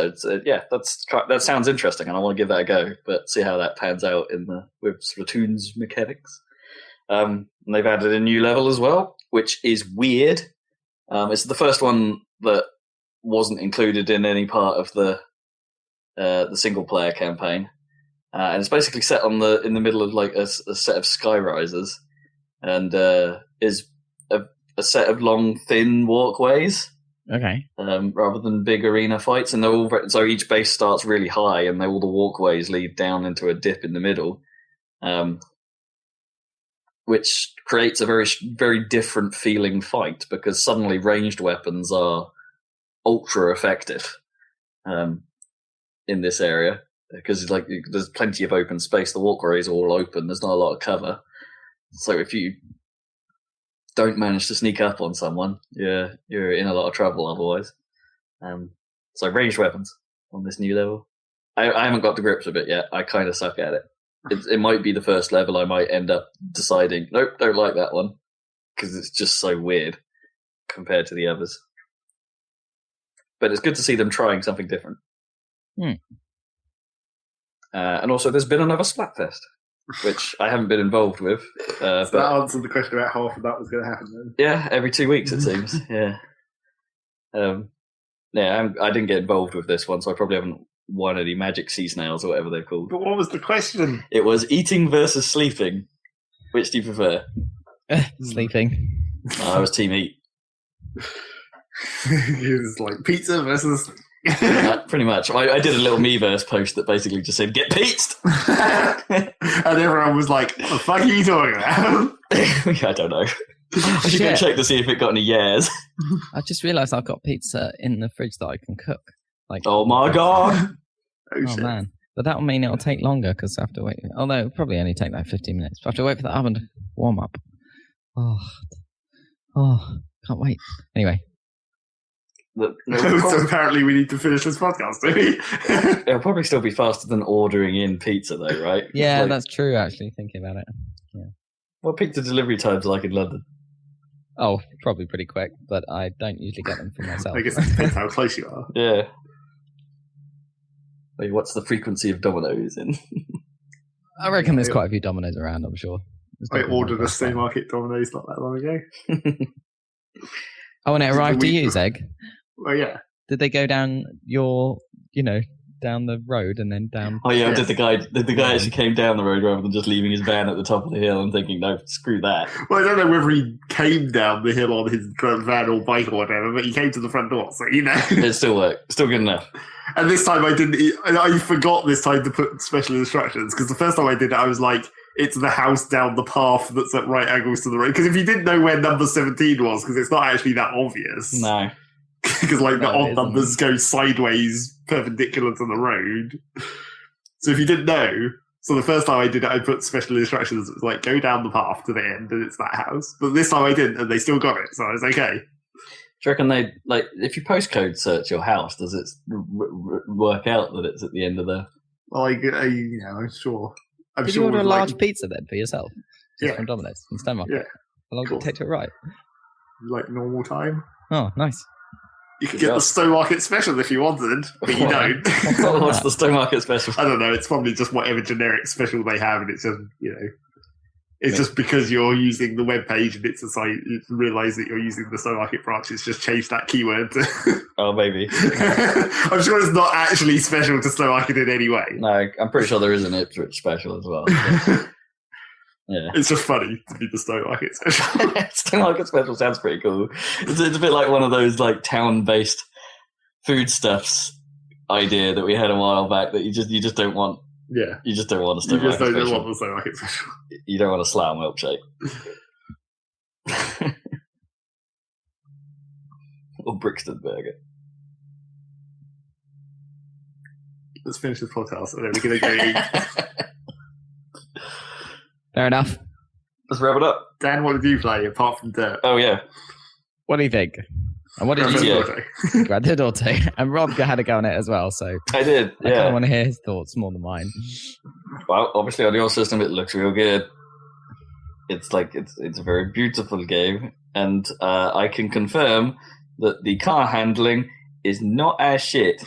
it's, that sounds interesting, and I want to give that a go, but see how that pans out with Splatoon's mechanics. And they've added a new level as well, which is weird. It's the first one that wasn't included in any part of the single player campaign, and it's basically set in the middle of like a set of sky rises, and is a set of long, thin walkways. Okay. Rather than big arena fights, and so each base starts really high, and all the walkways lead down into a dip in the middle, which creates a very, very different feeling fight, because suddenly ranged weapons are ultra effective in this area, because like there's plenty of open space. The walkways are all open. There's not a lot of cover, so if you don't manage to sneak up on someone, you're in a lot of trouble otherwise. So ranged weapons on this new level. I haven't got to grips with it yet. I kind of suck at it. It might be the first level I might end up deciding, nope, don't like that one, because it's just so weird compared to the others. But it's good to see them trying something different. And also there's been another Splatfest, which I haven't been involved with. So that answered the question about half of that was going to happen then. Yeah, every 2 weeks it seems. Yeah. I didn't get involved with this one, so I probably haven't won any magic sea snails or whatever they're called. But what was the question? It was eating versus sleeping. Which do you prefer? Sleeping. I was team eat. It was like pizza versus... Pretty much. I did a little Miiverse post that basically just said, get pizzed! And everyone was like, what the fuck are you talking about? I don't know. I should go check to see if it got any yeahs. I just realised I've got pizza in the fridge that I can cook. Like, oh my god! Oh man. But that will mean it'll take longer because I have to wait. Although it'll probably only take like 15 minutes. But I have to wait for the oven to warm up. Oh, can't wait. Anyway. So apparently we need to finish this podcast, do we? It'll probably still be faster than ordering in pizza, though, right? Yeah, that's true, actually, thinking about it. Yeah. What pizza delivery times are like in London? Oh, probably pretty quick, but I don't usually get them for myself. I guess it depends how close you are. Yeah. Wait, what's the frequency of Domino's in? I reckon there's quite a few Domino's around, I'm sure. I ordered a Staymarket Domino's not that long ago. Oh, and it arrived to you, Zeg? Well, yeah. Did they go down down the road and then down? Oh yeah, did the guy actually came down the road rather than just leaving his van at the top of the hill and thinking, no, screw that. Well, I don't know whether he came down the hill on his van or bike or whatever, but he came to the front door, so It still worked. Still good enough. And this time I forgot this time to put special instructions, because the first time I did it, I was like, it's the house down the path that's at right angles to the road. Because if you didn't know where number 17 was, because it's not actually that obvious. No. Because the odd numbers go sideways perpendicular to the road. So if you didn't know, so the first time I did it, I put special instructions. It was like, go down the path to the end and it's that house. But this time I didn't, and they still got it, so I was okay. Do you reckon if you postcode search your house, does it work out that it's at the end of the... Well, I'm sure. Did you order a large pizza then for yourself? Yeah. From Domino's in Staymarket? Yeah. How long did it take to arrive? Like normal time. Oh, nice. You could get the Staymarket special if you wanted, but you don't. What's the Staymarket special? I don't know. It's probably just whatever generic special they have, and it's just, it's just because you're using the web page and it's a site, you realise that you're using the Staymarket branch, it's just changed that keyword. Oh, maybe. I'm sure it's not actually special to Staymarket in any way. No, I'm pretty sure there is an Ipswich special as well. Yeah. It's just funny to be the Staymarket special. Staymarket special sounds pretty cool. It's a bit like one of those town-based foodstuffs idea that we had a while back that you just don't want. Yeah. You just don't want a Staymarket special. You special. just don't want the Staymarket special. You don't want a Slough milkshake. Or Brixton burger. Let's finish this podcast and then we're going to go eat. Fair enough. Let's wrap it up. Dan, what did you play apart from DiRT? Oh, yeah. What do you think? And what did you do? Grand Theft Auto. And Rob had a go on it as well, so I did. I kind of want to hear his thoughts more than mine. Well, obviously on your system it looks real good. It's it's a very beautiful game, and I can confirm that the car handling is not as shit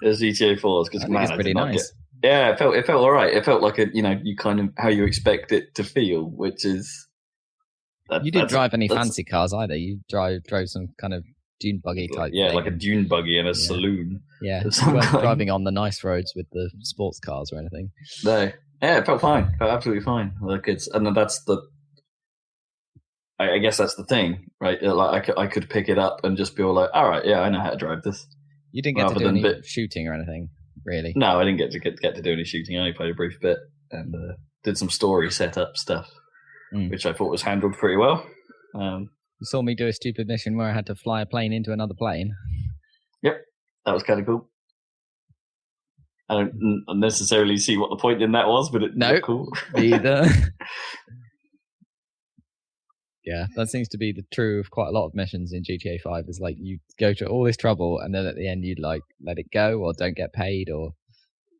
as GTA 4's. Because man, it's pretty nice. Yeah, it felt all right. It felt like you kind of how you expect it to feel, which is. You didn't drive any fancy cars either. You drove some kind of dune buggy type. Yeah, thing. like a dune buggy in a saloon. Yeah, you weren't driving on the nice roads with the sports cars or anything. No, yeah, it felt fine. It felt absolutely fine. That's the. I guess that's the thing, right? I could pick it up and just be all like, all right, yeah, I know how to drive this. You didn't get to do any shooting or anything, really. No, I didn't get to do any shooting. I only played a brief bit and did some story setup stuff, which I thought was handled pretty well. You saw me do a stupid mission where I had to fly a plane into another plane. Yep, that was kind of cool. I don't necessarily see what the point in that was, but it looked cool. Neither. Yeah, that seems to be the true of quite a lot of missions in GTA 5. Is like you go to all this trouble, and then at the end you let it go, or don't get paid, or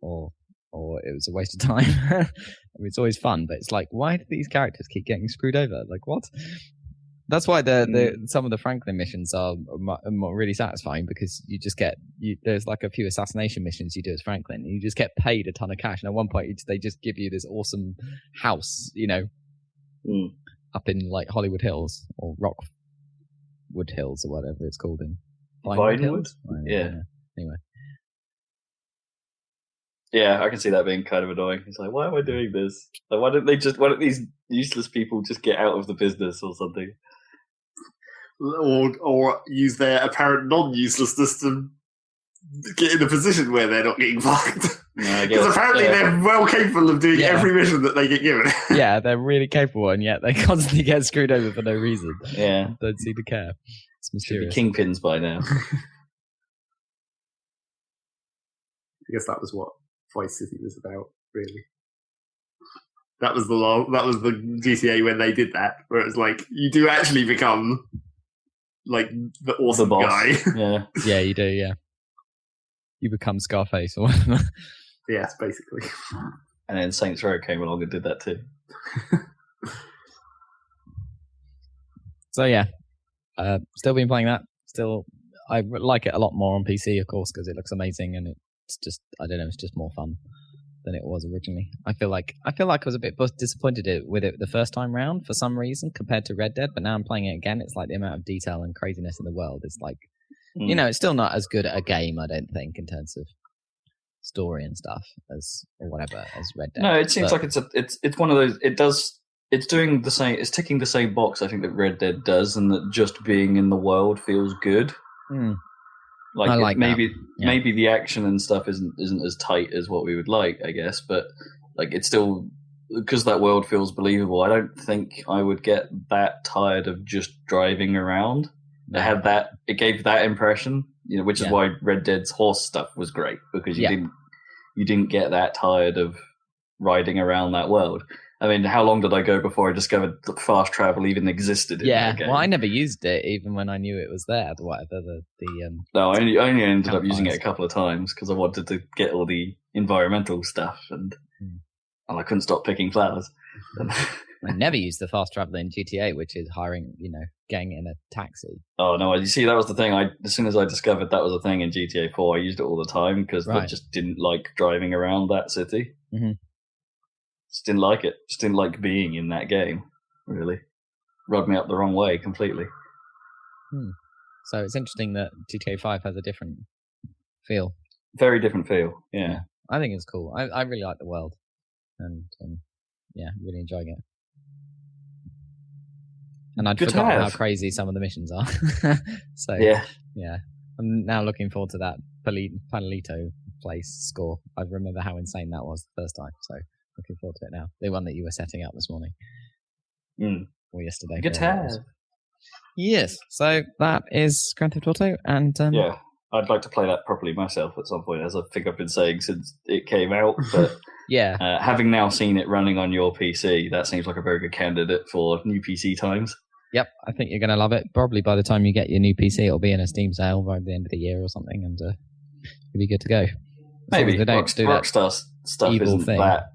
it was a waste of time. I mean, it's always fun, but it's like, why do these characters keep getting screwed over? Like, what? That's why some of the Franklin missions are really satisfying, because you just there's like a few assassination missions you do as Franklin, and you just get paid a ton of cash. And at one point, they just give you this awesome house, up in like Hollywood Hills or Rockwood Hills or whatever it's called in Vinewood. Yeah. Anyway. Yeah, I can see that being kind of annoying. It's like, why am I doing this? Like, why don't these useless people just get out of the business or something? Or use their apparent non-uselessness to get in a position where they're not getting fucked. Because Because apparently they're well capable of doing every mission that they get given. Yeah, they're really capable, and yet they constantly get screwed over for no reason. Yeah. Don't seem to care. It's Should be mysterious. kingpins by now. I guess that was what Vice City was about, really. That was the GTA when they did that, where it was like you do actually become like the awesome boss. guy. Yeah. Yeah, you do. Yeah, you become Scarface or whatever. Yes, basically. And then Saints Row came along and did that too. So yeah, still been playing that. Still, I like it a lot more on PC, of course, because it looks amazing and it's just, I don't know, it's just more fun than it was originally. I feel like I was a bit disappointed with it the first time round for some reason compared to Red Dead, but now I'm playing it again. It's like the amount of detail and craziness in the world. It's like, you know, it's still not as good a game, I don't think, in terms of story and stuff as or whatever as Red Dead. No, it seems like it's one of those. It's doing the same. It's ticking the same box. I think that Red Dead does, and that just being in the world feels good. Like, I like maybe that. Yeah. maybe the action and stuff isn't as tight as what we would like, I guess. But like it's still because that world feels believable. I don't think I would get that tired of just driving around. No. It had that. It gave that impression, you know, which is why Red Dead's horse stuff was great because you didn't get that tired of riding around that world. I mean, how long did I go before I discovered that fast travel even existed? In that game? Well, I never used it even when I knew it was there. Whatever No, I only ended up using it a couple of times because I wanted to get all the environmental stuff and I couldn't stop picking flowers. I never used the fast travel in GTA, which is hiring, getting in a taxi. Oh no! You see, that was the thing. As soon as I discovered that was a thing in GTA 4, I used it all the time because I just didn't like driving around that city. Mm-hmm. Just didn't like it. Just didn't like being in that game. Really, rubbed me up the wrong way completely. So it's interesting that GTA 5 has a different feel. Very different feel. Yeah. I think it's cool. I really like the world, and really enjoying it. And I'd forgotten how crazy some of the missions are. So yeah, I'm now looking forward to that Panelito place score. I remember how insane that was the first time. So looking forward to it now. The one that you were setting up this morning or yesterday. Good to have. Yes. So that is Grand Theft Auto, and I'd like to play that properly myself at some point, as I think I've been saying since it came out. But having now seen it running on your PC, that seems like a very good candidate for new PC times. Yep, I think you're going to love it. Probably by the time you get your new PC, it'll be in a Steam sale by the end of the year or something, and you'll be good to go. Maybe they don't do Rockstar stuff isn't thing. That.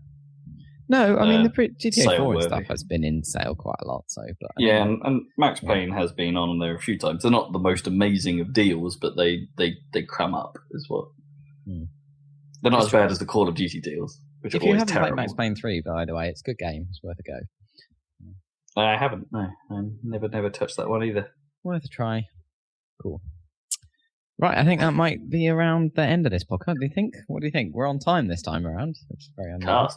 No, I mean the GTA 4 stuff has been in sale quite a lot. So, but and Max Payne has been on there a few times. They're not the most amazing of deals, but they cram up as well. They're not as bad as the Call of Duty deals, which are always terrible. If you haven't played Max Payne 3, by the way, it's a good game. It's worth a go. I haven't. No, I never touched that one either. Worth a try. Cool. Right, I think that might be around the end of this podcast. Do you think? What do you think? We're on time this time around. It's very unusual.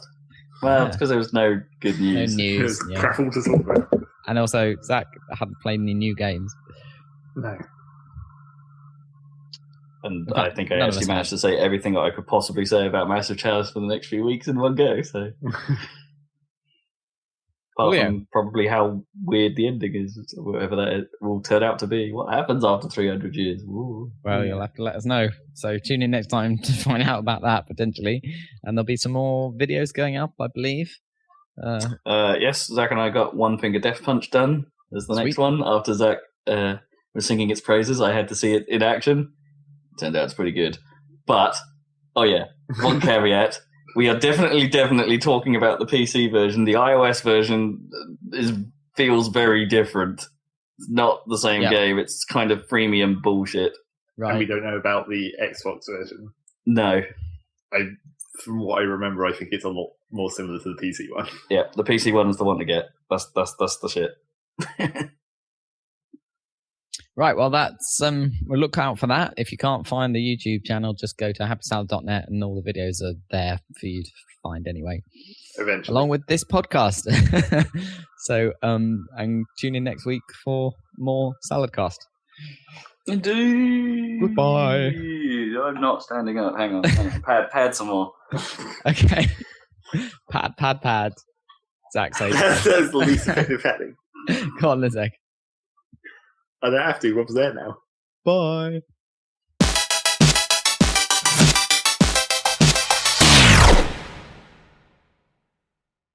Well, it's because there was no good news. No news. Crap all to talk about. And also, Zach hadn't played any new games. No. And I think I actually managed to say everything I could possibly say about Massive Chalice for the next few weeks in one go. So, apart from probably how weird the ending is, whatever that will turn out to be. What happens after 300 years? Ooh. Well, you'll have to let us know. So tune in next time to find out about that, potentially. And there'll be some more videos going up, I believe. Yes, Zach and I got One Finger Death Punch done as the next one. After Zach was singing its praises, I had to see it in action. Turned out it's pretty good. But, one caveat. We are definitely talking about the PC version. The iOS version feels very different. It's not the same game. It's kind of freemium bullshit. Right. And we don't know about the Xbox version. No. From what I remember, I think it's a lot more similar to the PC one. Yeah, the PC one is the one to get. That's the shit. Right, well, that's we'll look out for that. If you can't find the YouTube channel, just go to happysalad.net and all the videos are there for you to find anyway. Eventually. Along with this podcast. So, and tune in next week for more Saladcast. Indeed. Goodbye. I'm not standing up. Hang on. Pad some more. Okay. Pad. Zach, say That's the least kind of padding. Go on, Lizak. I don't have to. What's there now? Bye.